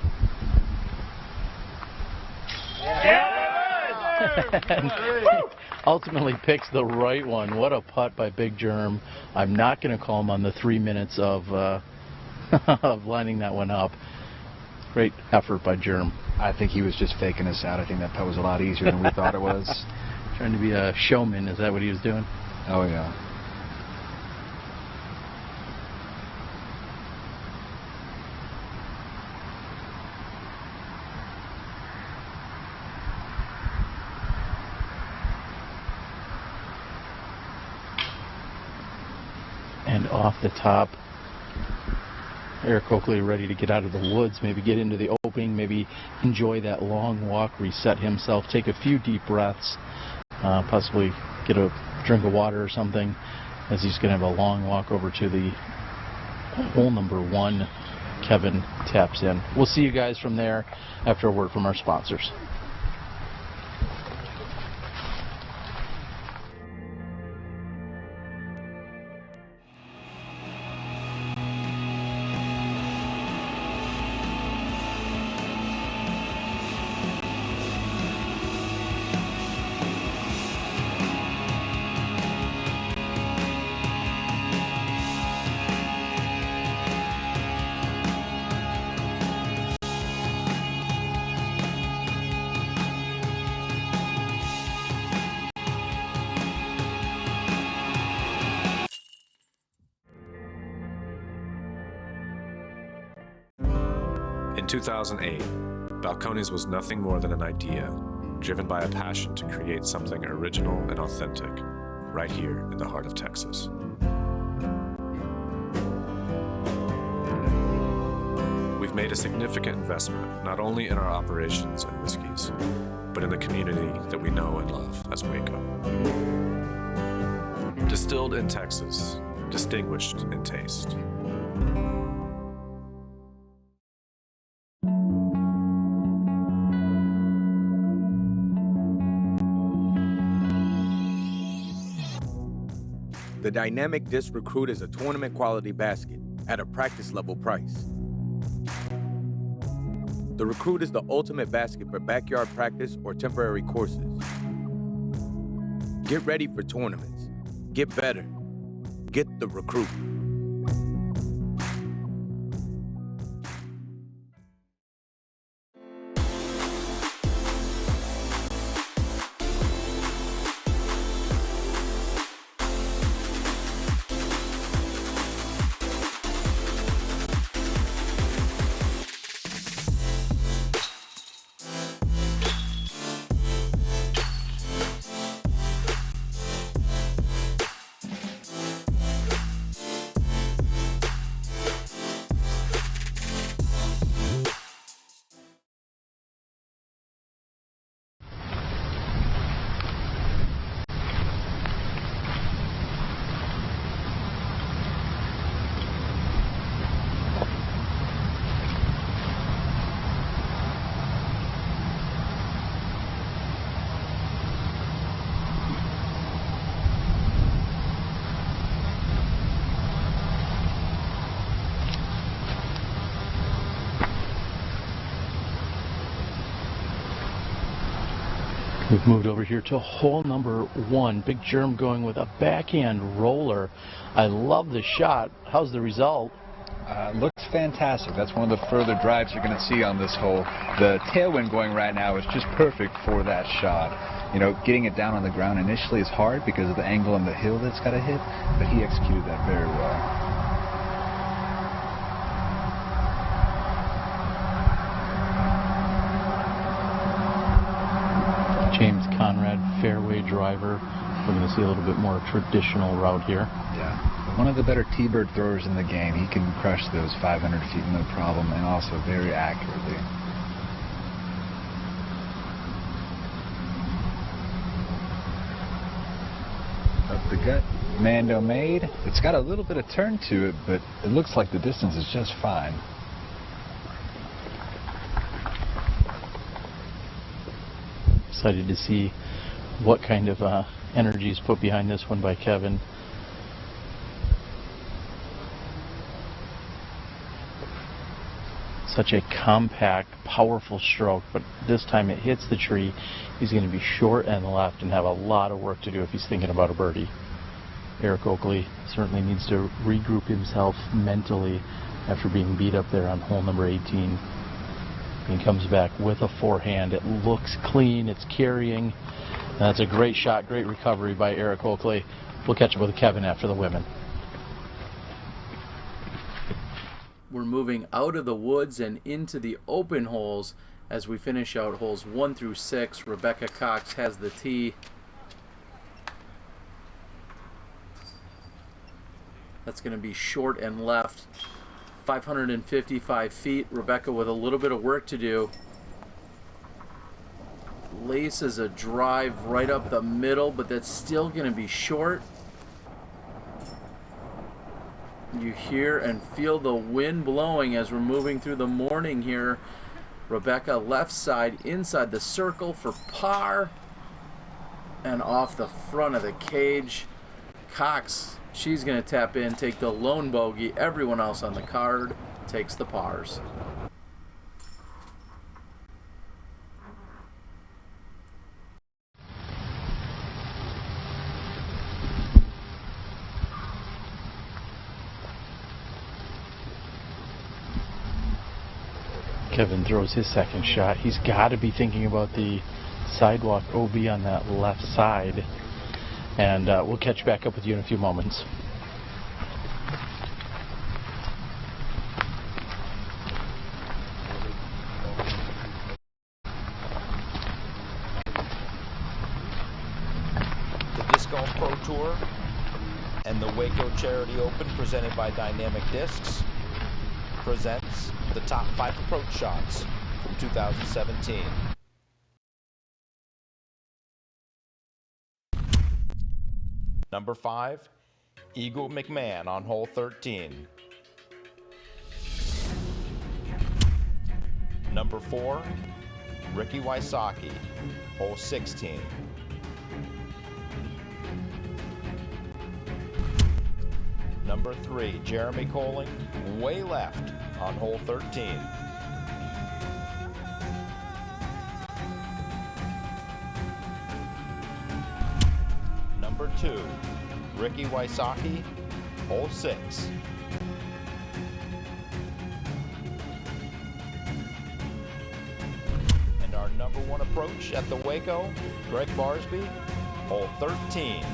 S11: Ultimately picks the right one. What a putt by Big Germ. I'm not going to call him on the 3 minutes of of lining that one up. Great effort by Germ.
S20: I think he was just faking us out. I think that putt was a lot easier than we thought it was.
S11: Trying to be a showman, is that what he was doing?
S20: Oh, yeah.
S11: And off the top, Eric Oakley ready to get out of the woods, maybe get into the opening, maybe enjoy that long walk, reset himself, take a few deep breaths, possibly get a drink of water or something, as he's going to have a long walk over to the hole number 1. Kevin taps in. We'll see you guys from there after a word from our sponsors.
S2: In 2008, Balcones was nothing more than an idea, driven by a passion to create something original and authentic, right here in the heart of Texas. We've made a significant investment not only in our operations and whiskeys, but in the community that we know and love as Waco. Distilled in Texas, distinguished in taste.
S4: The Dynamic Disc Recruit is a tournament quality basket at a practice level price. The Recruit is the ultimate basket for backyard practice or temporary courses. Get ready for tournaments. Get better. Get the Recruit.
S11: We've moved over here to hole number 1. Big Germ going with a backhand roller. I love the shot. How's the result?
S12: Looks fantastic. That's one of the further drives you're going to see on this hole. The tailwind going right now is just perfect for that shot. You know, getting it down on the ground initially is hard because of the angle on the hill that's got to hit, but he executed that very well.
S11: James Conrad, fairway driver. We're going to see a little bit more traditional route here.
S12: Yeah, one of the better T-bird throwers in the game. He can crush those 500 feet no problem, and also very accurately. Up the gut, Mando made. It's got a little bit of turn to it, but it looks like the distance is just fine.
S11: Excited to see what kind of energy is put behind this one by Kevin. Such a compact, powerful stroke, but this time it hits the tree. He's going to be short and left and have a lot of work to do if he's thinking about a birdie. Eric Oakley certainly needs to regroup himself mentally after being beat up there on hole number 18. He comes back with a forehand. It looks clean. It's carrying. That's a great shot, great recovery by Eric Oakley. We'll catch up with Kevin after the women.
S14: We're moving out of the woods and into the open holes as we finish out holes 1 through 6. Rebecca Cox has the tee. That's going to be short and left. 555 feet. Rebecca with a little bit of work to do. Laces a drive right up the middle, but that's still going to be short. You hear and feel the wind blowing as we're moving through the morning here. Rebecca left side inside the circle for par and off the front of the cage. Cox, she's going to tap in, take the lone bogey. Everyone else on the card takes the pars.
S11: Kevin throws his second shot. He's got to be thinking about the sidewalk OB on that left side. And we'll catch back up with you in a few moments.
S1: The Disc Golf Pro Tour and the Waco Charity Open presented by Dynamic Discs presents the top 5 approach shots from 2017. Number 5, Eagle McMahon on hole 13. Number 4, Ricky Wysocki, hole 16. Number 3, Jeremy Koling, way left on hole 13. Number 2, Ricky Wysocki, hole 6. And our number 1 approach at the Waco, Greg Barsby, hole 13.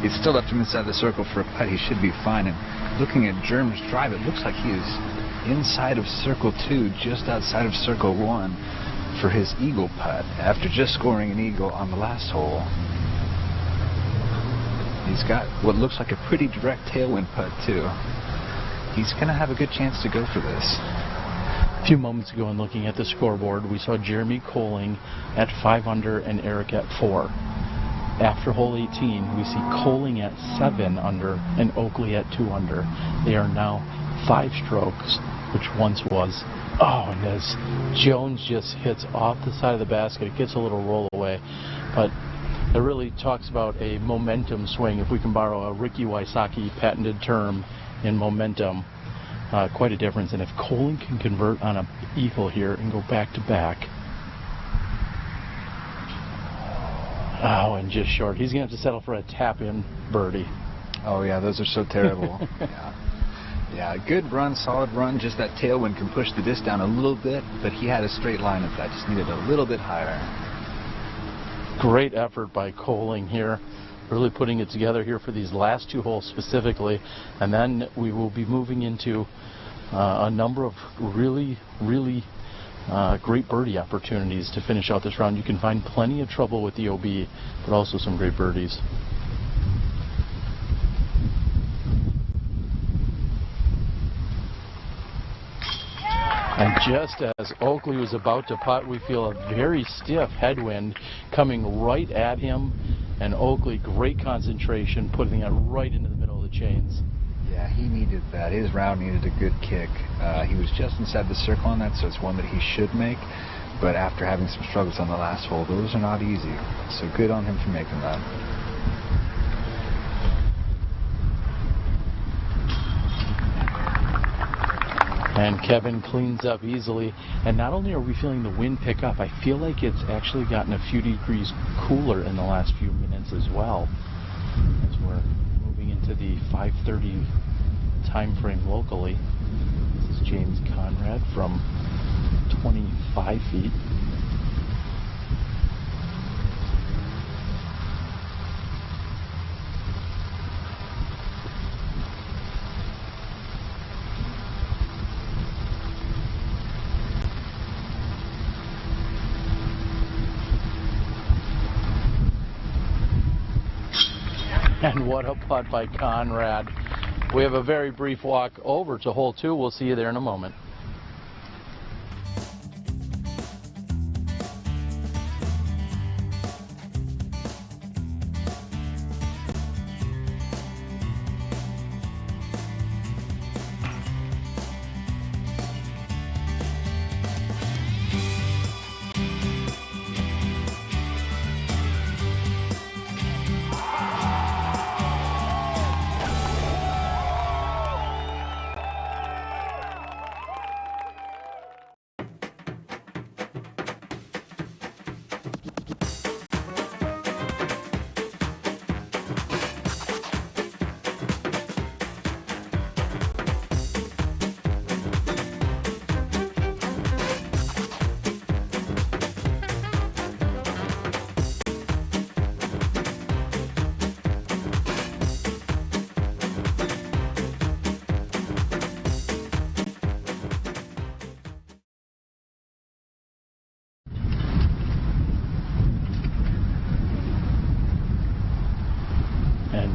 S12: It's still left him inside the circle for a putt. He should be fine. And looking at Germ's drive, it looks like he is inside of circle 2, just outside of circle 1 for his eagle putt after just scoring an eagle on the last hole. He's got what looks like a pretty direct tailwind putt too. He's going to have a good chance to go for this.
S11: A few moments ago, in looking at the scoreboard, we saw Jeremy Koling at 5 under and Eric at 4. After hole 18, we see Koling at 7 under and Oakley at 2 under. They are now 5 strokes, which once was. Oh, and as Jones just hits off the side of the basket, it gets a little roll away. But it really talks about a momentum swing, if we can borrow a Ricky Wysocki patented term in momentum. Quite a difference. And if Koling can convert on a eagle here and go back to back. Oh, and just short. He's going to have to settle for a tap-in birdie.
S12: Oh, yeah, those are so terrible. Yeah, good run, solid run. Just that tailwind can push the disc down a little bit, but he had a straight line of that. Just needed a little bit higher.
S11: Great effort by Koling here. Really putting it together here for these last 2 holes specifically. And then we will be moving into a number of really great birdie opportunities to finish out this round. You can find plenty of trouble with the OB, but also some great birdies. And just as Oakley was about to putt, we feel a very stiff headwind coming right at him. And Oakley, great concentration, putting it right into the middle of the chains.
S12: Yeah, he needed that. His round needed a good kick. He was just inside the circle on that, so it's one that he should make. But after having some struggles on the last hole, those are not easy. So good on him for making that.
S11: And Kevin cleans up easily. And not only are we feeling the wind pick up, I feel like it's actually gotten a few degrees cooler in the last few minutes as well. As we're moving into the 5:30 time frame locally. This is James Conrad from 25 feet. And what a putt by Conrad. We have a very brief walk over to hole 2. We'll see you there in a moment.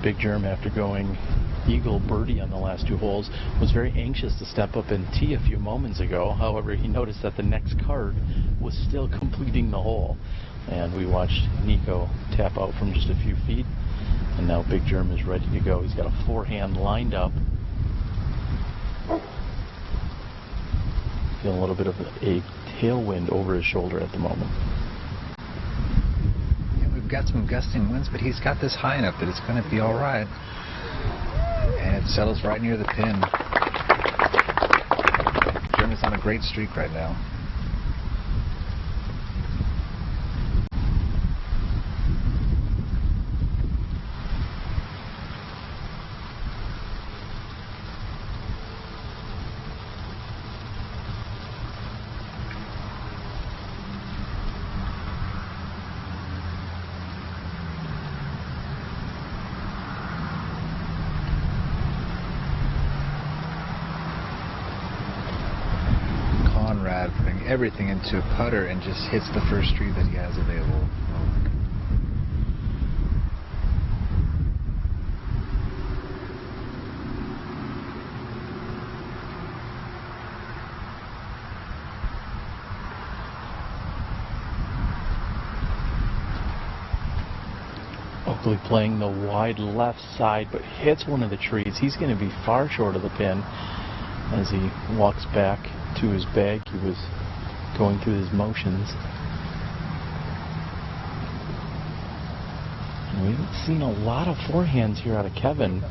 S11: Big Germ, after going eagle birdie on the last 2 holes, was very anxious to step up and tee a few moments ago. However, he noticed that the next card was still completing the hole. And we watched Nico tap out from just a few feet. And now Big Germ is ready to go. He's got a forehand lined up. Feeling a little bit of a tailwind over his shoulder at the moment.
S12: Got some gusting winds, but he's got this high enough that it's going to be all right. And it settles right near the pin. German's on a great streak right now. Putting everything into a putter and just hits the first tree that he has available.
S11: Oakley playing the wide left side, but hits one of the trees. He's going to be far short of the pin as he walks back to his bag. He was going through his motions. And we haven't seen a lot of forehands here out of Kevin,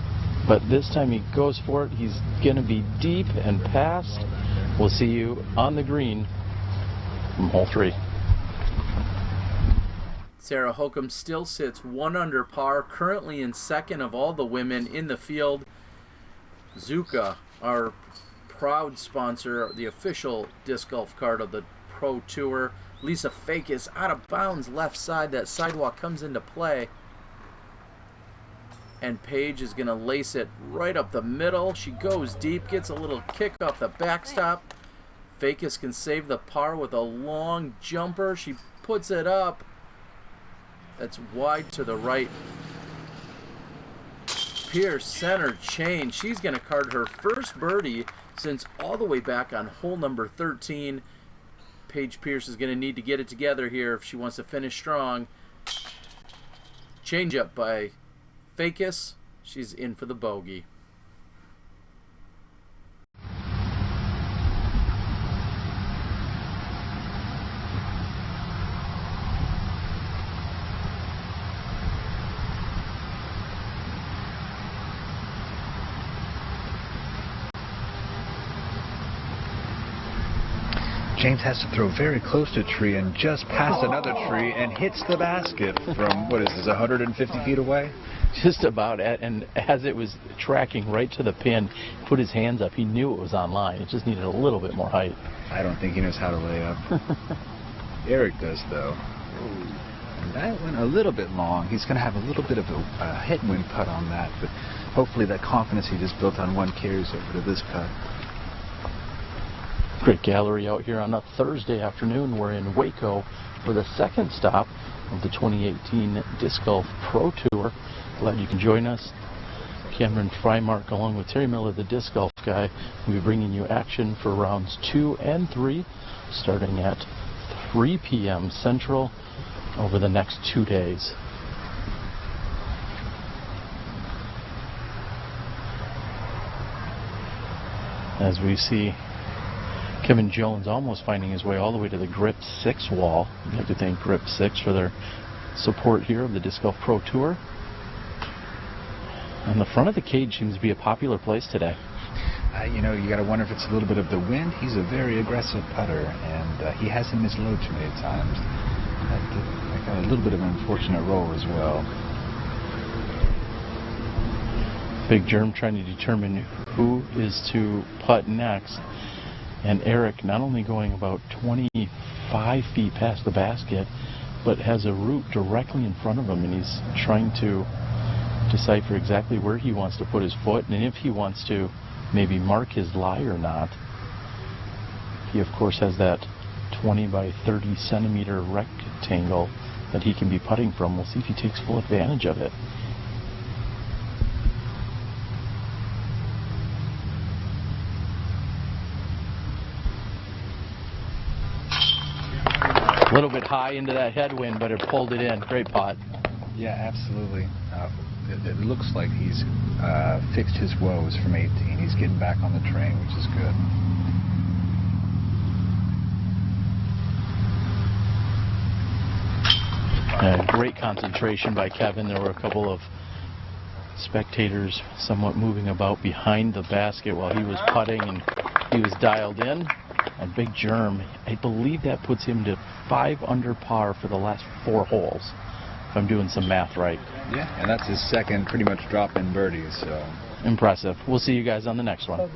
S11: but this time he goes for it. He's going to be deep and past. We'll see you on the green from hole 3.
S14: Sarah Holcomb still sits 1 under par, currently in second of all the women in the field. Zuka, our proud sponsor, the official disc golf cart of the Pro Tour. Lisa Fakis out of bounds left side. That sidewalk comes into play. And Paige is going to lace it right up the middle. She goes deep, gets a little kick off the backstop. Fakis can save the par with a long jumper. She puts it up. That's wide to the right. Pierce center chain. She's going to card her first birdie since all the way back on hole number 13. Paige Pierce is going to need to get it together here if she wants to finish strong. Change up by Fakis. She's in for the bogey.
S12: James has to throw very close to a tree and just past another tree and hits the basket from, what is this, 150 feet away?
S11: Just about, and as it was tracking right to the pin, put his hands up. He knew it was on line. It just needed a little bit more height.
S12: I don't think he knows how to lay up. Eric does, though. And that went a little bit long. He's going to have a little bit of a headwind putt on that, but hopefully that confidence he just built on one carries over to this putt.
S11: Great gallery out here on a Thursday afternoon. We're in Waco for the second stop of the 2018 Disc Golf Pro Tour. Glad you can join us. Cameron Frymark along with Terry Miller, the Disc Golf guy, will be bringing you action for rounds 2 and 3 starting at 3 p.m. Central over the next 2 days. As we see Kevin Jones almost finding his way all the way to the Grip 6 wall. We have to thank Grip 6 for their support here of the Disc Golf Pro Tour. And the front of the cage seems to be a popular place today.
S12: You know, you got to wonder if it's a little bit of the wind. He's a very aggressive putter, and he hasn't missed low too many times. That got a little bit of an unfortunate roll as well.
S11: Big Germ trying to determine who is to putt next. And Eric not only going about 25 feet past the basket, but has a root directly in front of him, and he's trying to decipher exactly where he wants to put his foot and if he wants to maybe mark his lie or not. He of course has that 20 by 30 centimeter rectangle that he can be putting from. We'll see if he takes full advantage of it. A little bit high into that headwind, but it pulled it in. Great putt.
S12: Yeah, absolutely. It looks like he's fixed his woes from 18. He's getting back on the train, which is good.
S11: Great concentration by Kevin. There were a couple of spectators somewhat moving about behind the basket while he was putting, and he was dialed in. And Big Germ, I believe that puts him to 5 under par for the last 4 holes, if I'm doing some math right.
S12: Yeah, and that's his second pretty much drop-in birdie, so...
S11: Impressive. We'll see you guys on the next one.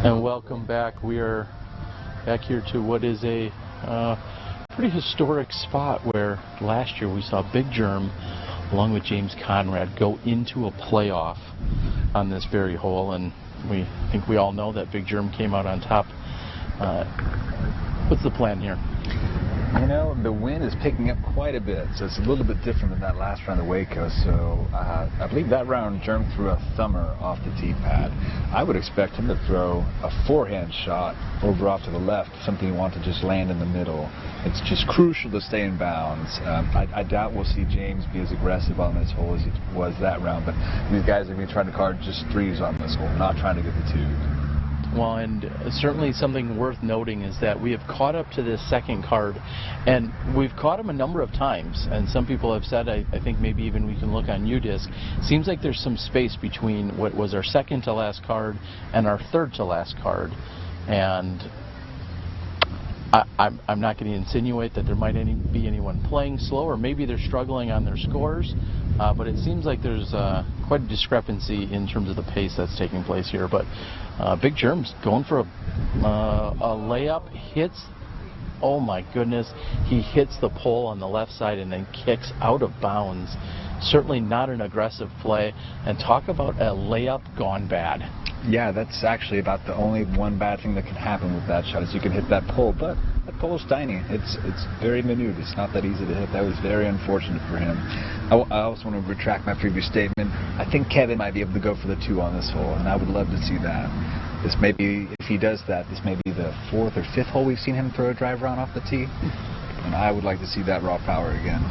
S11: And welcome back. We are back here to what is a pretty historic spot where last year we saw Big Germ along with James Conrad go into a playoff on this very hole, and we think we all know that Big Germ came out on top. What's the plan here?
S20: You know, the wind is picking up quite a bit, so it's a little bit different than that last round of Waco. So I believe that round Germ threw a thumber off the tee pad. I would expect him to throw a forehand shot over off to the left, something you want to just land in the middle. It's just crucial to stay in bounds. I doubt we'll see James be as aggressive on this hole as he was that round, but these guys are going to be trying to card just threes on this hole, not trying to get the two.
S11: Well, and certainly something worth noting is that we have caught up to this second card, and we've caught him a number of times, and some people have said, I think maybe even we can look on UDisc, seems like there's some space between what was our second to last card and our third to last card, and I'm not going to insinuate that there might be anyone playing slow, or maybe they're struggling on their scores, but it seems like there's quite a discrepancy in terms of the pace that's taking place here. But Big Germ's going for a layup, hits, oh my goodness, he hits the pole on the left side and then kicks out of bounds. Certainly not an aggressive play, and talk about a layup gone bad.
S20: Yeah, that's actually about the only one bad thing that can happen with that shot is you can hit that pole, but that pole's tiny. It's very minute. It's not that easy to hit. That was very unfortunate for him. I also want to retract my previous statement. I think Kevin might be able to go for the two on this hole, and I would love to see that. This may be, if he does that, this may be the fourth or fifth hole we've seen him throw a driver on off the tee, and I would like to see that raw power again.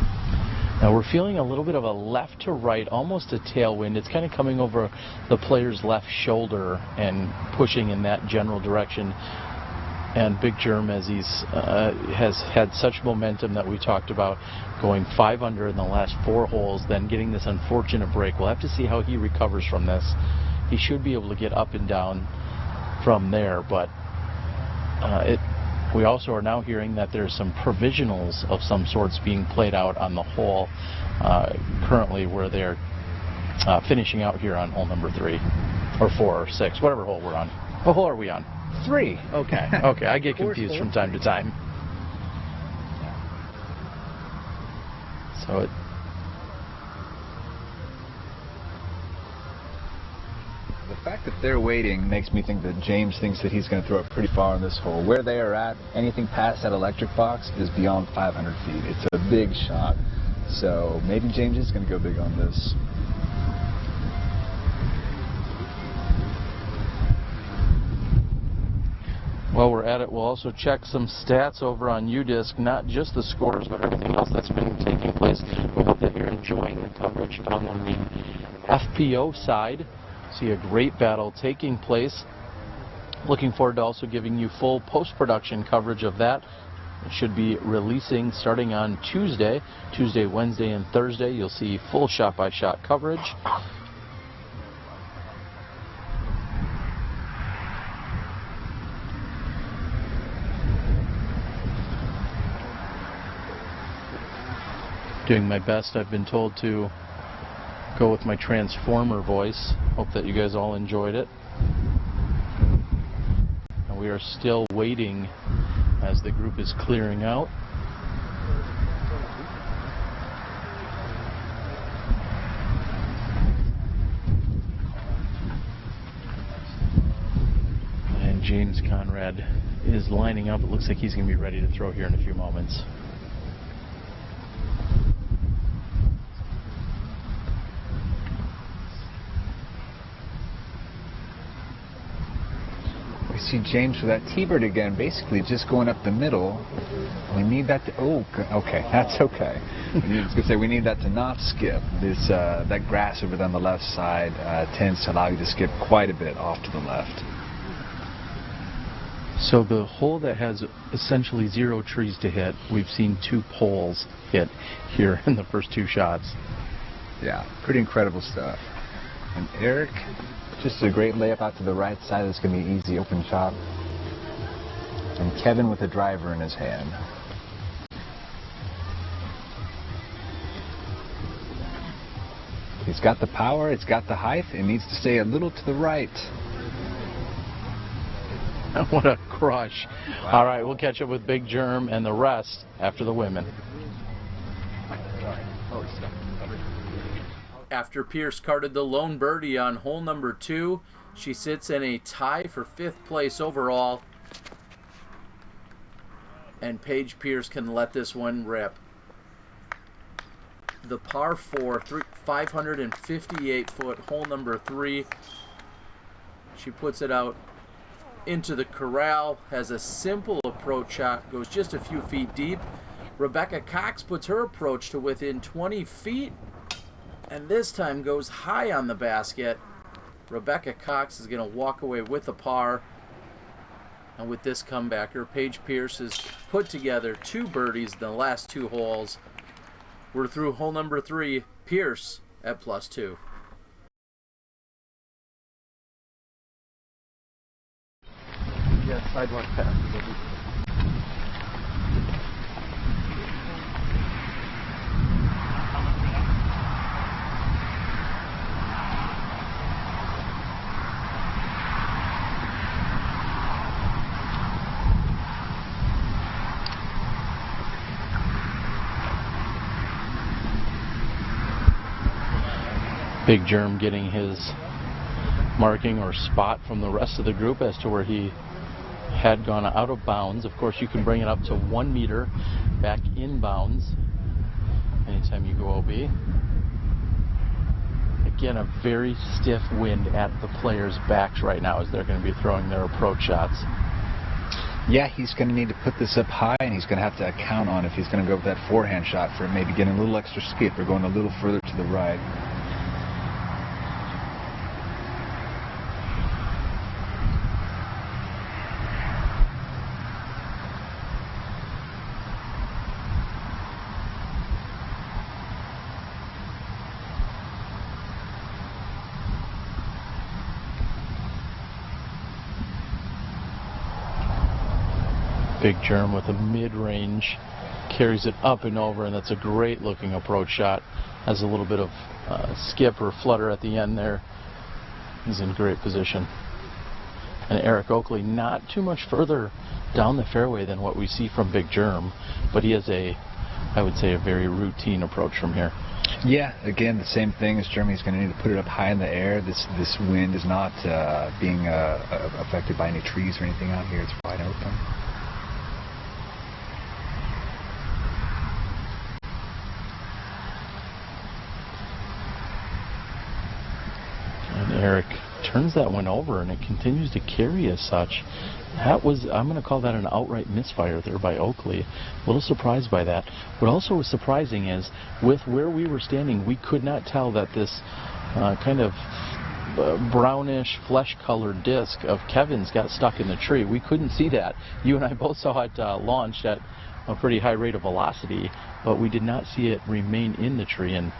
S11: Now we're feeling a little bit of a left to right, almost a tailwind. It's kind of coming over the player's left shoulder and pushing in that general direction. And Big Germ, as he's has had such momentum that we talked about, going 5 under in the last 4 holes, then getting this unfortunate break. We'll have to see how he recovers from this. He should be able to get up and down from there, but we also are now hearing that there's some provisionals of some sorts being played out on the hole currently, where they're finishing out here on hole number 3 or 4 or 6, whatever hole we're on. What hole are we on? 3. Okay. Okay, I get confused from time to time. So
S20: the fact that they're waiting makes me think that James thinks that he's going to throw it pretty far on this hole. Where they are at, anything past that electric box is beyond 500 feet. It's a big shot. So maybe James is going to go big on this.
S11: while we're at it, we'll also check some stats over on UDisc, not just the scores, but everything else that's been taking place. We hope that you're enjoying the coverage on the FPO side. See a great battle taking place. Looking forward to also giving you full post-production coverage of that. It should be releasing starting on Tuesday, Wednesday, and Thursday. You'll see full shot-by-shot coverage. Doing my best. I've been told to go with my Transformer voice. Hope that you guys all enjoyed it. And we are still waiting as the group is clearing out. And James Conrad is lining up. It looks like he's going to be ready to throw here in a few moments.
S20: We see James for that T-bird again, basically just going up the middle. We need that to, oh, okay, that's okay. I was going to say, we need that to not skip. This, that grass over on the left side tends to allow you to skip quite a bit off to the left.
S11: So the hole that has essentially 0 trees to hit, we've seen 2 poles hit here in the first 2 shots.
S20: Yeah, pretty incredible stuff. And Eric, just a great layup out to the right side. That's going to be an easy open shot. And Kevin with a driver in his hand. He's got the power, it's got the height, it needs to stay a little to the right.
S11: What a crush. All right, we'll catch up with Big Germ and the rest after the women.
S14: After Pierce carded the lone birdie on hole number 2, she sits in a tie for 5th place overall. And Paige Pierce can let this one rip. The par 4, 558-foot hole number 3. She puts it out into the corral, has a simple approach shot, goes just a few feet deep. Rebecca Cox puts her approach to within 20 feet, and this time goes high on the basket. Rebecca Cox is going to walk away with a par. And with this comebacker, Paige Pierce has put together 2 birdies in the last 2 holes. We're through hole number 3, Pierce at +2.
S11: Yes, sidewalk pass. Big Germ getting his marking or spot from the rest of the group as to where he had gone out of bounds. Of course, you can bring it up to 1 meter back in bounds anytime you go OB. Again, a very stiff wind at the players' backs right now as they're going to be throwing their approach shots.
S12: Yeah, he's going to need to put this up high, and he's going to have to account on if he's going to go with that forehand shot for maybe getting a little extra skip or going a little further to the right.
S11: Big Germ with a mid-range, carries it up and over, and that's a great looking approach shot. Has a little bit of skip or flutter at the end there. He's in great position. And Eric Oakley not too much further down the fairway than what we see from Big Germ, but he has I would say, a very routine approach from here.
S12: Yeah, again, the same thing as Germany's going to need to put it up high in the air. This wind is not being affected by any trees or anything out here. It's wide open.
S11: And Eric turns that one over, and it continues to carry as such. That was, I'm going to call that an outright misfire there by Oakley. A little surprised by that. What also was surprising is, with where we were standing, we could not tell that this kind of brownish, flesh-colored disc of Kevin's got stuck in the tree. We couldn't see that. You and I both saw it launched at a pretty high rate of velocity, but we did not see it remain in the tree. And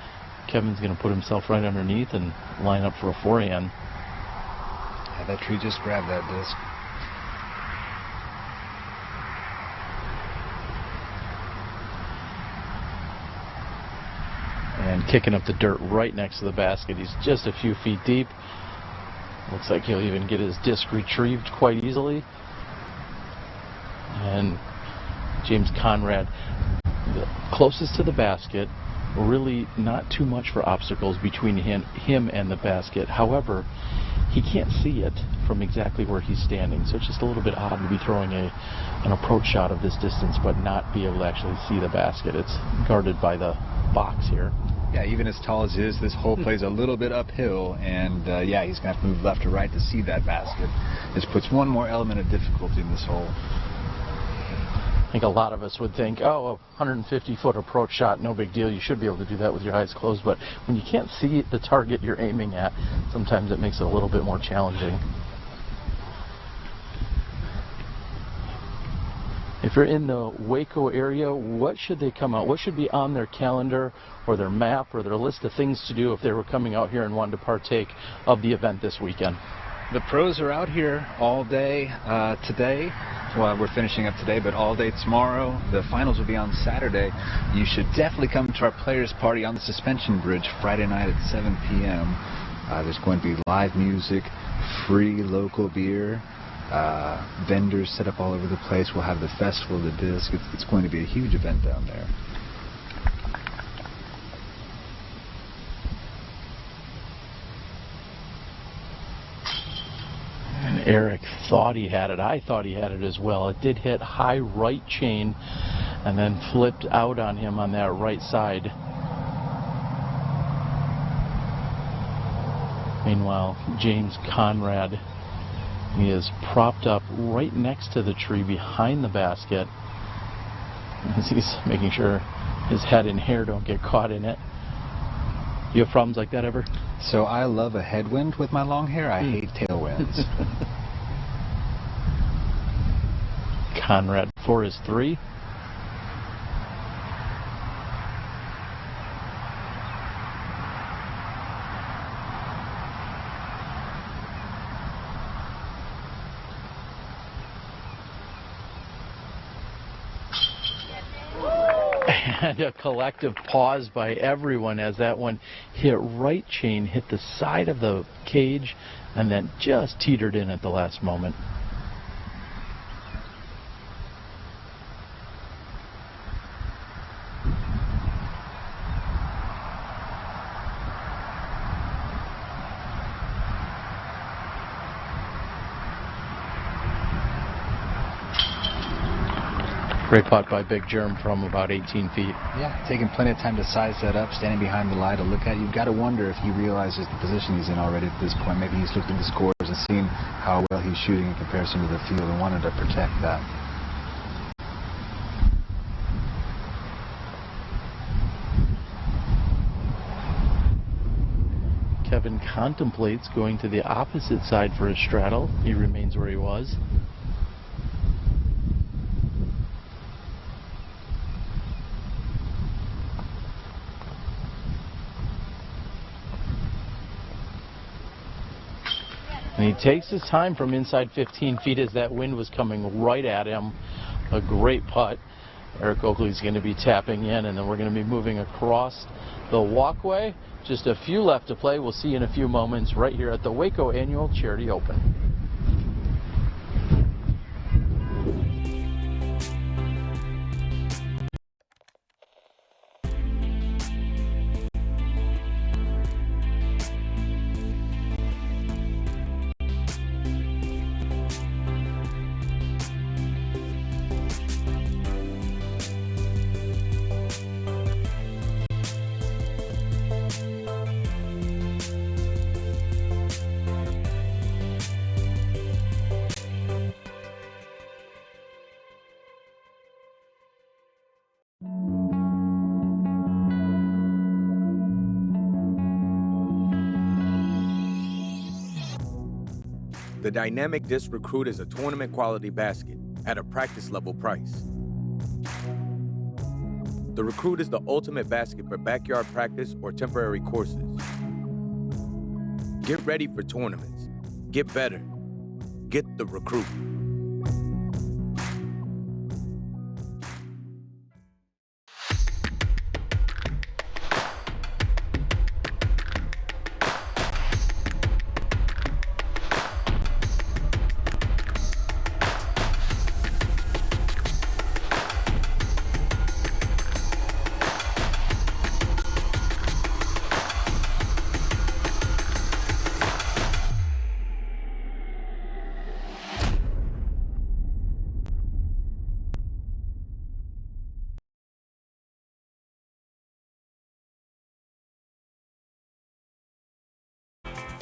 S11: Kevin's going to put himself right underneath and line up for a forehand.
S12: Yeah, that tree just grabbed that disc.
S11: And kicking up the dirt right next to the basket. He's just a few feet deep. Looks like he'll even get his disc retrieved quite easily. And James Conrad, the closest to the basket, really not too much for obstacles between him and the basket. However, he can't see it from exactly where he's standing, so it's just a little bit odd to be throwing an approach shot of this distance but not be able to actually see the basket. It's guarded by the box here.
S12: Yeah, even as tall as he is, this hole plays a little bit uphill, and yeah, he's going to have to move left or right to see that basket. This puts one more element of difficulty in this hole.
S11: I think a lot of us would think, oh, a 150-foot approach shot, no big deal. You should be able to do that with your eyes closed. But when you can't see the target you're aiming at, sometimes it makes it a little bit more challenging. If you're in the Waco area, what should they come out? What should be on their calendar or their map or their list of things to do if they were coming out here and wanted to partake of the event this weekend?
S12: The pros are out here all day today. Well, we're finishing up today, but all day tomorrow. The finals will be on Saturday. You should definitely come to our players' party on the suspension bridge Friday night at 7 p.m. There's going to be live music, free local beer,
S20: vendors set up all over the place. We'll have the Festival of the Disc. It's going to be a huge event down there.
S11: And Eric thought he had it. I thought he had it as well. It did hit high right chain and then flipped out on him on that right side. Meanwhile, James Conrad, he is propped up right next to the tree behind the basket as he's making sure his head and hair don't get caught in it. You have problems like that ever?
S20: So I love a headwind with my long hair. I hate tailwinds.
S11: Conrad for his three. And a collective pause by everyone as that one hit right chain, hit the side of the cage, and then just teetered in at the last moment. Great putt by Big Germ from about 18 feet.
S20: Yeah, taking plenty of time to size that up, standing behind the lie to look at. You've got to wonder if he realizes the position he's in already at this point. Maybe he's looked at the scores and seen how well he's shooting in comparison to the field and wanted to protect that.
S11: Kevin contemplates going to the opposite side for his straddle. He remains where he was. And he takes his time from inside 15 feet as that wind was coming right at him. A great putt. Eric Oakley's going to be tapping in, and then we're going to be moving across the walkway. Just a few left to play. We'll see you in a few moments right here at the Waco Annual Charity Open.
S4: The Dynamic Disc Recruit is a tournament quality basket at a practice level price. The Recruit is the ultimate basket for backyard practice or temporary courses. Get ready for tournaments. Get better. Get the Recruit.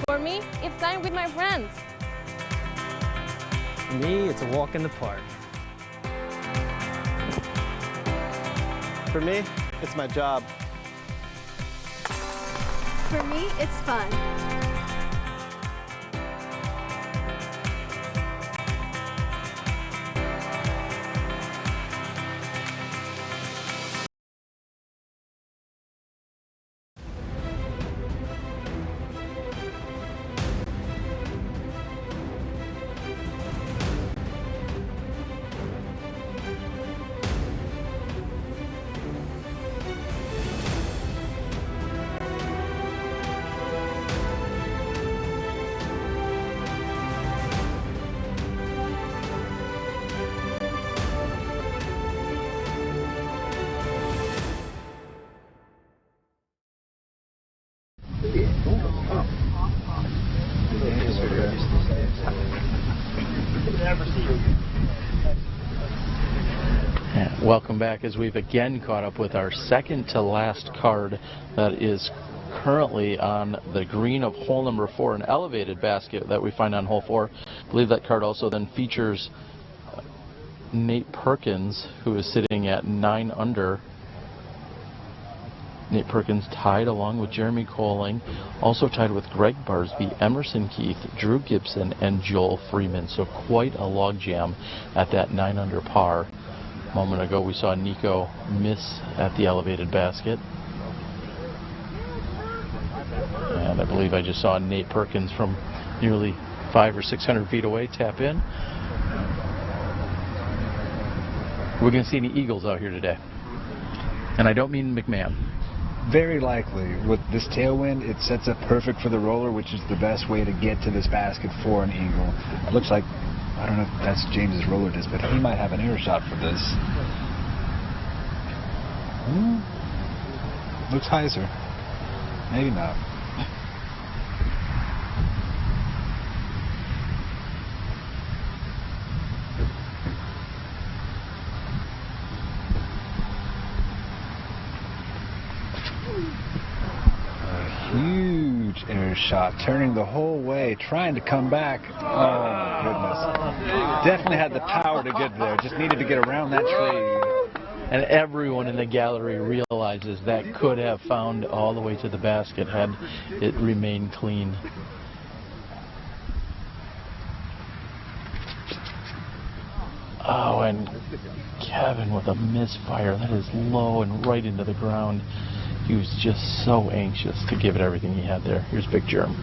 S6: For me, it's time with my friends.
S8: For me, it's a walk in the park.
S9: For me, it's my job.
S22: For me, it's fun.
S11: Welcome back, as we've again caught up with our second to last card that is currently on the green of hole number 4, an elevated basket that we find on hole 4. I believe that card also then features Nate Perkins, who is sitting at 9 under. Nate Perkins tied along with Jeremy Koling, also tied with Greg Barsby, Emerson Keith, Drew Gibson, and Joel Freeman. So quite a logjam at that 9 under par. A moment ago we saw Nico miss at the elevated basket. And I believe I just saw Nate Perkins from nearly 500 or 600 feet away tap in. We're going to see any eagles out here today. And I don't mean McMahon.
S20: Very likely. With this tailwind, it sets up perfect for the roller, which is the best way to get to this basket for an eagle. It looks like, I don't know if that's James's roller disc, but he might have an air shot for this. Looks hyzer. Maybe not. Huge air shot, turning the whole way, trying to come back. Oh my goodness. Definitely had the power to get there, just needed to get around that tree.
S11: And everyone in the gallery realizes that could have found all the way to the basket had it remained clean. Oh, and Kevin with a misfire. That is low and right into the ground. He was just so anxious to give it everything he had there. Here's Big Germ.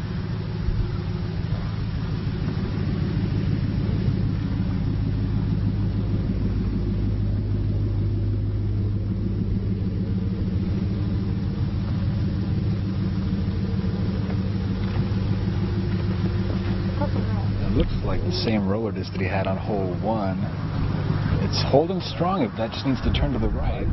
S20: It looks like the same roller disc that he had on hole 1. It's holding strong. That just needs to turn to the right.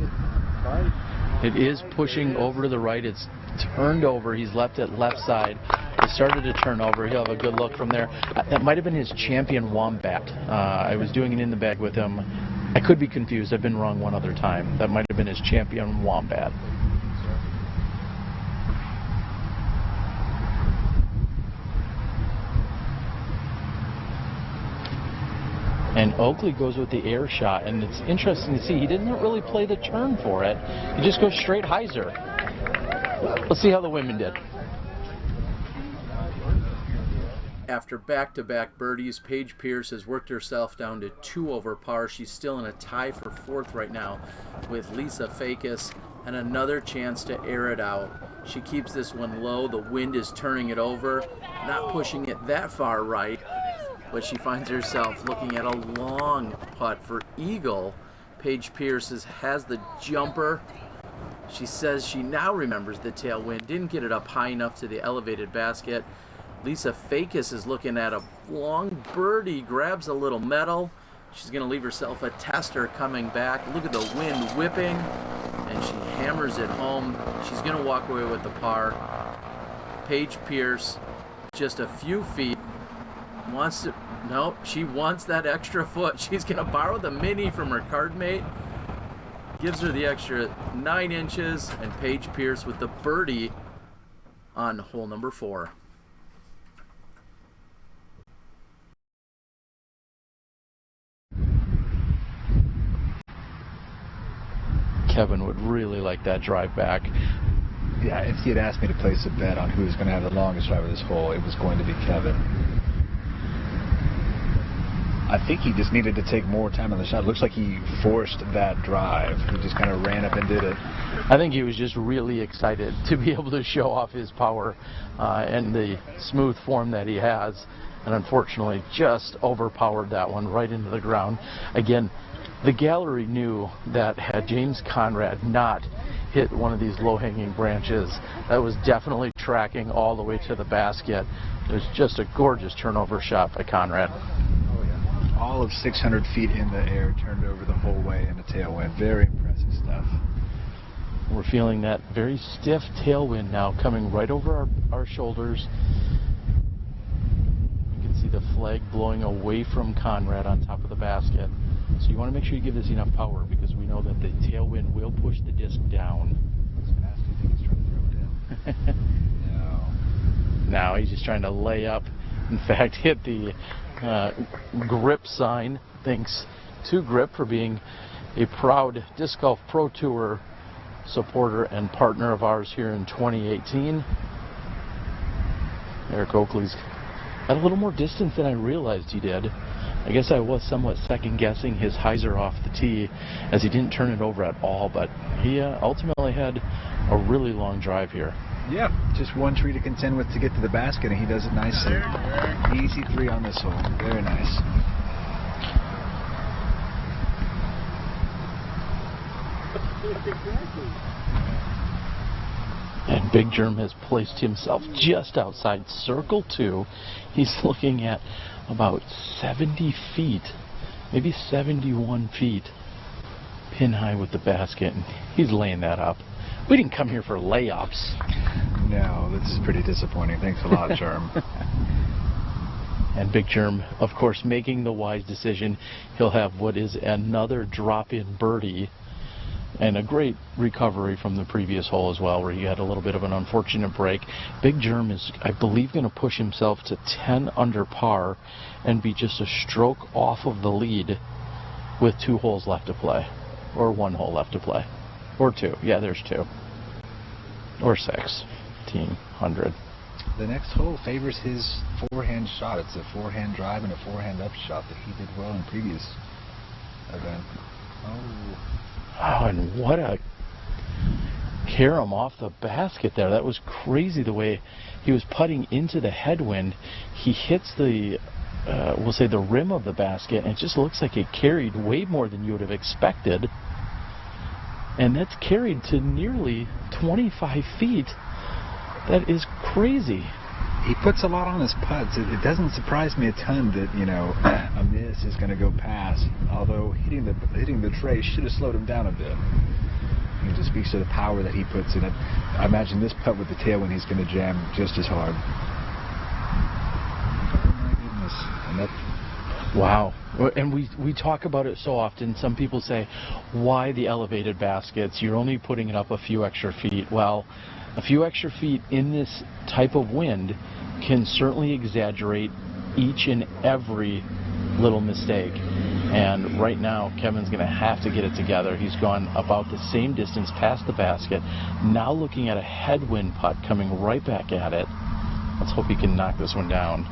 S11: It is pushing over to the right. It's turned over. He's left it left side. It started to turn over. He'll have a good look from there. That might have been his champion wombat. I was doing it in the bag with him. I could be confused. I've been wrong one other time. That might have been his champion wombat. And Oakley goes with the air shot, and it's interesting to see he didn't really play the turn for it. He just goes straight hyzer. Let's see how the women did.
S14: After back-to-back birdies, Paige Pierce has worked herself down to 2 over par. She's still in a tie for 4th right now with Lisa Fakis, and another chance to air it out. She keeps this one low. The wind is turning it over, not pushing it that far right. But she finds herself looking at a long putt for eagle. Paige Pierce has the jumper. She says she now remembers the tailwind, didn't get it up high enough to the elevated basket. Lisa Fakis is looking at a long birdie, grabs a little metal. She's going to leave herself a tester coming back. Look at the wind whipping, and she hammers it home. She's going to walk away with the par. Paige Pierce, just a few feet. She wants that extra foot. She's going to borrow the mini from her card mate. Gives her the extra 9 inches, and Paige Pierce with the birdie on hole number 4.
S11: Kevin would really like that drive back.
S20: Yeah, if he had asked me to place a bet on who was going to have the longest drive of this hole, it was going to be Kevin. I think he just needed to take more time on the shot. It looks like he forced that drive. He just kind of ran up and did it.
S11: I think he was just really excited to be able to show off his power and the smooth form that he has. And unfortunately, just overpowered that one right into the ground. Again, the gallery knew that had James Conrad not hit one of these low-hanging branches, that was definitely tracking all the way to the basket. It was just a gorgeous turnover shot by Conrad.
S20: All of 600 feet in the air, turned over the whole way in a tailwind. Very impressive stuff.
S11: We're feeling that very stiff tailwind now coming right over our shoulders. You can see the flag blowing away from Conrad on top of the basket. So you want to make sure you give this enough power because we know that the tailwind will push the disc down. No, he's just trying to lay up. In fact, hit the grip sign. Thanks to Grip for being a proud Disc Golf Pro Tour supporter and partner of ours here in 2018. Eric Oakley's got a little more distance than I realized he did. I guess I was somewhat second-guessing his hyzer off the tee as he didn't turn it over at all, but he ultimately had a really long drive here.
S20: Yeah, just one tree to contend with to get to the basket, and he does it nicely. Easy 3 on this hole. Very nice.
S11: And Big Germ has placed himself just outside circle 2. He's looking at about 70 feet, maybe 71 feet, pin high with the basket, and he's laying that up. We didn't come here for layups.
S20: No, this is pretty disappointing. Thanks a lot, Germ.
S11: And Big Germ, of course, making the wise decision. He'll have what is another drop-in birdie and a great recovery from the previous hole as well, where he had a little bit of an unfortunate break. Big Germ is, I believe, going to push himself to 10 under par and be just a stroke off of the lead with 2 holes left to play, or 1 hole left to play, or 2. Yeah, there's 2, or 1600.
S20: The next hole favors his forehand shot. It's a forehand drive and a forehand up shot that he did well in previous event.
S11: Oh, and what a carom off the basket there. That was crazy the way he was putting into the headwind. He hits the, we'll say the rim of the basket, and it just looks like it carried way more than you would have expected. And that's carried to nearly 25 feet. That is crazy.
S20: He puts a lot on his putts. It doesn't surprise me a ton that, you know, a miss is going to go past. Although hitting the tray should have slowed him down a bit. It just speaks to the power that he puts in it. I imagine this putt with the tailwind, he's going to jam just as hard. Oh my goodness! And that.
S11: Wow. And we talk about it so often. Some people say, why the elevated baskets? You're only putting it up a few extra feet. Well, a few extra feet in this type of wind can certainly exaggerate each and every little mistake. And right now, Kevin's going to have to get it together. He's gone about the same distance past the basket. Now looking at a headwind putt coming right back at it. Let's hope he can knock this one down.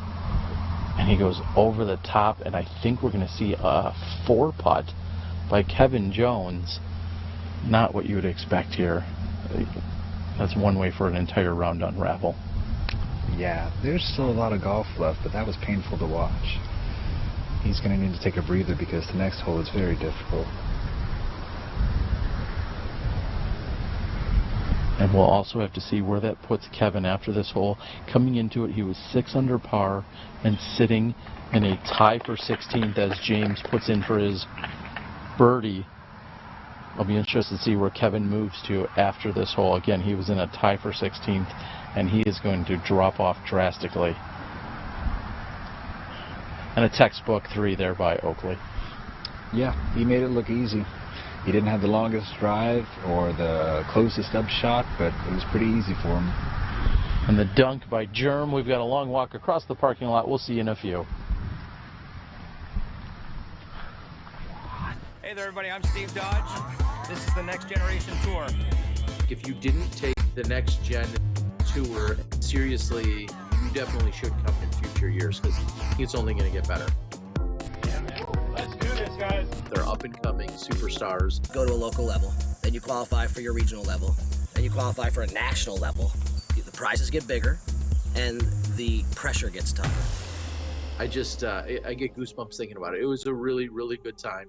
S11: And he goes over the top, and I think we're going to see a 4-putt by Kevin Jones. Not what you would expect here. That's one way for an entire round on Raffle.
S20: Yeah, there's still a lot of golf left, but that was painful to watch. He's going to need to take a breather because the next hole is very difficult.
S11: And we'll also have to see where that puts Kevin after this hole. Coming into it, he was 6 under par and sitting in a tie for 16th as James puts in for his birdie. I'll be interested to see where Kevin moves to after this hole. Again, he was in a tie for 16th, and he is going to drop off drastically. And a textbook 3 there by Oakley.
S20: Yeah, he made it look easy. He didn't have the longest drive or the closest up shot, but it was pretty easy for him.
S11: And the dunk by Germ. We've got a long walk across the parking lot. We'll see you in a few.
S13: Hey there, everybody. I'm Steve Dodge. This is the Next Generation Tour.
S1: If you didn't take the Next Gen Tour seriously, you definitely should come in future years because it's only going to get better.
S13: Yeah, man. Let's do this, guys.
S1: They're up-and-coming superstars.
S10: Go to a local level, then you qualify for your regional level, then you qualify for a national level. The prizes get bigger, and the pressure gets tougher.
S1: I just, I get goosebumps thinking about it. It was a really, really good time.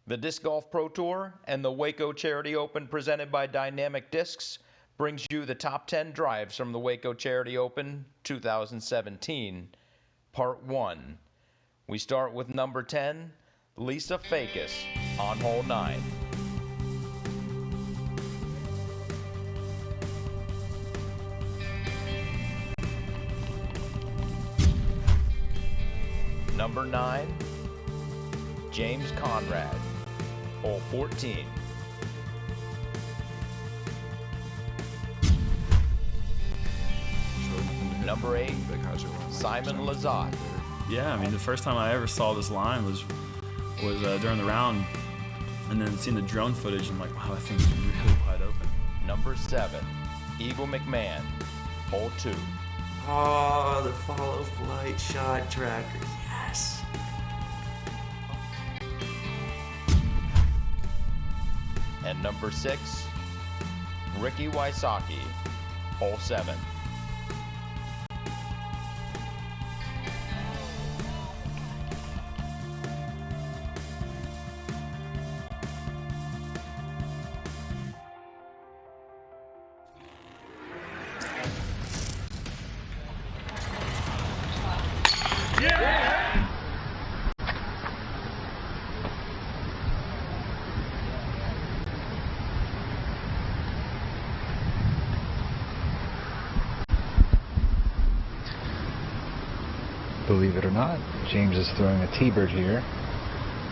S1: The Disc Golf Pro Tour and the Waco Charity Open presented by Dynamic Discs brings you the top 10 drives from the Waco Charity Open 2017, Part 1. We start with number 10, Lisa Fakis on hole 9. Number 9, James Conrad, hole 14. Number 8, Simon Lizotte.
S5: Yeah, I mean, the first time I ever saw this line was during the round, and then seeing the drone footage, I'm like, wow, that thing's really wide open.
S1: Number 7, Eagle McMahon, hole 2.
S16: Oh, the follow flight shot trackers, yes.
S1: And number 6, Ricky Wysocki, hole 7.
S20: Believe it or not, James is throwing a T-bird here.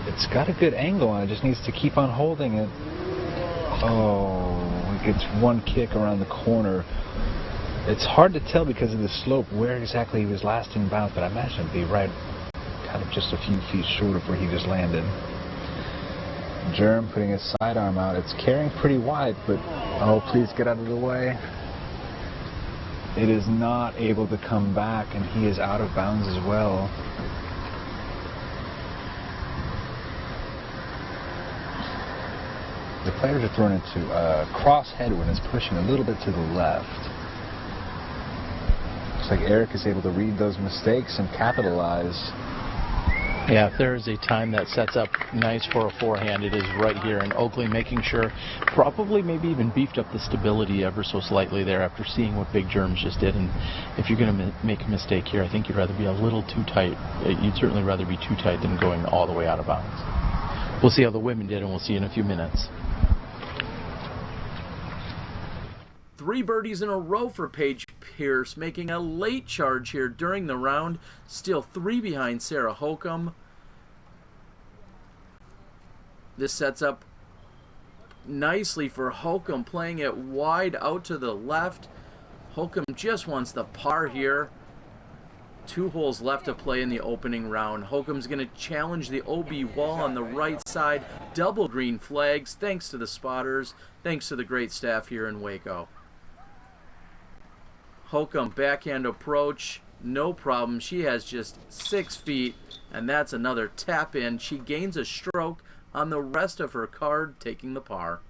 S20: It's got a good angle on it, just needs to keep on holding it. Oh, it gets one kick around the corner. It's hard to tell because of the slope where exactly he was last in bounds, but I imagine it'd be right kind of just a few feet short of where he just landed. Germ putting his sidearm out. It's carrying pretty wide, but oh, please get out of the way. It is not able to come back, and he is out of bounds as well. The players are thrown into a cross headwind. It's pushing a little bit to the left. Looks like Eric is able to read those mistakes and capitalize.
S11: Yeah, if there is a time that sets up nice for a forehand, it is right here. And Oakley making sure, probably maybe even beefed up the stability ever so slightly there after seeing what Big Germs just did. And if you're going to make a mistake here, I think you'd rather be a little too tight. You'd certainly rather be too tight than going all the way out of bounds. We'll see how the women did, and we'll see in a few minutes.
S14: 3 birdies in a row for Paige Pierce, making a late charge here during the round. Still 3 behind Sarah Holcomb. This sets up nicely for Holcomb, playing it wide out to the left. Holcomb just wants the par here. 2 holes left to play in the opening round. Holcomb's going to challenge the OB wall on the right side. Double green flags, thanks to the spotters, thanks to the great staff here in Waco. Holcomb backhand approach, no problem. She has just 6 feet, and that's another tap in. She gains a stroke on the rest of her card, taking the par.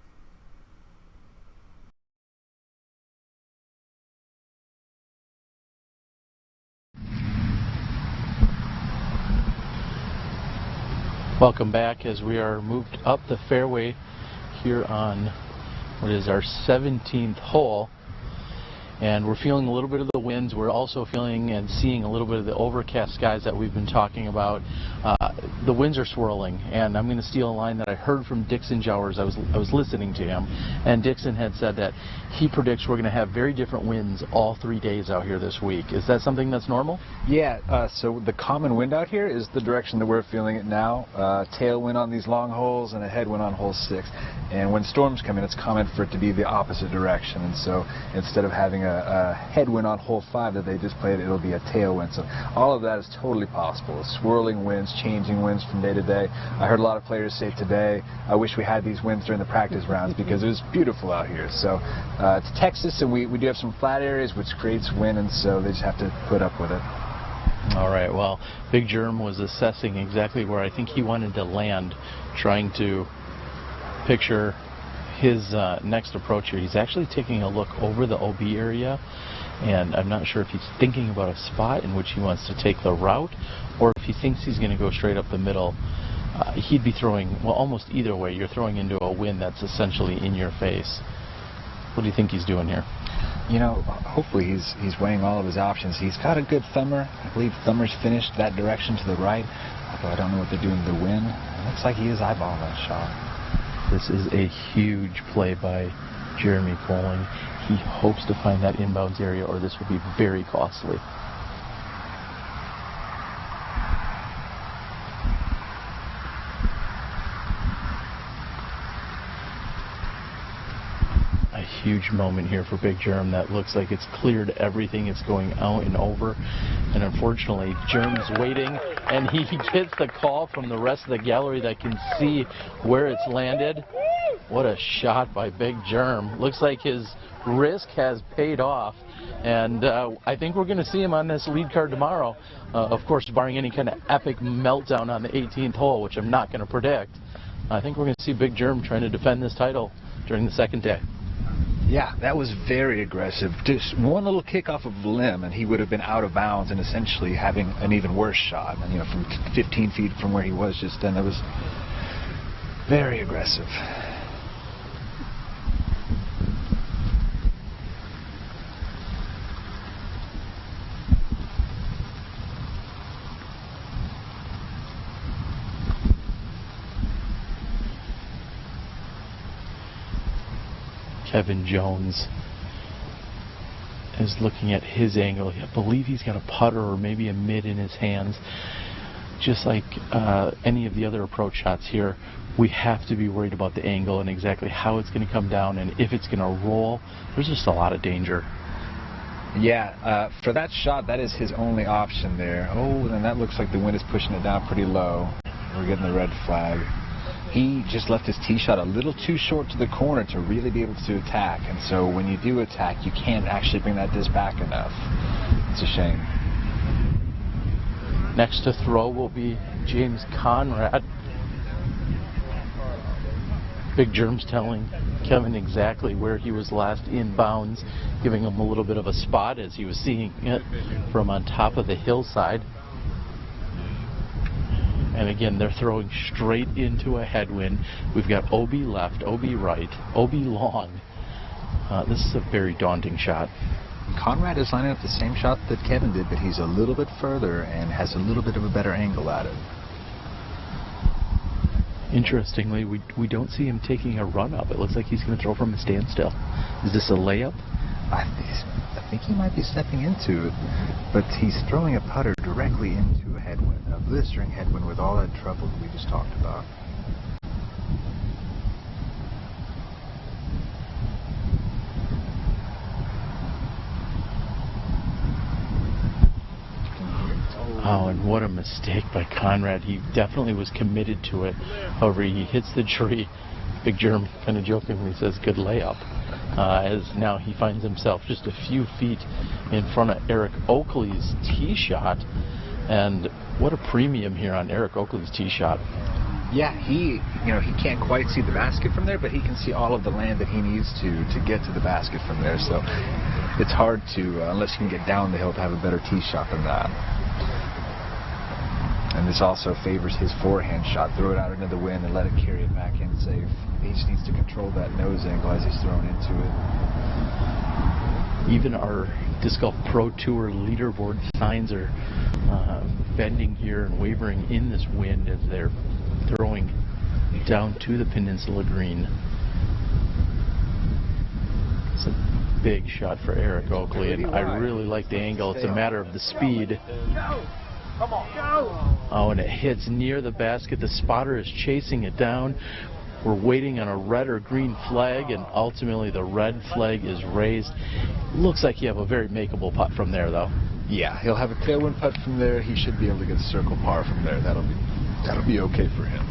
S11: Welcome back as we are moved up the fairway here on what is our 17th hole. And we're feeling a little bit of the winds. We're also feeling and seeing a little bit of the overcast skies that we've been talking about. The winds are swirling, and I'm going to steal a line that I heard from Dixon Jowers. I was listening to him, and Dixon had said that he predicts we're going to have very different winds all 3 days out here this week. Is that something that's normal?
S20: Yeah, so the common wind out here is the direction that we're feeling it now. Tailwind on these long holes and a headwind on hole 6. And when storms come in, it's common for it to be the opposite direction. And so instead of having a headwind on hole 5 that they just played, it'll be a tailwind. So all of that is totally possible. Swirling winds, changing winds from day to day. I heard a lot of players say today, I wish we had these winds during the practice rounds because it was beautiful out here. So it's Texas, and we do have some flat areas, which creates wind, and so they just have to put up with it.
S11: All right, well, Big Germ was assessing exactly where I think he wanted to land, trying to picture his next approach here. He's actually taking a look over the OB area, and I'm not sure if he's thinking about a spot in which he wants to take the route, or if he thinks he's going to go straight up the middle. he'd be throwing, well, almost either way. You're throwing into a wind that's essentially in your face. What do you think he's doing here?
S20: You know, hopefully he's weighing all of his options. He's got a good thumber. I believe thumber's finished that direction to the right, although I don't know what they're doing to the wind. It looks like he is eyeballing that shot.
S11: This is a huge play by Jeremy Koling. He hopes to find that inbounds area, or this will be very costly. Huge moment here for Big Germ. That looks like it's cleared everything. It's going out and over, and unfortunately Germ's waiting, and he gets the call from the rest of the gallery that can see where it's landed. What a shot by Big Germ. Looks like his risk has paid off, and I think we're going to see him on this lead card tomorrow, of course barring any kind of epic meltdown on the 18th hole, which I'm not going to predict. I think we're going to see Big Germ trying to defend this title during the second day.
S20: Yeah, that was very aggressive. Just one little kick off of the limb and he would have been out of bounds and essentially having an even worse shot. And, you know, from 15 feet from where he was just then, that was very aggressive.
S11: Kevin Jones is looking at his angle. I believe he's got a putter or maybe a mid in his hands. Just like any of the other approach shots here, we have to be worried about the angle and exactly how it's going to come down, and if it's going to roll. There's just a lot of danger.
S20: Yeah, for that shot, that is his only option there. Oh, then that looks like the wind is pushing it down pretty low. We're getting the red flag. He just left his tee shot a little too short to the corner to really be able to attack, and so when you do attack, you can't actually bring that disc back enough. It's a shame.
S11: Next to throw will be James Conrad. Big Germ's telling Kevin exactly where he was last in bounds, giving him a little bit of a spot as he was seeing it from on top of the hillside. And again, they're throwing straight into a headwind. We've got OB left, OB right, OB long. This is a very daunting shot.
S20: Conrad is lining up the same shot that Kevin did, but he's a little bit further and has a little bit of a better angle at it.
S11: Interestingly, we don't see him taking a run up. It looks like he's going to throw from a standstill. Is this a layup?
S20: I think he might be stepping into it, but he's throwing a putter directly into a headwind, a blistering headwind with all that trouble that we just talked about.
S11: Oh, and what a mistake by Conrad. He definitely was committed to it. However, he hits the tree. Big Germ kind of jokingly says, good layup. As now he finds himself just a few feet in front of Eric Oakley's tee shot. And what a premium here on Eric Oakley's tee shot.
S20: Yeah, he can't quite see the basket from there, but he can see all of the land that he needs to get to the basket from there. So it's hard to, unless you can get down the hill, to have a better tee shot than that. And this also favors his forehand shot. Throw it out into the wind and let it carry it back in safe. He just needs to control that nose angle as he's thrown into it.
S11: Even our Disc Golf Pro Tour leaderboard signs are bending here and wavering in this wind as they're throwing down to the Peninsula Green. It's a big shot for Eric Oakley, and I really like the angle. It's a matter of the speed.
S13: Come on, go!
S11: Oh, and it hits near the basket. The spotter is chasing it down. We're waiting on a red or green flag, and ultimately the red flag is raised. Looks like you have a very makeable putt from there, though.
S20: Yeah, he'll have a tailwind putt from there. He should be able to get a circle par from there. That'll be okay for him.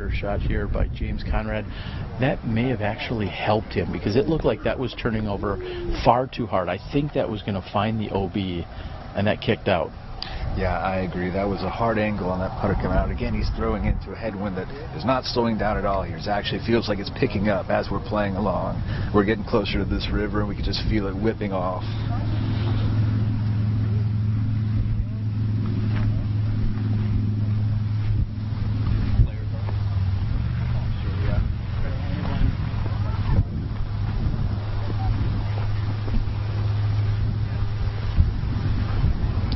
S11: putter shot here by James Conrad. That may have actually helped him because it looked like that was turning over far too hard. I think that was going to find the OB, and that kicked out.
S20: Yeah, I agree. That was a hard angle on that putter coming out. Again, he's throwing into a headwind that is not slowing down at all here. It actually feels like it's picking up as we're playing along. We're getting closer to this river, and we can just feel it whipping off.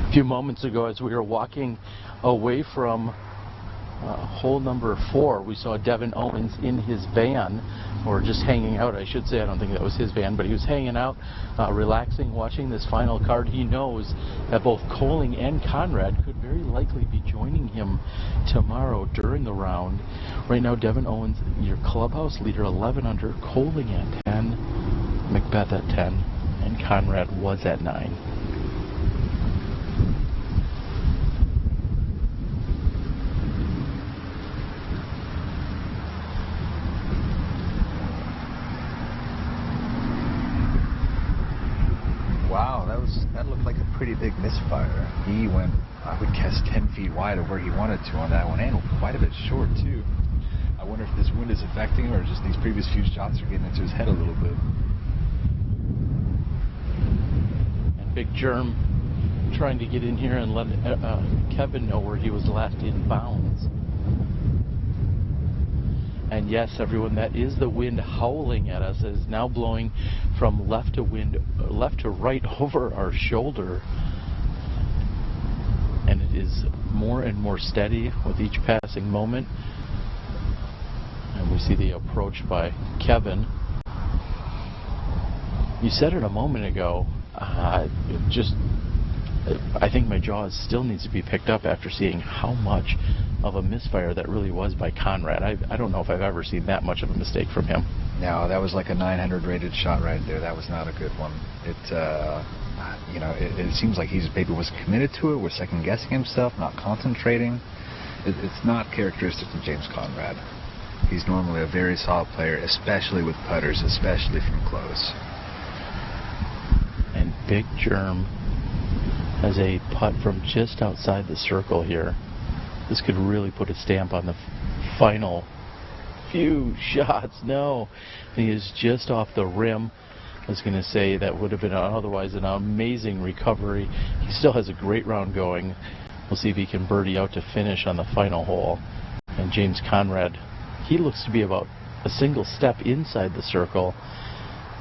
S11: A few moments ago, as we were walking away from hole number 4, we saw Devin Owens in his van, or just hanging out, I should say. I don't think that was his van, but he was hanging out, relaxing, watching this final card. He knows that both Koling and Conrad could very likely be joining him tomorrow during the round. Right now, Devin Owens, your clubhouse leader, 11 under, Koling at 10, Macbeth at 10, and Conrad was at 9.
S20: Wow, that looked like a pretty big misfire. He went, I would guess, 10 feet wide of where he wanted to on that one, and quite a bit short too. I wonder if this wind is affecting him, or just these previous few shots are getting into his head a little bit.
S11: And Big Germ trying to get in here and let Kevin know where he was last in bounds. And yes, everyone, that is the wind howling at us. It is now blowing from left to right over our shoulder. And it is more and more steady with each passing moment. And we see the approach by Kevin. You said it a moment ago, I think my jaw still needs to be picked up after seeing how much of a misfire that really was by Conrad. I don't know if I've ever seen that much of a mistake from him.
S20: No, that was like a 900 rated shot right there. That was not a good one. It seems like he's maybe was committed to it, was second guessing himself, not concentrating. It's not characteristic of James Conrad. He's normally a very solid player, especially with putters, especially from close.
S11: And Big Germ has a putt from just outside the circle here. This could really put a stamp on the final few shots. No, he is just off the rim. I was going to say that would have been otherwise an amazing recovery. He still has a great round going. We'll see if he can birdie out to finish on the final hole. And James Conrad, he looks to be about a single step inside the circle,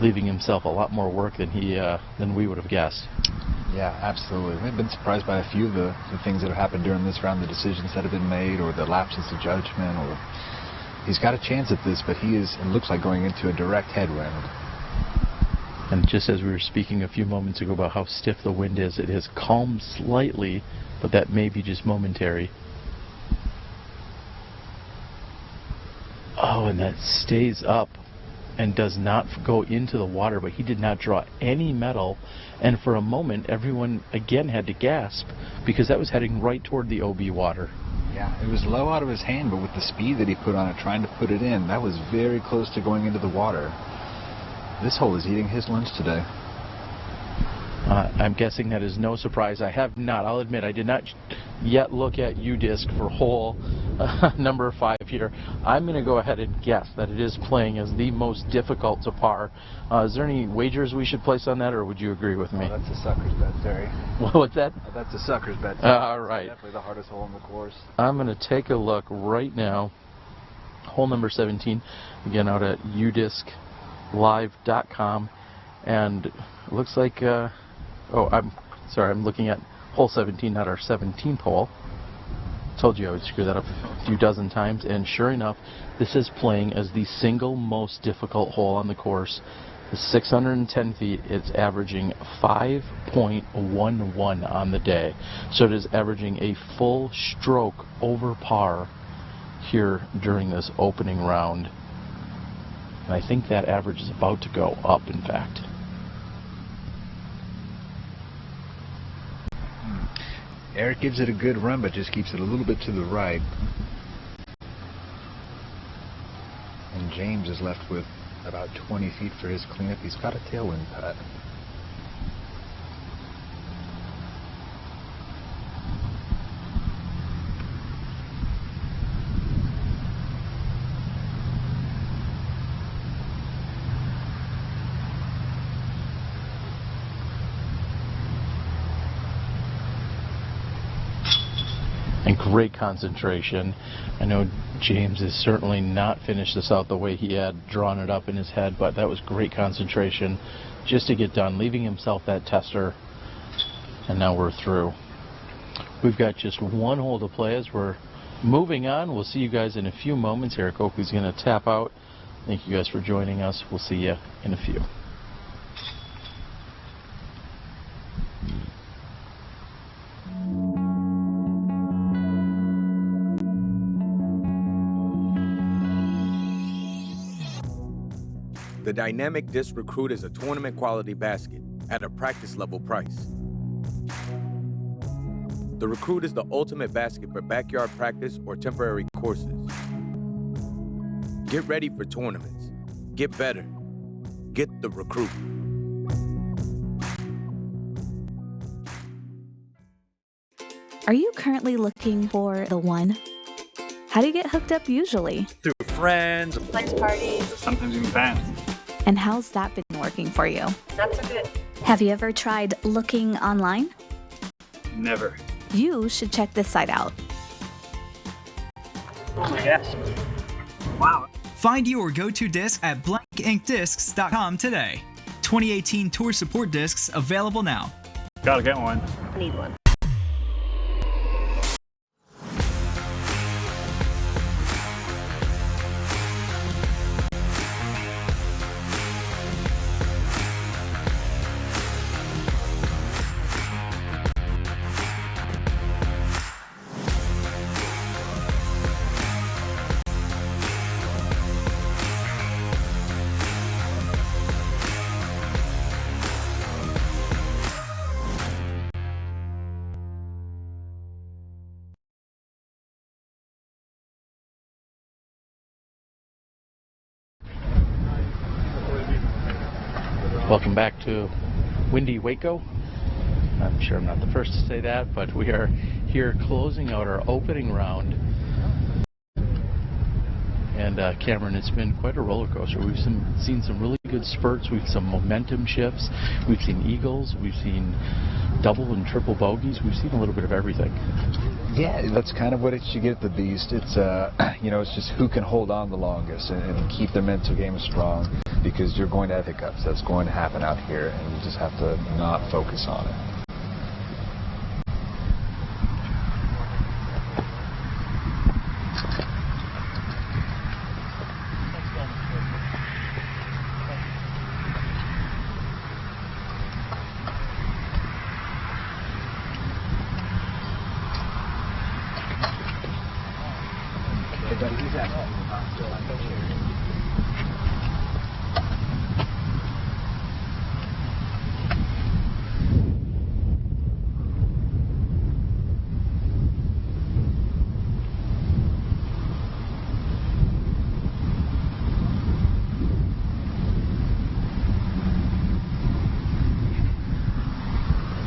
S11: leaving himself a lot more work than we would have guessed.
S20: Yeah, absolutely. We've been surprised by a few of the things that have happened during this round, the decisions that have been made, or the lapses of judgment, or he's got a chance at this, but it looks like going into a direct headwind.
S11: And just as we were speaking a few moments ago about how stiff the wind is, it has calmed slightly, but that may be just momentary. Oh, and that stays up and does not go into the water, but he did not draw any metal, and for a moment everyone again had to gasp because that was heading right toward the OB water.
S20: Yeah, it was low out of his hand, but with the speed that he put on it trying to put it in, that was very close to going into the water. This hole is eating his lunch today.
S11: I'm guessing that is no surprise. I'll admit, I did not yet look at UDisc for hole number 5 here. I'm going to go ahead and guess that it is playing as the most difficult to par. Is there any wagers we should place on that, or would you agree with me?
S20: Oh, that's a sucker's bet, Terry.
S11: What's that?
S20: Oh, that's a sucker's bet.
S11: All right.
S20: Definitely the hardest hole on the course.
S11: I'm going to take a look right now. Hole number 17, again out at udisclive.com, and it looks like... I'm looking at hole 17, not our 17th hole. Told you I would screw that up a few dozen times, and sure enough, this is playing as the single most difficult hole on the course. The 610 feet, it's averaging 5.11 on the day. So it is averaging a full stroke over par here during this opening round. And I think that average is about to go up, in fact.
S20: Eric gives it a good run, but just keeps it a little bit to the right. James is left with about 20 feet for his cleanup. He's got a tailwind putt.
S11: And great concentration. I know James is certainly not finished this out the way he had drawn it up in his head, but that was great concentration just to get done, leaving himself that tester, and now we're through. We've got just one hole to play as we're moving on. We'll see you guys in a few moments. Eric Oakley's going to tap out. Thank you guys for joining us. We'll see you in a few.
S4: The Dynamic Disc Recruit is a tournament quality basket at a practice level price. The Recruit is the ultimate basket for backyard practice or temporary courses. Get ready for tournaments. Get better. Get the Recruit.
S15: Are you currently looking for the one? How do you get hooked up usually?
S18: Through friends,
S7: Nice parties.
S18: sometimes even fans.
S15: And how's that been working for you?
S7: Not so good.
S15: Have you ever tried looking online?
S18: Never.
S15: You should check this site out.
S18: Oh my gosh. Wow.
S19: Find your go-to disc at blankinkdiscs.com today. 2018 Tour Support discs available now.
S18: Gotta get one.
S7: Need one.
S11: Welcome back to windy Waco. I'm sure I'm not the first to say that, but we are here closing out our opening round. And Cameron, it's been quite a roller coaster. We've seen some really good spurts. We've seen some momentum shifts. We've seen eagles. We've seen double and triple bogeys. We've seen a little bit of everything.
S20: Yeah, that's kind of what you get at the Beast. It's it's just who can hold on the longest and keep their mental game strong, because you're going to have hiccups. That's going to happen out here, and you just have to not focus on it.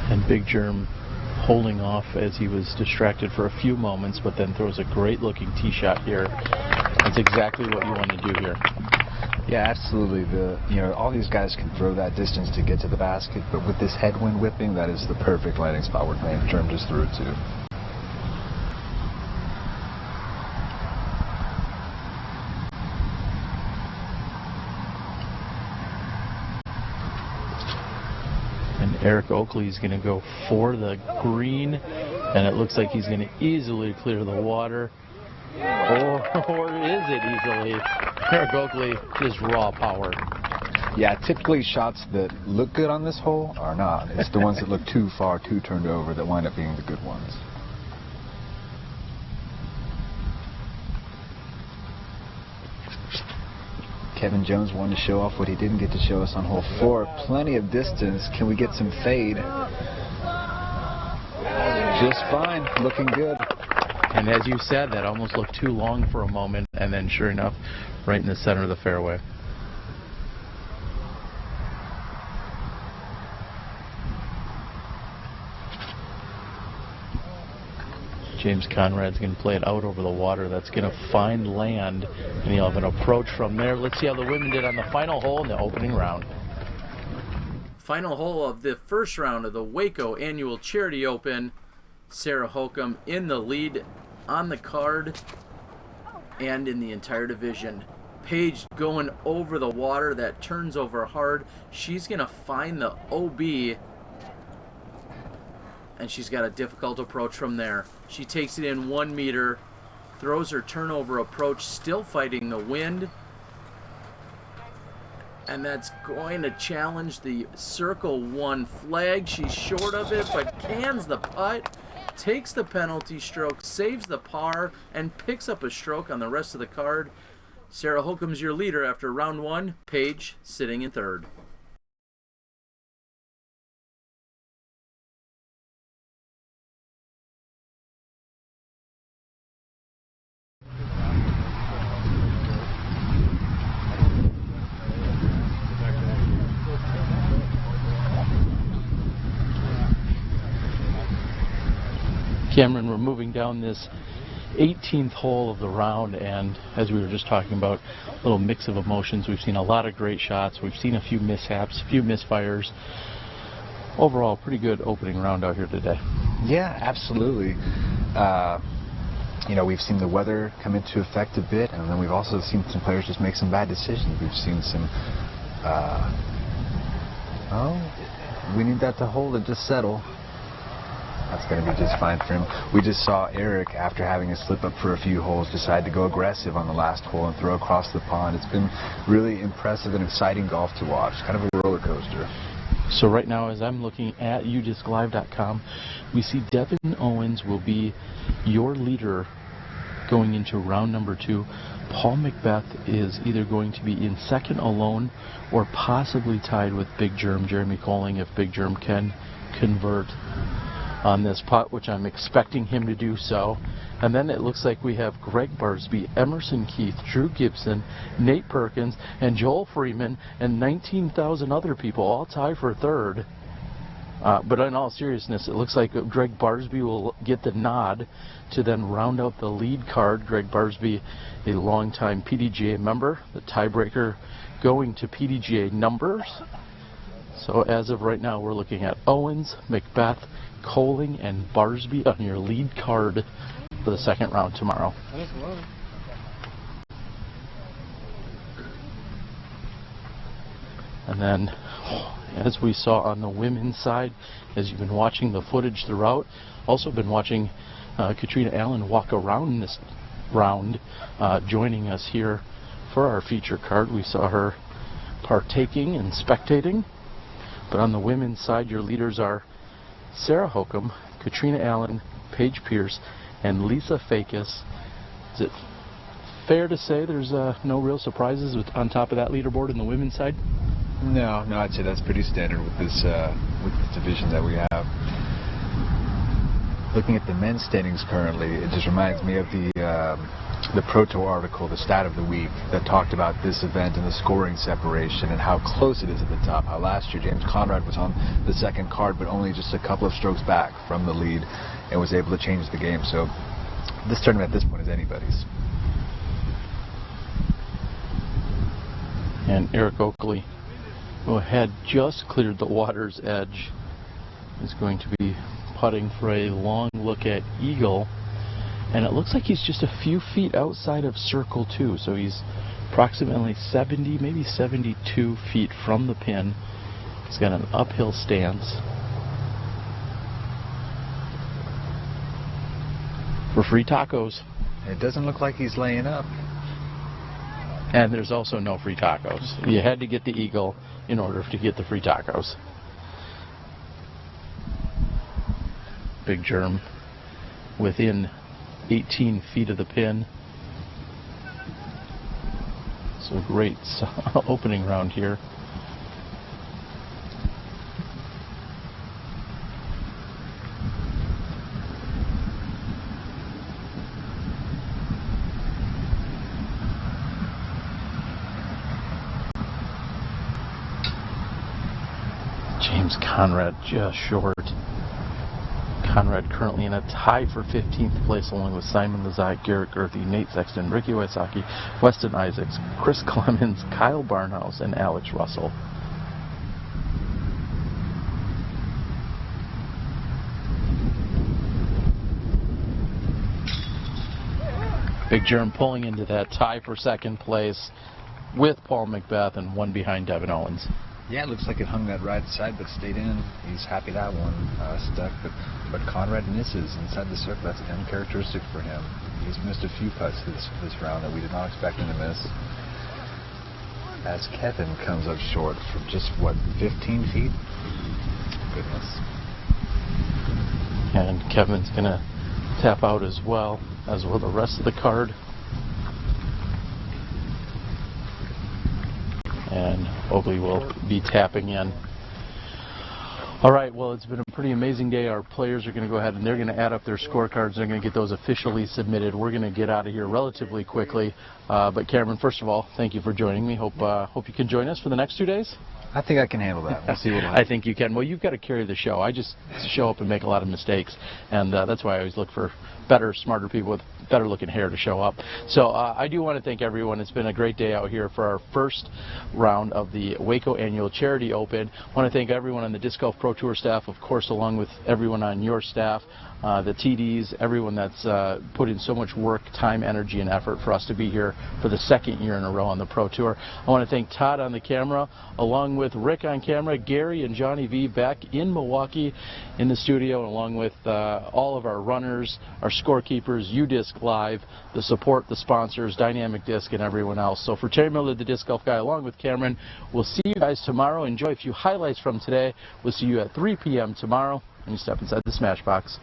S11: And Big Germ holding off as he was distracted for a few moments, but then throws a great looking tee shot here. That's exactly what you want to do here.
S20: Yeah, absolutely. All these guys can throw that distance to get to the basket, but with this headwind whipping, that is the perfect landing spot where Germ just threw it to.
S11: Eric Oakley is going to go for the green, and it looks like he's going to easily clear the water. Or is it easily? Eric Oakley, just raw power.
S20: Yeah, typically shots that look good on this hole are not. It's the ones that look too far, too turned over, that wind up being the good ones. Kevin Jones wanted to show off what he didn't get to show us on hole 4. Plenty of distance. Can we get some fade? Just fine. Looking good.
S11: And as you said, that almost looked too long for a moment, and then sure enough, right in the center of the fairway. James Conrad's going to play it out over the water. That's going to find land, and he'll have an approach from there. Let's see how the women did on the final hole in the opening round.
S14: Final hole of the first round of the Waco Annual Charity Open. Sarah Holcomb in the lead on the card and in the entire division. Paige going over the water. That turns over hard. She's going to find the OB, and she's got a difficult approach from there. She takes it in 1 meter, throws her turnover approach, still fighting the wind. And that's going to challenge the Circle 1 flag. She's short of it, but cans the putt, takes the penalty stroke, saves the par, and picks up a stroke on the rest of the card. Sarah Holcomb's your leader after round 1. Paige sitting in third.
S11: Cameron, we're moving down this 18th hole of the round, and as we were just talking about, a little mix of emotions. We've seen a lot of great shots. We've seen a few mishaps, a few misfires. Overall, pretty good opening round out here today.
S20: Yeah, absolutely. You know, we've seen the weather come into effect a bit, and then we've also seen some players just make some bad decisions. We've seen some, we need that to hold and just settle. That's going to be just fine for him. We just saw Eric, after having a slip up for a few holes, decide to go aggressive on the last hole and throw across the pond. It's been really impressive and exciting golf to watch. Kind of a roller coaster.
S11: So right now, as I'm looking at udisclive.com, we see Devin Owens will be your leader going into round number 2. Paul McBeth is either going to be in second alone or possibly tied with Big Germ, Jeremy Koling, if Big Germ can convert on this putt, which I'm expecting him to do so. And then it looks like we have Greg Barsby, Emerson Keith, Drew Gibson, Nate Perkins, and Joel Freeman, and 19,000 other people all tied for third. But in all seriousness, it looks like Greg Barsby will get the nod to then round out the lead card. Greg Barsby, a longtime PDGA member, the tiebreaker going to PDGA numbers. So as of right now, we're looking at Owens, McBeth, Koling, and Barsby on your lead card for the second round tomorrow. And then, as we saw on the women's side, as you've been watching the footage throughout, also been watching Katrina Allen walk around this round, joining us here for our feature card. We saw her partaking and spectating. But on the women's side, your leaders are Sarah Holcomb, Katrina Allen, Paige Pierce, and Lisa Fakis. Is it fair to say there's no real surprises on top of that leaderboard in the women's side?
S20: No, I'd say that's pretty standard with this division that we have. Looking at the men's standings currently, it just reminds me of the Pro Tour article, the stat of the week, that talked about this event and the scoring separation and how close it is at the top. How last year James Conrad was on the second card, but only just a couple of strokes back from the lead and was able to change the game. So this tournament at this point is anybody's.
S11: And Eric Oakley, who had just cleared the water's edge, is going to be putting for a long look at eagle, and it looks like he's just a few feet outside of circle 2, so he's approximately 70, maybe 72 feet from the pin. He's got an uphill stance. For free tacos.
S20: It doesn't look like he's laying up.
S11: And there's also no free tacos. You had to get the eagle in order to get the free tacos. Big Germ within 18 feet of the pin. So great opening round here. James Conrad just short. Conrad currently in a tie for 15th place, along with Simon Lazai, Garrett Gerthy, Nate Sexton, Ricky Wysocki, Weston Isaacs, Chris Clemens, Kyle Barnhouse, and Alex Russell. Big Germ pulling into that tie for second place with Paul Macbeth and one behind Devin Owens.
S20: Yeah, it looks like it hung that right side but stayed in. He's happy that one stuck, but Conrad misses inside the circle. That's uncharacteristic for him. He's missed a few putts this round that we did not expect him to miss. As Kevin comes up short from just, what, 15 feet? Goodness.
S11: And Kevin's going to tap out as well the rest of the card. And Oakley will be tapping in. All right, well, it's been a pretty amazing day. Our players are going to go ahead and they're going to add up their scorecards. They're going to get those officially submitted. We're going to get out of here relatively quickly. But Cameron, first of all, thank you for joining me. Hope you can join us for the next 2 days.
S20: I think I can handle that. We'll see what
S11: I think you can. Well, you've got to carry the show. I just show up and make a lot of mistakes, and that's why I always look for better, smarter people with better looking hair to show up. So I do want to thank everyone. It's been a great day out here for our first round of the Waco Annual Charity Open. I want to thank everyone on the Disc Golf Pro Tour staff, of course, along with everyone on your staff, the TDs, everyone that's put in so much work, time, energy, and effort for us to be here for the second year in a row on the Pro Tour. I want to thank Todd on the camera, along with Rick on camera, Gary and Johnny V back in Milwaukee in the studio, along with all of our runners, our scorekeepers, UDisc Live, the support, the sponsors, Dynamic Disc, and everyone else. So for Terry Miller, the Disc Golf Guy, along with Cameron, we'll see you guys tomorrow. Enjoy a few highlights from today. We'll see you at 3 p.m. tomorrow, and you step inside the Smash Box.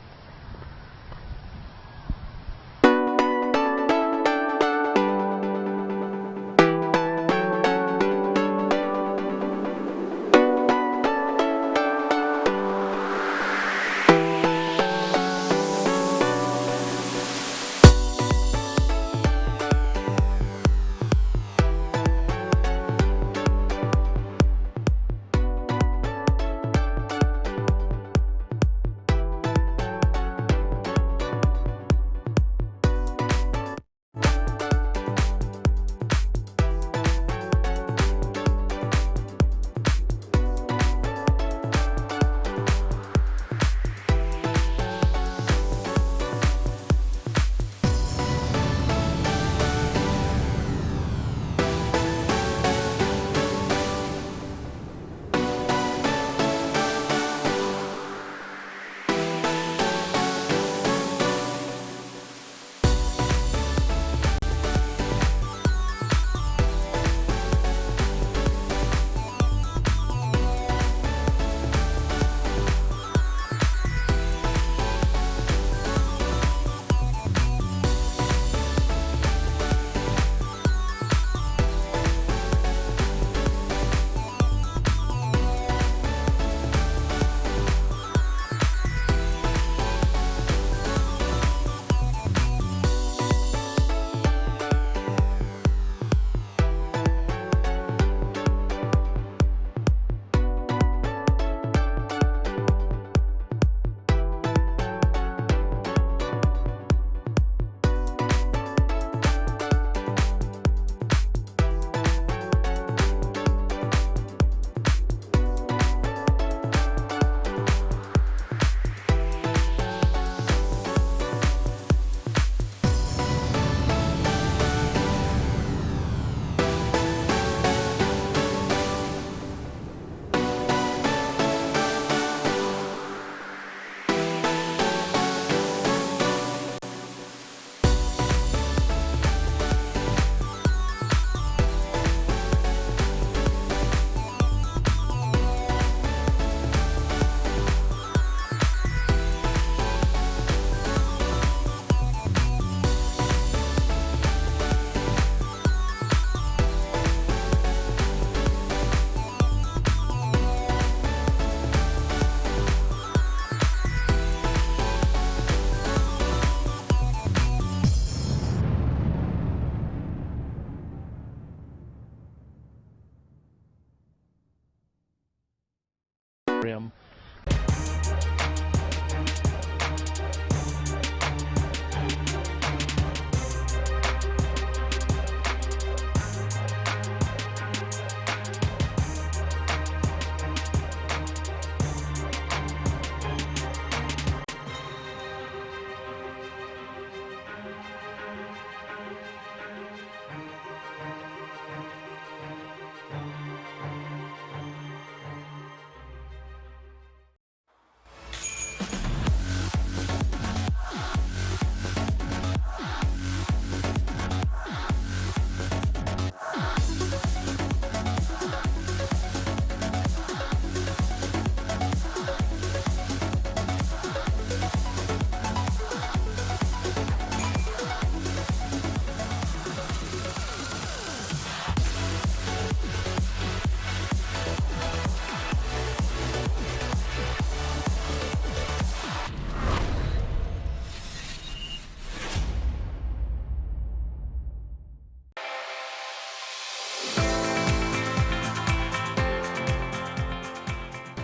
S11: rim.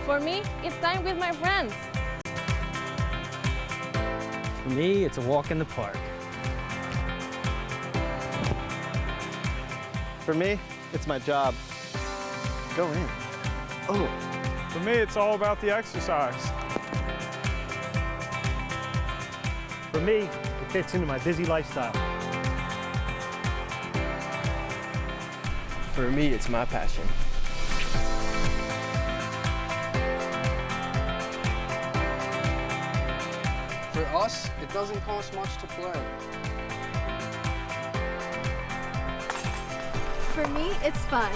S6: For me, it's time with my friends.
S8: For me, it's a walk in the park.
S9: For me, it's my job. Go in. Oh.
S3: For me, it's all about the exercise.
S17: For me, it fits into my busy lifestyle.
S21: For me, it's my passion.
S23: For us, it doesn't cost much to play.
S22: For me, it's fun.